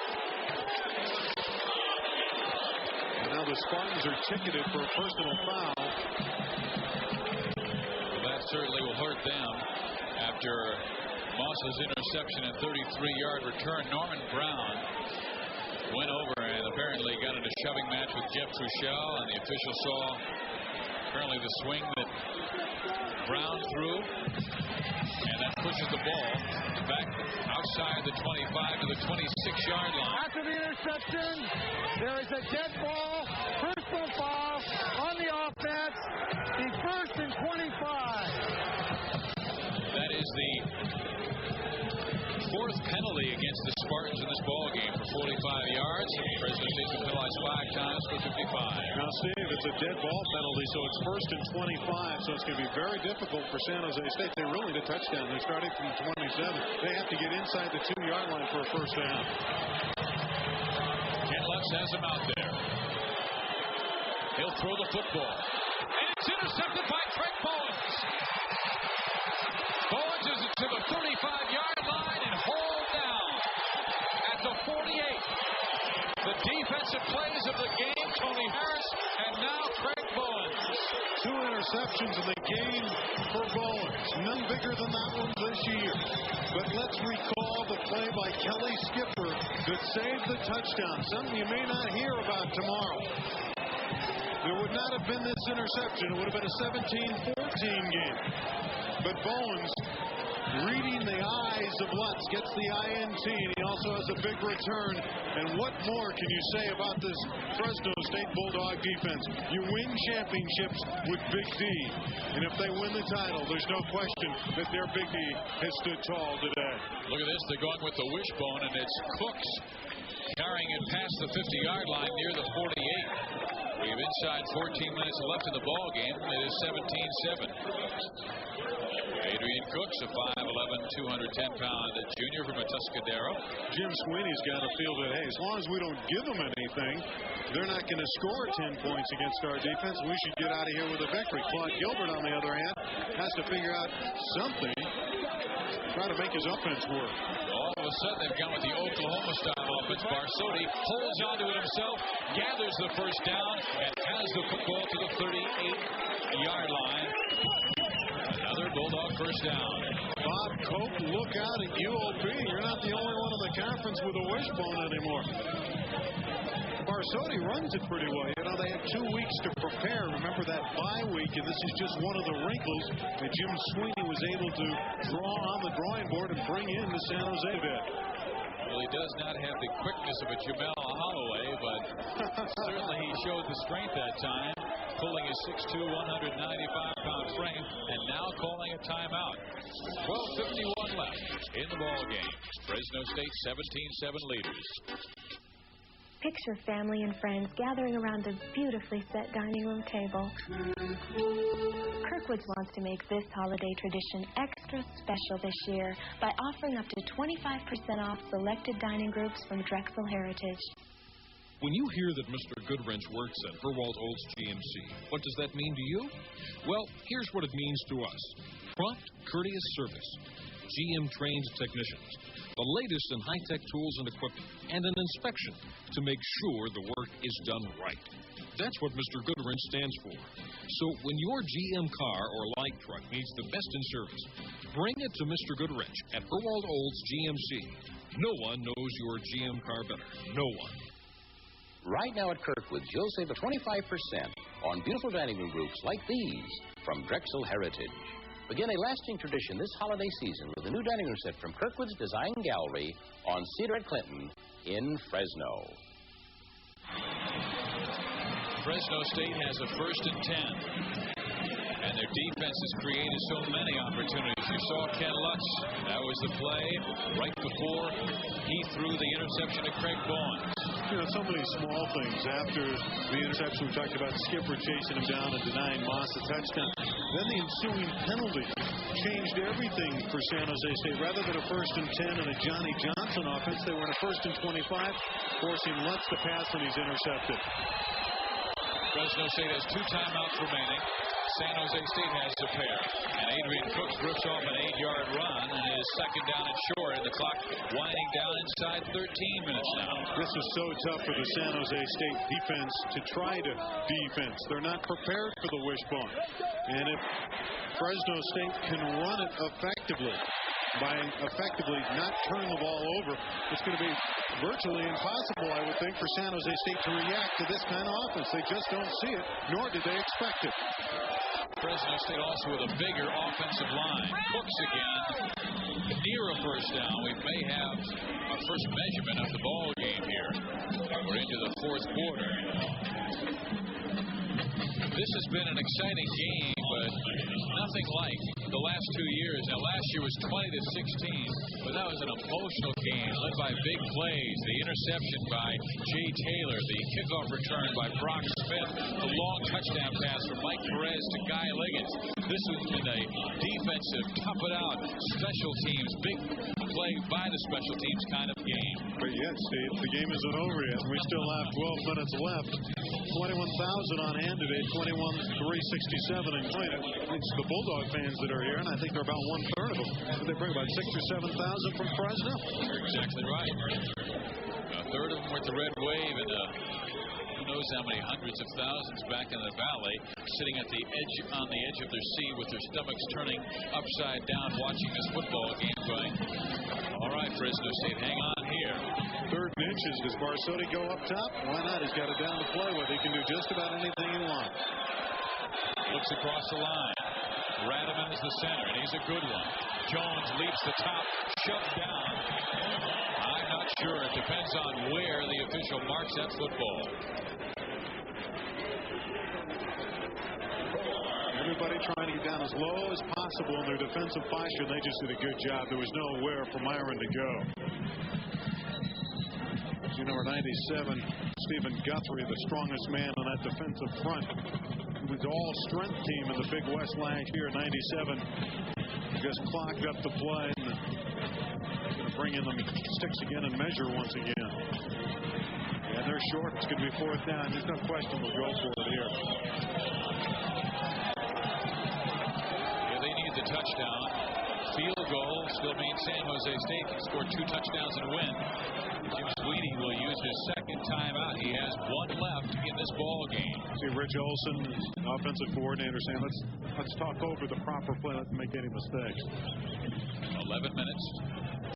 And now the Spartans are ticketed for a personal foul. That certainly will hurt them after Moss's interception and 33-yard return. Norman Brown went over and apparently got in a shoving match with Jeff Truchell, and the official saw apparently the swing that Brown threw, and that pushes the ball back outside the 25 to the 26-yard line. After the interception, there is a dead ball, personal foul on the offense. The first and 25. That is the 4th penalty against the Spartans in this ball game for 45 yards. Fresno State's been penalized 5 times for 55. Now, Steve, it's a dead ball penalty, so it's first and 25. So it's going to be very difficult for San Jose State. They really need a touchdown. They're starting from 27. They have to get inside the 2-yard line for a first down. Ken Lutz has him out there. He'll throw the football. It's intercepted by Craig Bowens. Bowens is to the 35-yard line and hauled down at the 48. The defensive plays of the game, Tony Harris, and now Craig Bowens. 2 interceptions in the game for Bowens. None bigger than that one this year. But let's recall the play by Kelly Skipper that saved the touchdown. Something you may not hear about tomorrow. There would not have been this interception. It would have been a 17-14 game. But Bowens reading the eyes of Lutz, gets the INT, and he also has a big return. And what more can you say about this Fresno State Bulldog defense? You win championships with Big D. And if they win the title, there's no question that their Big D has stood tall today. Look at this. They're going with the wishbone, and it's Cooks carrying it past the 50-yard line near the 48. We have inside 14 minutes left in the ball game. It is 17-7. Adrian Cooks, a 5'11", 210-pound junior from a Tuscadero. Jim Sweeney's got to feel that, hey, as long as we don't give them anything, they're not going to score 10 points against our defense. We should get out of here with a victory. Claude Gilbert, on the other hand, has to figure out something, try to make his offense work. All of a sudden, they've gone with the Oklahoma-style offense. Barsotti holds onto it himself, gathers the first down, and has the football to the 38-yard line. Another Bulldog first down. Bob Cope, look out at UOP. You're not the only one in the conference with a wishbone anymore. Barsotti runs it pretty well. You know, they had 2 weeks to prepare. Remember that bye week, and this is just one of the wrinkles that Jim Sweeney was able to draw on the drawing board and bring in the San Jose bit. Well, he does not have the quickness of a Jamel Holloway, but certainly he showed the strength that time, pulling his 6'2", 195-pound frame, and now calling a timeout. 12:51 left in the ball game. Fresno State 17-7 leaders. Picture family and friends gathering around a beautifully set dining room table. Kirkwood's wants to make this holiday tradition extra special this year by offering up to 25% off selected dining groups from Drexel Heritage. When you hear that Mr. Goodwrench works at Herwald Olds GMC, what does that mean to you? Well, here's what it means to us. Prompt, courteous service, GM-trained technicians, the latest in high-tech tools and equipment, and an inspection to make sure the work is done right. That's what Mr. Goodwrench stands for. So when your GM car or light truck needs the best in service, bring it to Mr. Goodwrench at Herwald Olds GMC. No one knows your GM car better. No one. Right now at Kirkwood's, you'll save 25% on beautiful dining room groups like these from Drexel Heritage. Begin a lasting tradition this holiday season with a new dining room set from Kirkwood's Design Gallery on Cedar at Clinton in Fresno. Fresno State has a 1st and 10. And their defense has created so many opportunities. You saw Ken Lutz. That was the play right before he threw the interception to Craig Bowens. You know, so many small things. After the interception, we talked about Skipper chasing him down and denying Moss a touchdown. Then the ensuing penalty changed everything for San Jose State. Rather than a 1st and 10 and a Johnny Johnson offense, they were in a 1st and 25, forcing Lutz to pass, and he's intercepted. Fresno State has 2 timeouts remaining. San Jose State has a pair. And Adrian Cooks rips off an 8-yard run and is 2nd down and short, and the clock winding down inside 13 minutes now. This is so tough for the San Jose State defense to try to defense. They're not prepared for the wishbone. And if Fresno State can run it effectively, by effectively not turn the ball over, it's going to be virtually impossible, I would think, for San Jose State to react to this kind of offense. They just don't see it, nor did they expect it. Fresno State also with a bigger offensive line. Cooks again, near a 1st down. We may have a first measurement of the ball game here. We're into the 4th quarter. This has been an exciting game, but nothing like the last 2 years. Now, last year was 20-16, but that was an emotional game led by big plays. The interception by Jay Taylor, the kickoff return by Brock Smith, the long touchdown pass from Mike Perez to Guy Liggins. This has been a defensive, tough it out, special teams, big play by the special teams kind of game. But yet, Steve, the game isn't over yet. We still have 12 minutes left. 21,000 on hand today, 21,367 in Clayton. It's the Bulldog fans that are here, and I think they're about 1/3 of them. They bring about 6,000 or 7,000 from Fresno. You're exactly right. A third of them with the Red Wave, and who knows how many hundreds of thousands back in the valley, sitting at the edge, on the edge of their seat with their stomachs turning upside down, watching this football game, going, all right, Fresno State, hang on here. 3rd and inches. Does Barsotti go up top? Why not? He's got it down to play with. He can do just about anything he wants. Looks across the line. Radaman is the center, and he's a good one. Jones leaps the top, shoved down. I'm not sure. It depends on where the official marks that football. Everybody trying to get down as low as possible in their defensive posture. They just did a good job. There was nowhere for Myron to go. See, number 97, Stephen Guthrie, the strongest man on that defensive front. It was all strength team in the Big West last year. 97 just clogged up the play. And going to bring in the sticks again and measure once again. Yeah, they're short. It's going to be 4th down. There's no question they'll go for it here. The touchdown. Field goal still means San Jose State can score 2 touchdowns and win. Jim Sweeney will use his second timeout. He has 1 left in this ball game. See Rich Olson, offensive coordinator, saying let's talk over the proper play. Let's make any mistakes. 11 minutes,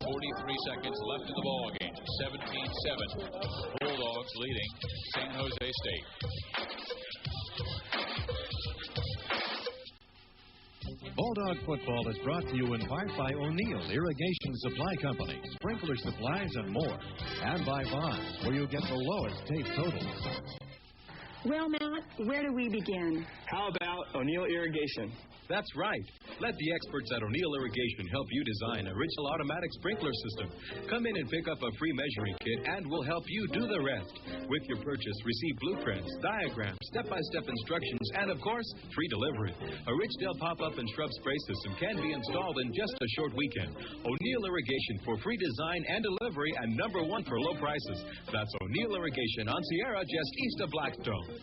43 seconds left in the ball game. 17-7. Bulldogs leading San Jose State. Bulldog football is brought to you in part by O'Neill Irrigation Supply Company, sprinkler supplies and more, and by Bonds, where you get the lowest tape totals. Well, Matt, where do we begin? How about O'Neill Irrigation? That's right. Let the experts at O'Neill Irrigation help you design a Ritchell automatic sprinkler system. Come in and pick up a free measuring kit, and we'll help you do the rest. With your purchase, receive blueprints, diagrams, step-by-step instructions, and, of course, free delivery. A Richdale pop-up and shrub spray system can be installed in just a short weekend. O'Neill Irrigation for free design and delivery, and #1 for low prices. That's O'Neill Irrigation on Sierra, just east of Blackstone.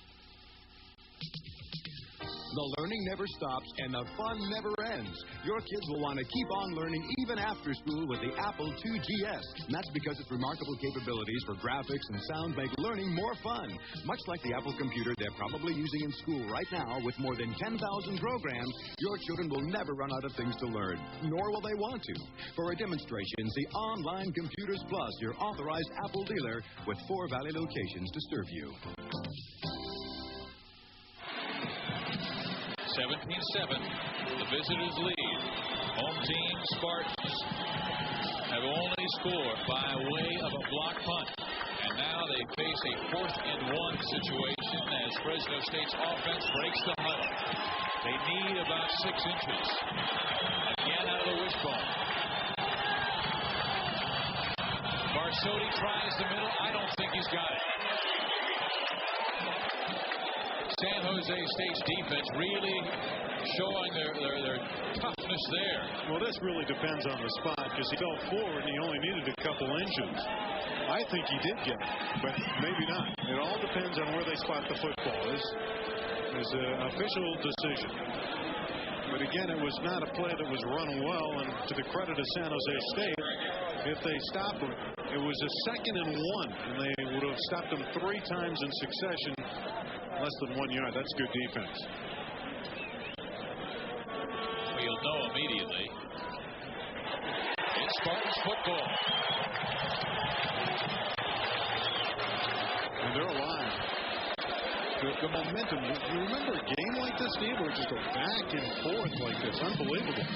The learning never stops and the fun never ends. Your kids will want to keep on learning even after school with the Apple II GS. And that's because its remarkable capabilities for graphics and sound make learning more fun. Much like the Apple computer they're probably using in school right now with more than 10,000 programs, your children will never run out of things to learn, nor will they want to. For a demonstration, see Online Computers Plus, your authorized Apple dealer with 4 Valley locations to serve you. 17-7, the visitors lead. Home team Spartans have only scored by way of a block punt. And now they face a 4th-and-1 situation as Fresno State's offense breaks the huddle. They need about 6 inches. Again out of the wishbone. Barsotti tries the middle. I don't think he's got it. San Jose State's defense really showing their toughness there. Well, this really depends on the spot because he fell forward and he only needed a couple inches. I think he did get it, but maybe not. It all depends on where they spot the football. This is an official decision. But again, it was not a play that was run well, and to the credit of San Jose State, if they stop him, it was a 2nd and 1, and they would have stopped him 3 times in succession. Less than 1 yard. That's good defense. Well, you'll know immediately. It's Spartans football. And they're alive. The momentum. You remember a game like this, Steve, where it's just a back and forth like this? Unbelievable.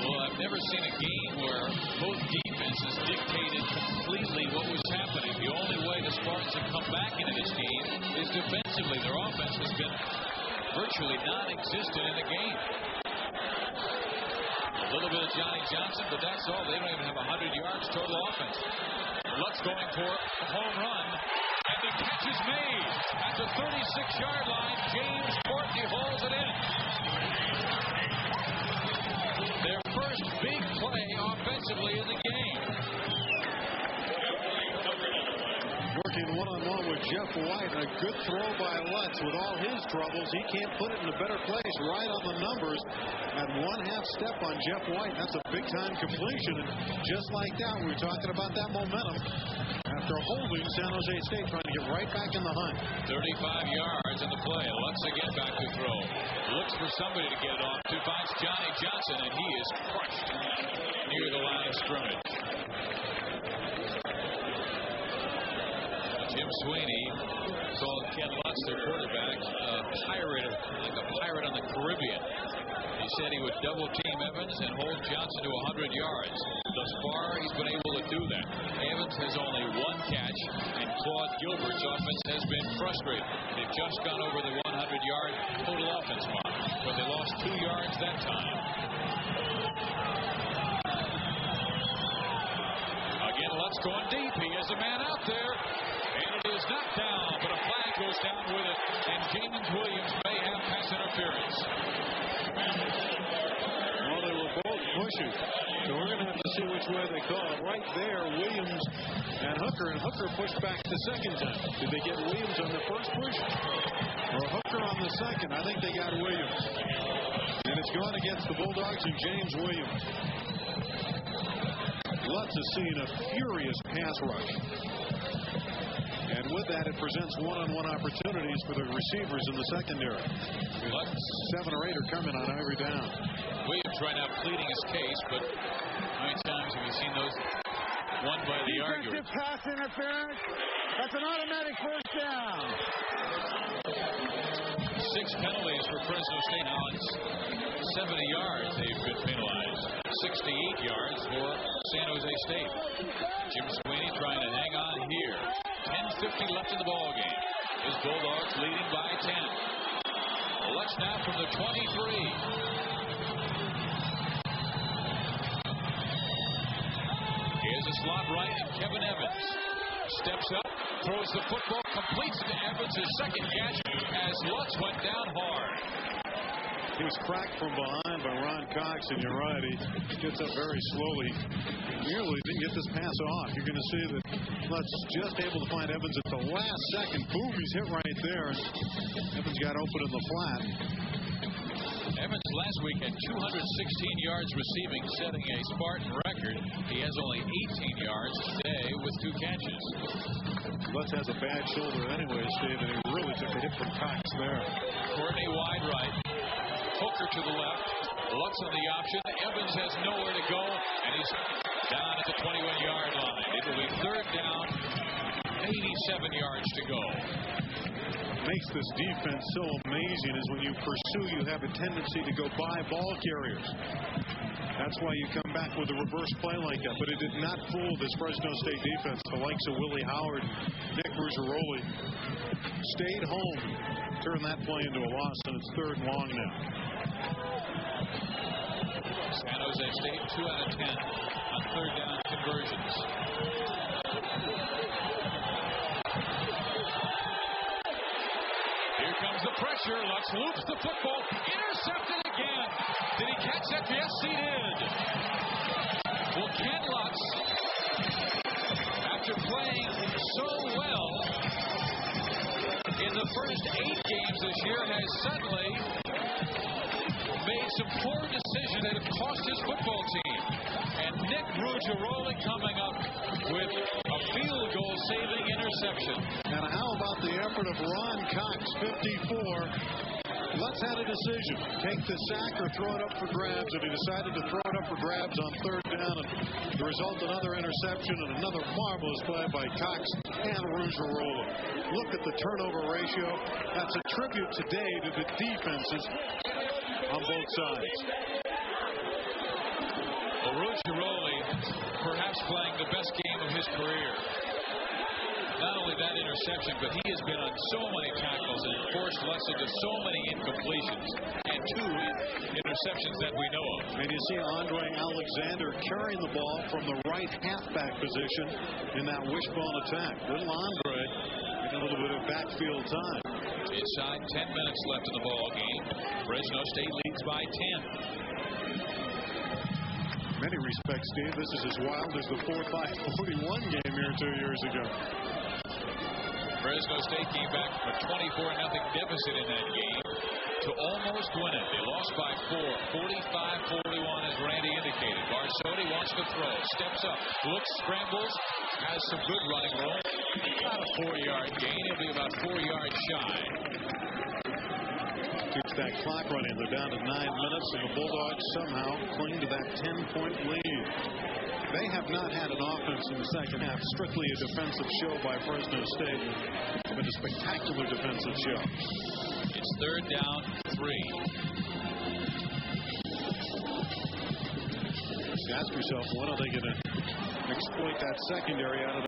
Well, I've never seen a game where both defenses dictated completely what was happening. The only way the Spartans have come back into this game is defensively. Their offense has been virtually non-existent in the game. A little bit of Johnny Johnson, but that's all. They don't even have 100 yards total offense. Lutz going for a home run, and the catch is made. At the 36-yard line, James Courtney holds it in. Their first big play offensively in the game. Working one-on-one with Jeff White. A good throw by Lutz. With all his troubles, he can't put it in a better place. Right on the numbers. At 1/2 step on Jeff White. That's a big-time completion. And just like that, we were talking about that momentum. After holding San Jose State, trying to get right back in the hunt. 35 yards in the play. Lutz again back to throw. Looks for somebody to get it off to. Finds Johnny Johnson, and he is crushed near the line of scrimmage. Jim Jim Sweeney called Ken Lutz, their quarterback, a pirate, like a pirate on the Caribbean. He said he would double team Evans and hold Johnson to 100 yards. Thus far, he's been able to do that. Evans has only one catch, and Claude Gilbert's offense has been frustrated. They've just gone over the 100-yard total offense mark, but they lost 2 yards that time. Again, Lutz going deep. He has a man out there, and it is knocked down, but a flag goes down with it, and James Williams may have pass interference. Well, they were both pushing, so we're going to have to see which way they call it. Right there, Williams and Hooker pushed back the second time. Did they get Williams on the first push? Or Hooker on the second? I think they got Williams. And it's gone against the Bulldogs and James Williams. Lutz has seen a furious pass rush. And with that, it presents one-on-one opportunities for the receivers in the secondary. Lutz, 7 or 8 are coming on every down. Williams right now pleading his case, but how many times have you seen those won by the arguer? Defensive pass interference. That's an automatic first down. 6 penalties for Fresno State. Now it's 70 yards they've been penalized. 68 yards for San Jose State. Jim Sweeney trying to hang on here. 10:50 left in the ball game. His Bulldogs leading by 10. Lutz now from the 23. Here's a slot right, and Kevin Evans steps up, throws the football, completes it to Evans. His second catch as Lutz went down hard. He was cracked from behind by Ron Cox, and you're right, he gets up very slowly. Nearly didn't get this pass off. You're going to see that Lutz just able to find Evans at the last second. Boom, he's hit right there. Evans got open in the flat. Evans last week had 216 yards receiving, setting a Spartan record. He has only 18 yards today with 2 catches. Lutz has a bad shoulder anyway, Steve, and he really took a hit from Cox there. Courtney wide right. Hooker to the left. Lutz on the option. Evans has nowhere to go, and he's down at the 21-yard line. It will be 3rd down, 87 yards to go. Makes this defense so amazing is when you pursue, you have a tendency to go by ball carriers. That's why you come back with a reverse play like that. But it did not fool this Fresno State defense. The likes of Willie Howard and Nick Rugeroli stayed home, turned that play into a loss, and it's 3rd and long now. San Jose State 2 out of 10 on 3rd down conversions. Here comes the pressure. Lutz loops the football. Intercepted again. Did he catch that? Yes, he did. Well, Ken Lutz, after playing so well in the first 8 games this year, has suddenly made some poor decisions that have cost his football team. And Nick Rugeroli coming up with a field goal saving interception. And how about the effort of Ron Cox, 54. Lutz had a decision. Take the sack or throw it up for grabs. And he decided to throw it up for grabs on 3rd down. And the result, another interception and another marvelous play by Cox and Rugeroli. Look at the turnover ratio. That's a tribute today to the defenses on both sides. Well, Rugeroli perhaps playing the best game of his career. Not only that interception, but he has been on so many tackles and forced Lutz into so many incompletions and 2 interceptions that we know of. And you see Andre Alexander carrying the ball from the right halfback position in that wishbone attack. Little Andre getting a little bit of backfield time. Inside 10 minutes left in the ball game. Fresno State leads by 10. In many respects, Steve, this is as wild as the 4-5-41 game here 2 years ago. Fresno State came back from a 24-0 deficit in that game to almost win it. They lost by 4, 45-41, as Randy indicated. Barsodi wants to throw, steps up, looks, scrambles, has some good running room. About a 4-yard gain. He'll be about 4 yards shy. Keeps that clock running. They're down to 9 minutes, and the Bulldogs somehow cling to that 10-point lead. They have not had an offense in the second half. Strictly a defensive show by Fresno State. But a spectacular defensive show. It's 3rd down, 3. Just ask yourself, when are they going to exploit that secondary out of the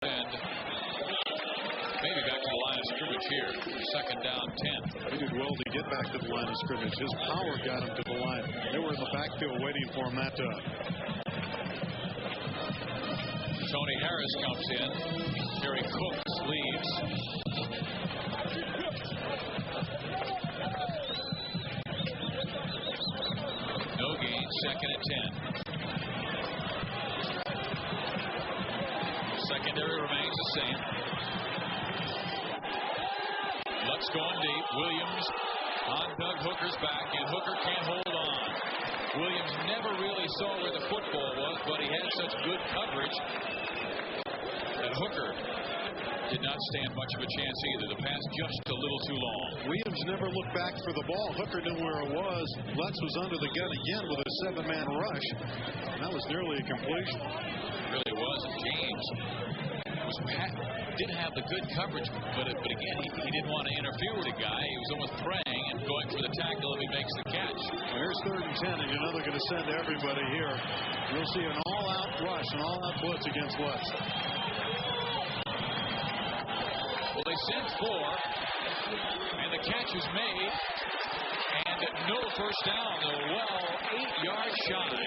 And maybe back to the line of scrimmage here. 2nd down, 10. He did well to get back to the line of scrimmage. His power got him to the line. They were in the backfield waiting for him that time. Tony Harris comes in. Terry Cooks leaves. No gain. 2nd and 10. Secondary remains the same. Lutz going deep. Williams on Doug Hooker's back, and Hooker can't hold on. Williams never really saw where the football was, but he had such good coverage that Hooker did not stand much of a chance either. The pass just a little too long. Williams never looked back for the ball. Hooker knew where it was. Lutz was under the gun again with a 7-man rush. And that was nearly a completion. It really was. And James did have the good coverage, but again, he didn't want to interfere with a guy. He was almost praying and going for the tackle if he makes the catch. There's 3rd and 10, and you know they're going to send everybody here. You'll see an all-out rush, an all-out blitz against Lutz. Well, they send 4. And the catch is made. And no first down, though. Well, 8 yards shy.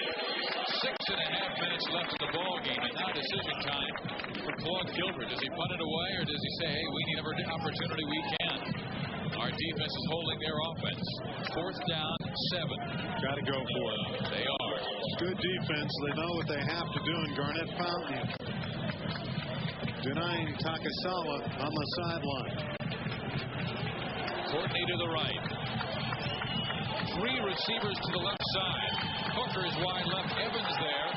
6.5 minutes left in the ball game, and now decision time for Claude Gilbert. Does he punt it away, or does he say, hey, we need every opportunity we can? Our defense is holding their offense. 4th down, 7. Got to go for it. They are. Good defense. They know what they have to do, and Garnett Fountain denying Takasawa on the sideline. Courtney to the right. 3 receivers to the left side. Hooker is wide left. Evans there.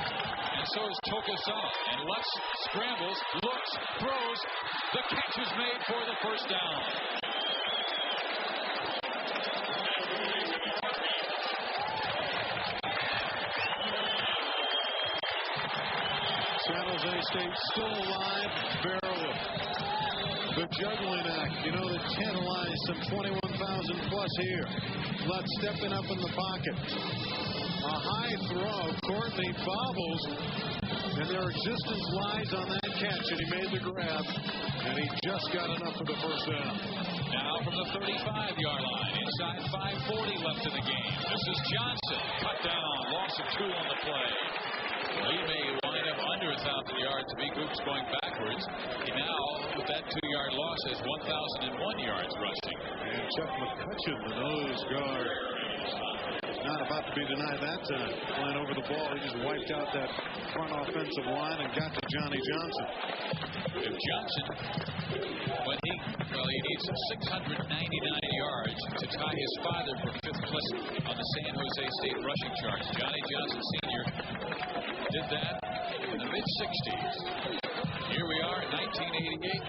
And so is Tokusawa. And Lutz scrambles, looks, throws. The catch is made for the first down. San Jose State still alive, barely. The juggling act, you know, that tantalized some 21,000 plus here. Lutz stepping up in the pocket. A high throw. Courtney bobbles, and their existence lies on that catch, and he made the grab, and he just got enough for the first down. Now from the 35-yard line, inside 5:40 left in the game. This is Johnson, cut down, loss of 2 on the play. He may wind up under 1,000 yards. The big group's going backwards. He now, with that 2-yard loss, has 1,001 yards rushing. And Chuck McCutcheon, the nose guard, not about to be denied that time. Flying over the ball, he just wiped out that front offensive line and got to Johnny Johnson. If Johnson, he needs 699 yards to tie his father for 5th place on the San Jose State rushing charts. Johnny Johnson Sr. did that in the mid-60s. Here we are in 1988.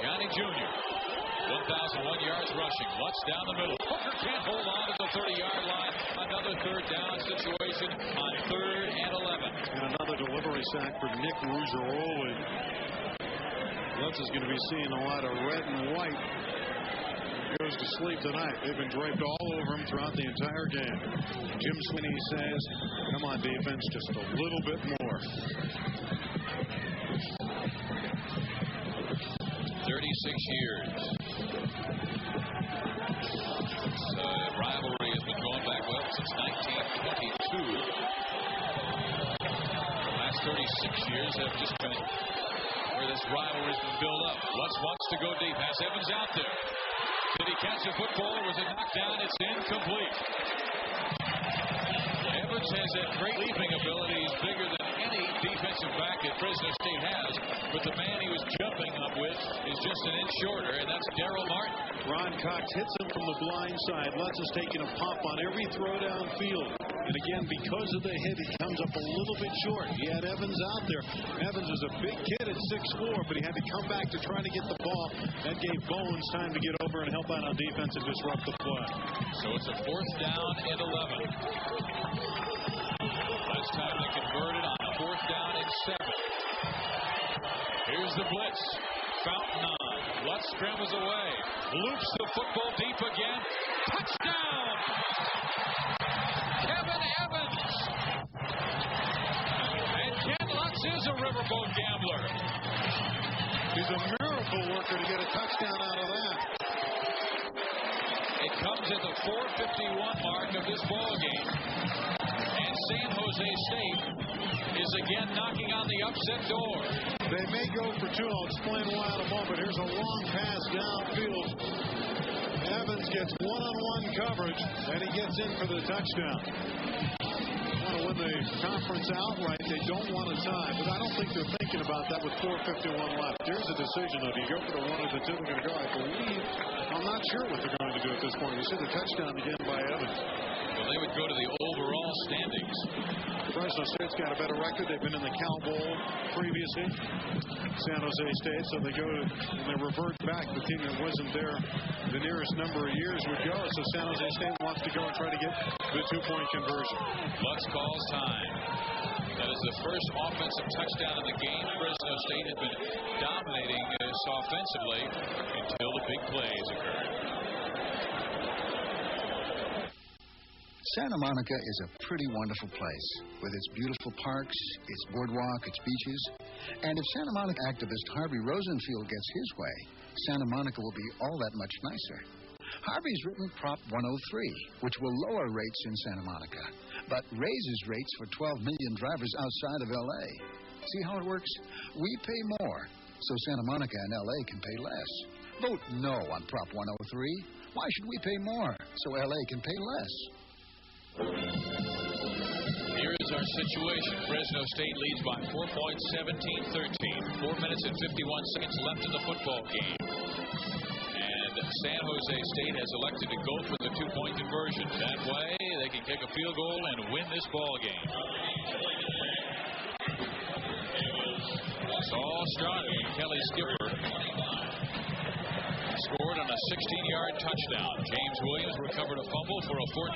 Johnny Jr. 1,001 yards rushing. Lutz down the middle. Hooker can't hold on to the 30-yard line. Another 3rd down situation on 3rd and 11. And another delivery sack for Nick Ruggiero. Lutz is going to be seeing a lot of red and white. He goes to sleep tonight. They've been draped all over him throughout the entire game. Jim Sweeney says, come on, defense, just a little bit more. 36 years. This rivalry has been going back since 1922. The last 36 years have just been where this rivalry has been built up. Lutz wants to go deep. Has Evans out there. Did he catch the football? Was it knocked down? It's incomplete. Evans has that great leaping ability. He's bigger than any defensive back that Fresno State has. But the man he was jumping up with is just an inch shorter, and that's Darryl Martin. Ron Cox hits him from the blind side. Lutz is taking a pop on every throw downfield. And again, because of the hit, he comes up a little bit short. He had Evans out there. Evans is a big kid at 6'4", but he had to come back to try to get the ball. That gave Bowens time to get over and help out on defense and disrupt the play. So it's a 4th down and 11. Last time they converted on 4th down and 7. Here's the blitz. Fountain on. Lutz scrambles away. Loops the football deep again. Touchdown! Kevin Evans. And Ken Lutz is a riverboat gambler. He's a miracle worker to get a touchdown out of that. It comes at the 4:51 mark of this ball game. And San Jose State is again knocking on the upset door. They may go for 2. I'll explain why in a moment. Here's a long pass downfield. Evans gets one-on-one coverage, and he gets in for the touchdown. Want to win the conference outright. They don't want to tie, but I don't think they're thinking about that with 4:51 left. There's a decision, though. Do you go for the 1 or the 2 they're going to go? I believe. I'm not sure what they're going to do at this point. You see the touchdown again by Evans. Well, they would go to the overall standings. Fresno State's got a better record. They've been in the Cal Bowl previously. San Jose State, so they go and they revert back. The team that wasn't there the nearest number of years would go. So San Jose State wants to go and try to get the 2-point conversion. Lutz calls time. That is the first offensive touchdown of the game. Fresno State had been dominating this offensively until the big plays occurred. Santa Monica is a pretty wonderful place with its beautiful parks, its boardwalk, its beaches. And if Santa Monica activist Harvey Rosenfield gets his way, Santa Monica will be all that much nicer. Harvey's written Prop 103, which will lower rates in Santa Monica, but raises rates for 12 million drivers outside of L.A. See how it works? We pay more, so Santa Monica and L.A. can pay less. Vote no on Prop 103. Why should we pay more, so L.A. can pay less? Here is our situation. Fresno State leads by 4 points, 17-13. 4 minutes and 51 seconds left in the football game. And San Jose State has elected to go for the two-point conversion. That way, they can kick a field goal and win this ball game. It's all started when Kelly Skipper scored on a 16-yard touchdown. James Williams recovered a fumble for a 14-0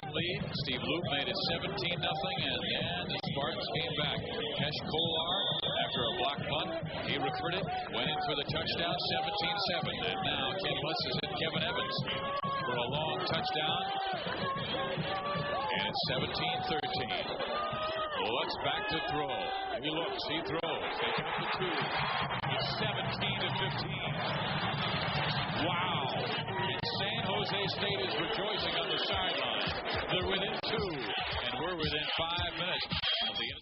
lead. Steve Loop made it 17-0, and then the Spartans came back. Kesh Kolar, after a block punt, he recovered it, went in for the touchdown, 17-7. And now Ken Lutz has hit Kevin Evans for a long touchdown, and it's 17-13. Lutz back to throw. He looks, he throws. They come up to 2. It's 17-15. Wow. San Jose State is rejoicing on the sideline. They're within 2, and we're within 5 minutes of the end.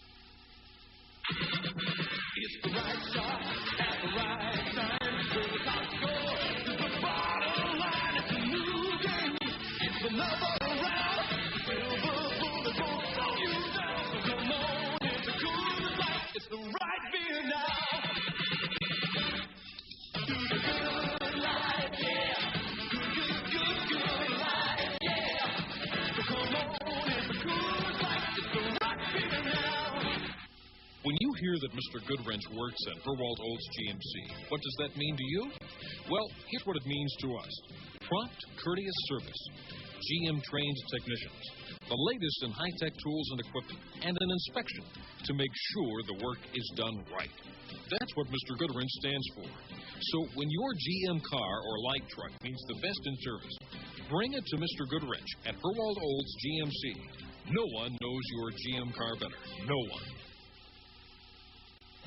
It's the right shot at the right time. Where the top score is the bottom line. It's a new game. It's another round. Silver bullet won't slow you down. So come on, it's a good life. It's the right beer now. Do the good life, yeah. Good life, yeah. So come on, it's a good life. It's the right beer now. When you hear that Mr. Goodwrench works at Herwald Olds GMC, what does that mean to you? Well, here's what it means to us. Prompt, courteous service. GM trained technicians. The latest in high-tech tools and equipment. And an inspection to make sure the work is done right. That's what Mr. Goodwrench stands for. So when your GM car or light truck needs the best in service, bring it to Mr. Goodwrench at Herwald Olds GMC. No one knows your GM car better. No one.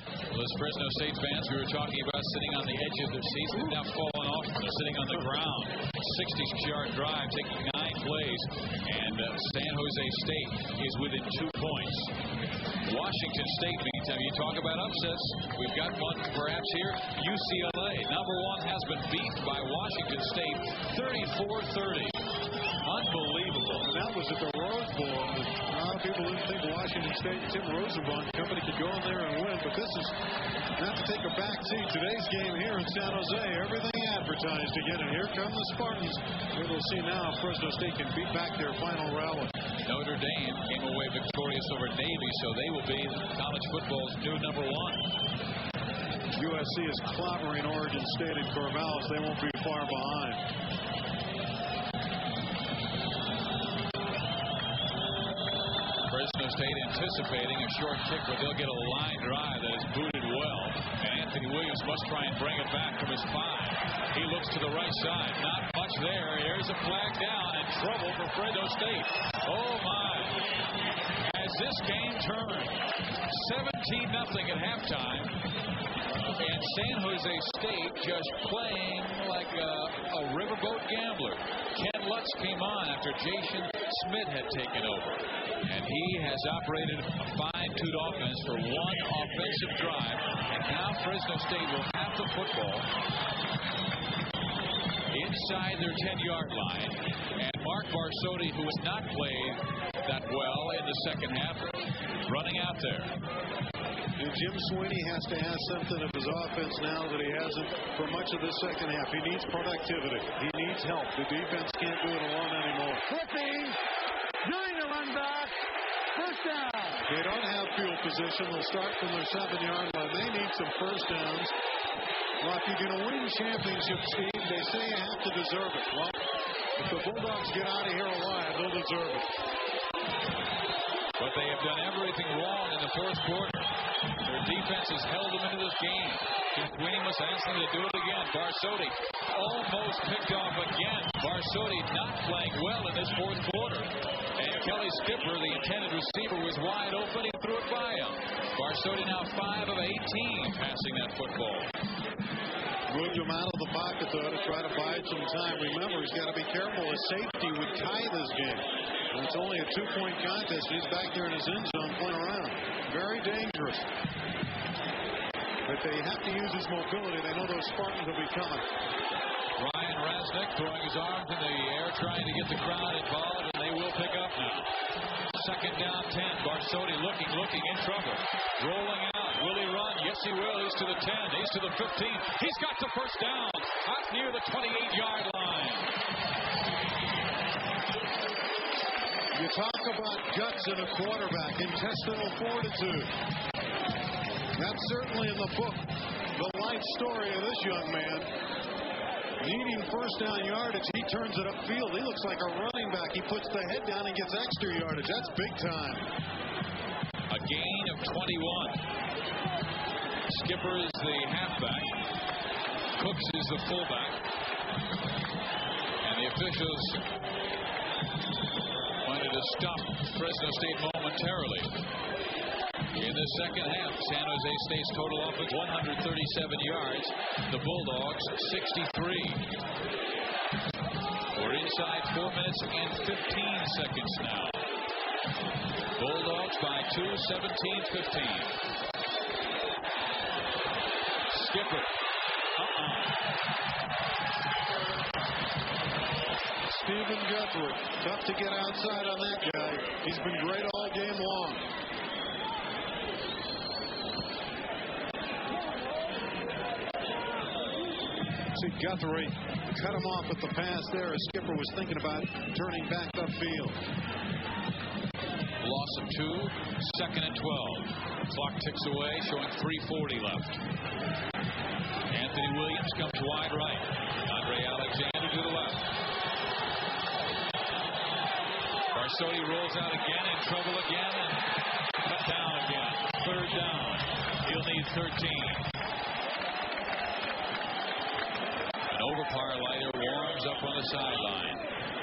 Well, those Fresno State fans we were talking about sitting on the edge of their seats, they've now fallen off. They're sitting on the ground. 60-yard drive, taking 9 plays, and San Jose State is within 2 points. Washington State, meantime, you talk about upsets. We've got one perhaps here. UCLA, number 1, has been beaten by Washington State 34-30. Unbelievable. And that was at the Rose Bowl. A lot of people didn't think Washington State and Tim Rosenbaum company could go in there and win, but this is not to take a back seat. Today's game here in San Jose, everything advertised again, and here come the Spartans. We will see now if Fresno State can beat back their final rally. Notre Dame came away victorious over Navy, so they will be college football's new number 1. USC is clobbering Oregon State and Corvallis. They won't be far behind. Fresno State anticipating a short kick, but they'll get a line drive that is booted well. And Anthony Williams must try and bring it back from his 5. He looks to the right side. Not much there. There's a flag down and trouble for Fresno State. Oh, my. Has this game turned 17-0 at halftime. And San Jose State just playing like a riverboat gambler. Ken Lutz came on after Jason Smith had taken over. And he has operated a fine-tuned offense for 1 offensive drive. And now Fresno State will have the football inside their 10-yard line. And Mark Barsotti, who has not played that well in the second half, running out there. And Jim Sweeney has to have something of his offense now that he hasn't for much of this second half. He needs productivity. He needs help. The defense can't do it alone anymore. Flipping, doing the run back, first down. They don't have field position. They'll start from their 7-yard line. They need some first downs. Well, if you're going to win championships, Steve, they say you have to deserve it. Well, if the Bulldogs get out of here alive, they'll deserve it. But they have done everything wrong in the fourth quarter. Their defense has held them into this game. Jim Sweeney must ask them to do it again. Barsotti almost picked off again. Barsotti not playing well in this fourth quarter. And Kelly Skipper, the intended receiver, was wide open. He threw it by him. Barsotti now 5 of 18 passing that football. Moved him out of the pocket, though, to try to buy some time. Remember, he's got to be careful. A safety would tie this game. And it's only a 2-point contest. He's back there in his end zone playing around. Very dangerous. But they have to use his mobility. They know those Spartans will be coming. Ryan Resnick throwing his arms in the air, trying to get the crowd involved, and they will pick up now. Second down 10. Barsotti looking, in trouble. Rolling out. Will he run? Yes, he will. He's to the 10. He's to the 15. He's got the first down out near the 28-yard line. You talk about guts in a quarterback, intestinal fortitude. That's certainly in the book, the life story of this young man. Needing first down yardage, he turns it upfield. He looks like a running back. He puts the head down and gets extra yardage. That's big time. A gain of 21. Skipper is the halfback. Cooks is the fullback. And the officials wanted to stop Fresno State momentarily. In the second half, San Jose State's total offense 137 yards. The Bulldogs 63. We're inside 4 minutes and 15 seconds now. Bulldogs by 2, 17-15. Skipper. Stephen Guthrie. Tough to get outside on that guy. He's been great all game long. See Guthrie cut him off at the pass there as Skipper was thinking about turning back upfield. Loss of 2, second and 12. Clock ticks away, showing 3:40 left. Anthony Williams comes wide right. Andre Alexander to the left. Barsotti rolls out again, in trouble again, and cut down again. Third down. He'll need 13. Overparlighter warms up on the sideline.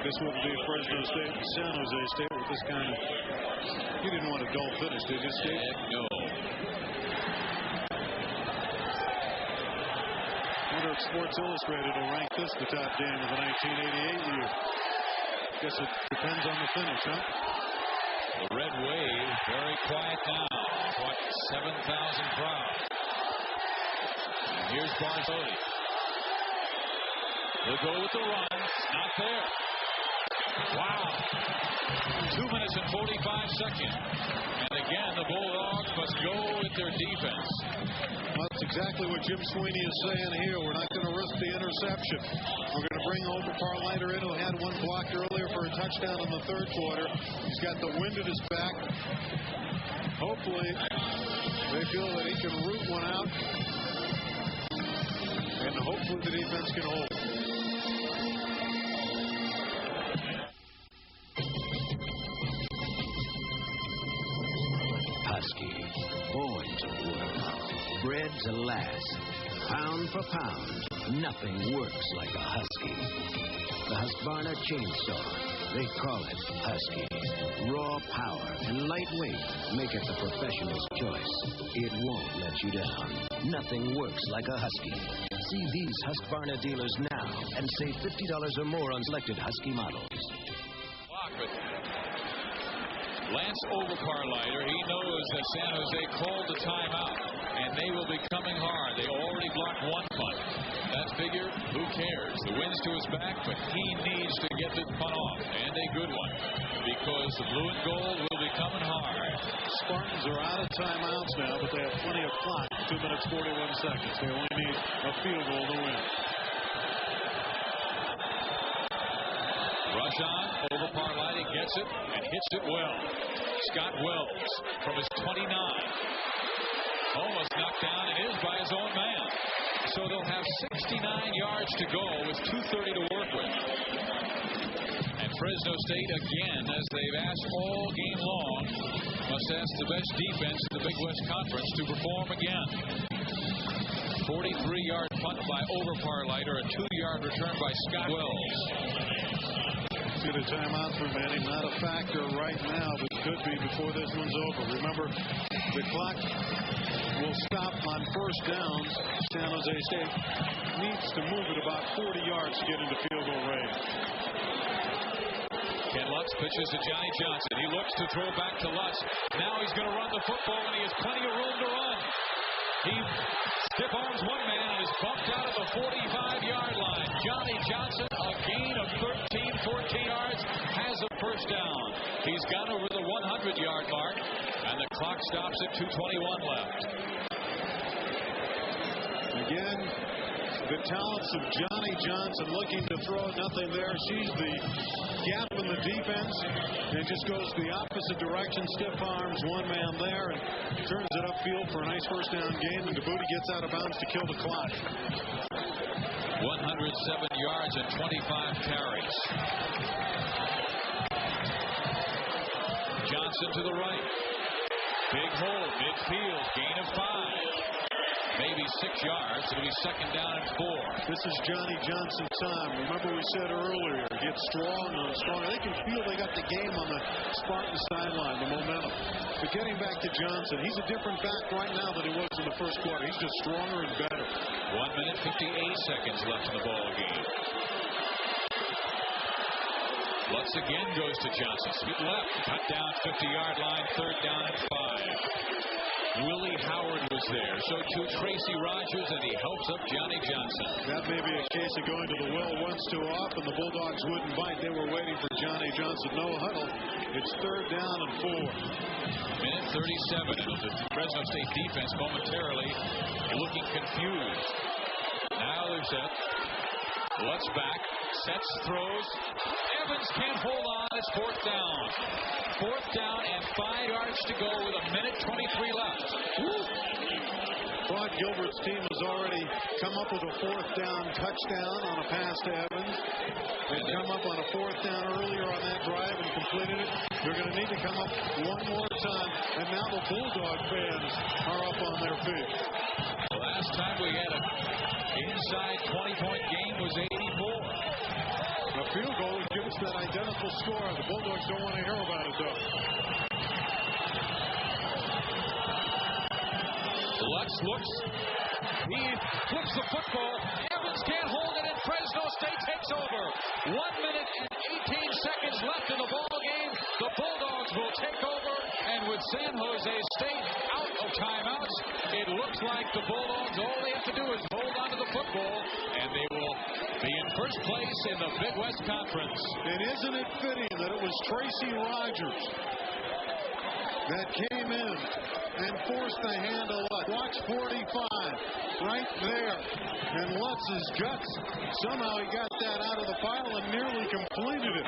This will be Fresno State and San Jose State with this kind of... You didn't want a dull finish, did you, Steve? Heck no. I wonder if Sports Illustrated will rank this the top game of the 1988 year. Guess it depends on the finish, huh? The red wave, very quiet now. What, 7,000 crowd. And here's Barsotti. He'll go with the run. Not there. Wow. 2 minutes and 45 seconds. And again, the Bulldogs must go with their defense. Well, that's exactly what Jim Sweeney is saying here. We're not going to risk the interception. We're going to bring Overparlighter in, who had one blocked earlier for a touchdown in the third quarter. He's got the wind at his back. Hopefully, they feel that he can root one out. And hopefully the defense can hold. Husky, born to work, bred to last. Pound for pound, nothing works like a Husky. The Husqvarna chainsaw, they call it Husky. Raw power and lightweight make it the professional's choice. It won't let you down. Nothing works like a Husky. See these Husqvarna dealers now and save $50 or more on selected Husky models. Lance Overparlighter, he knows that San Jose called the timeout, and they will be coming hard. They already blocked one punt. That figure, who cares? The wind's to his back, but he needs to get this punt off, and a good one, because the blue and gold will be coming hard. Spartans are out of timeouts now, but they have plenty of clock. 2 minutes, 41 seconds. They only need a field goal to win. Rush on, Overparlighter gets it and hits it well. Scott Wells from his 29. Almost knocked down and is by his own man. So they'll have 69 yards to go with 2:30 to work with. And Fresno State, again, as they've asked all game long, must ask the best defense in the Big West Conference to perform again. 43-yard punt by Overparlighter, a 2-yard return by Scott Wells. Get a timeout for Manning. Not a factor right now, but could be before this one's over. Remember, the clock will stop on first downs. San Jose State needs to move it about 40 yards to get into field goal range. Ken Lutz pitches to Johnny Johnson. He looks to throw back to Lutz. Now he's going to run the football, and he has plenty of room to run. He stiff arms one man and is bumped out at the 45-yard line. Johnny Johnson, a gain of 13-14 yards, has a first down. He's gone over the 100-yard mark, and the clock stops at 2:21 left. Again, the talents of Johnny Johnson looking to throw. Nothing there. Sees the gap in the defense and just goes the opposite direction. Stiff arms, one man there, and turns it upfield for a nice first down gain. And Djibouti gets out of bounds to kill the clock. 107 yards and 25 carries. Johnson to the right. Big hole, midfield, gain of 5. Maybe 6 yards. It'll be second down and 4. This is Johnny Johnson's time. Remember we said earlier, get strong on strong. They can feel they got the game on the Spartan sideline, the momentum. But getting back to Johnson, he's a different back right now than he was in the first quarter. He's just stronger and better. 1 minute, 58 seconds left in the ball game. Lutz again goes to Johnson. Speed left, cut down 50-yard line, third down and 5. Willie Howard was there. So too Tracy Rogers, and he helps up Johnny Johnson. That may be a case of going to the well once too often. The Bulldogs wouldn't bite. They were waiting for Johnny Johnson. No huddle. It's third down and 4. Minute 37, and the Fresno State defense momentarily looking confused. Now they're set. Lutz back, sets, throws. Evans can't hold on. It's fourth down. Fourth down and 5 yards to go with a minute 23 left. Claude Gilbert's team has already come up with a fourth down touchdown on a pass to Evans. They've come up on a fourth down earlier on that drive and completed it. They're going to need to come up one more time. And now the Bulldog fans are up on their feet. The last time we had an inside 20-point game was 84. A field goal would give us that identical score. The Bulldogs don't want to hear about it, though. Lutz looks. He flips the football. Evans can't hold it, and Fresno State takes over. 1 minute and 18 seconds left in the ball game. The Bulldogs will take over, and with San Jose State out of timeouts, it looks like the Bulldogs, all they have to do is hold on to the football, and they will be in first place in the Big West Conference. And isn't it fitting that it was Tracy Rogers that came in and forced the hand of Lutz? Watch 45 right there. And Lutz's guts, somehow he got that out of the pile and nearly completed it.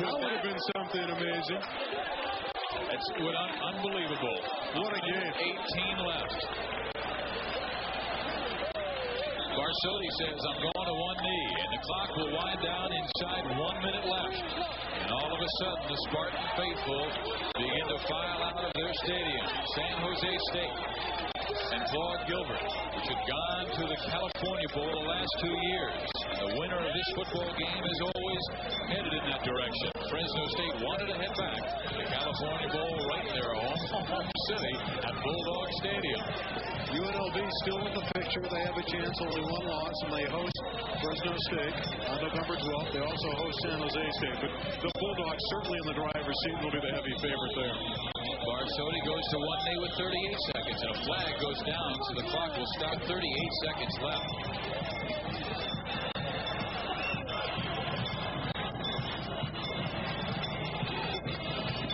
That would have been something amazing. It's unbelievable. What a game. 18 left. Barsotti says, I'm going to one knee, and the clock will wind down inside 1 minute left. And all of a sudden, the Spartan faithful begin to file out of their stadium. San Jose State and Claude Gilbert, which had gone to the California Bowl the last 2 years. And the winner of this football game is always headed in that direction. Fresno State wanted to head back to the California Bowl right in their home city at Bulldog Stadium. UNLV still in the picture. They have a chance, only one loss, and they host Fresno State on November 12th. They also host San Jose State. But the Bulldogs certainly in the driver's seat will be the heavy favorite there. Barsotti goes to one knee with 38 seconds, and a flag goes down, so the clock will stop. 38 seconds left.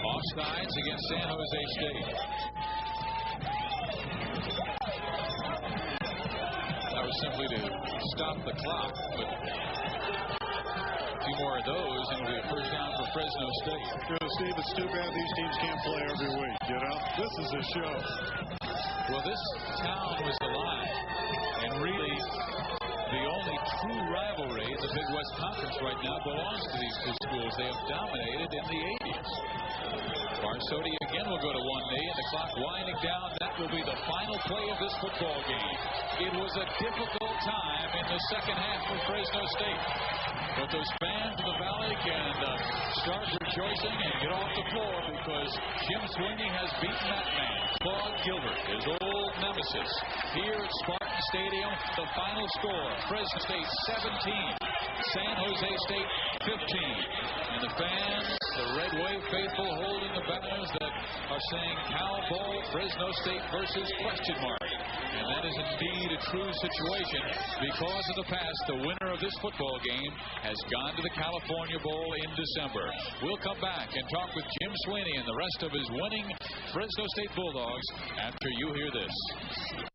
Offsides against San Jose State. That was simply to stop the clock, but a few more of those, and it'll be a first down for Fresno State. You know, Steve, it's too bad these teams can't play every week, you know? This is a show. Well, this town was alive, and really the only true rivalry in the Big West Conference right now belongs to these two schools. They have dominated in the 80s. Barsotti again will go to one knee, and the clock winding down. That will be the final play of this football game. It was a difficult time in the second half for Fresno State. But those fans of the Valley and Starbridge rejoicing and get off the floor because Jim Sweeney has beaten that man, Claude Gilbert, his old nemesis. Here at Spartan Stadium, the final score, Fresno State 17, San Jose State 15. And the fans, the Red Wave faithful, holding the banners that are saying Cal Ball, Fresno State versus question mark. And that is indeed a true situation. Because of the past, the winner of this football game has gone to the California Bowl in December. We'll come back and talk with Jim Sweeney and the rest of his winning Fresno State Bulldogs after you hear this.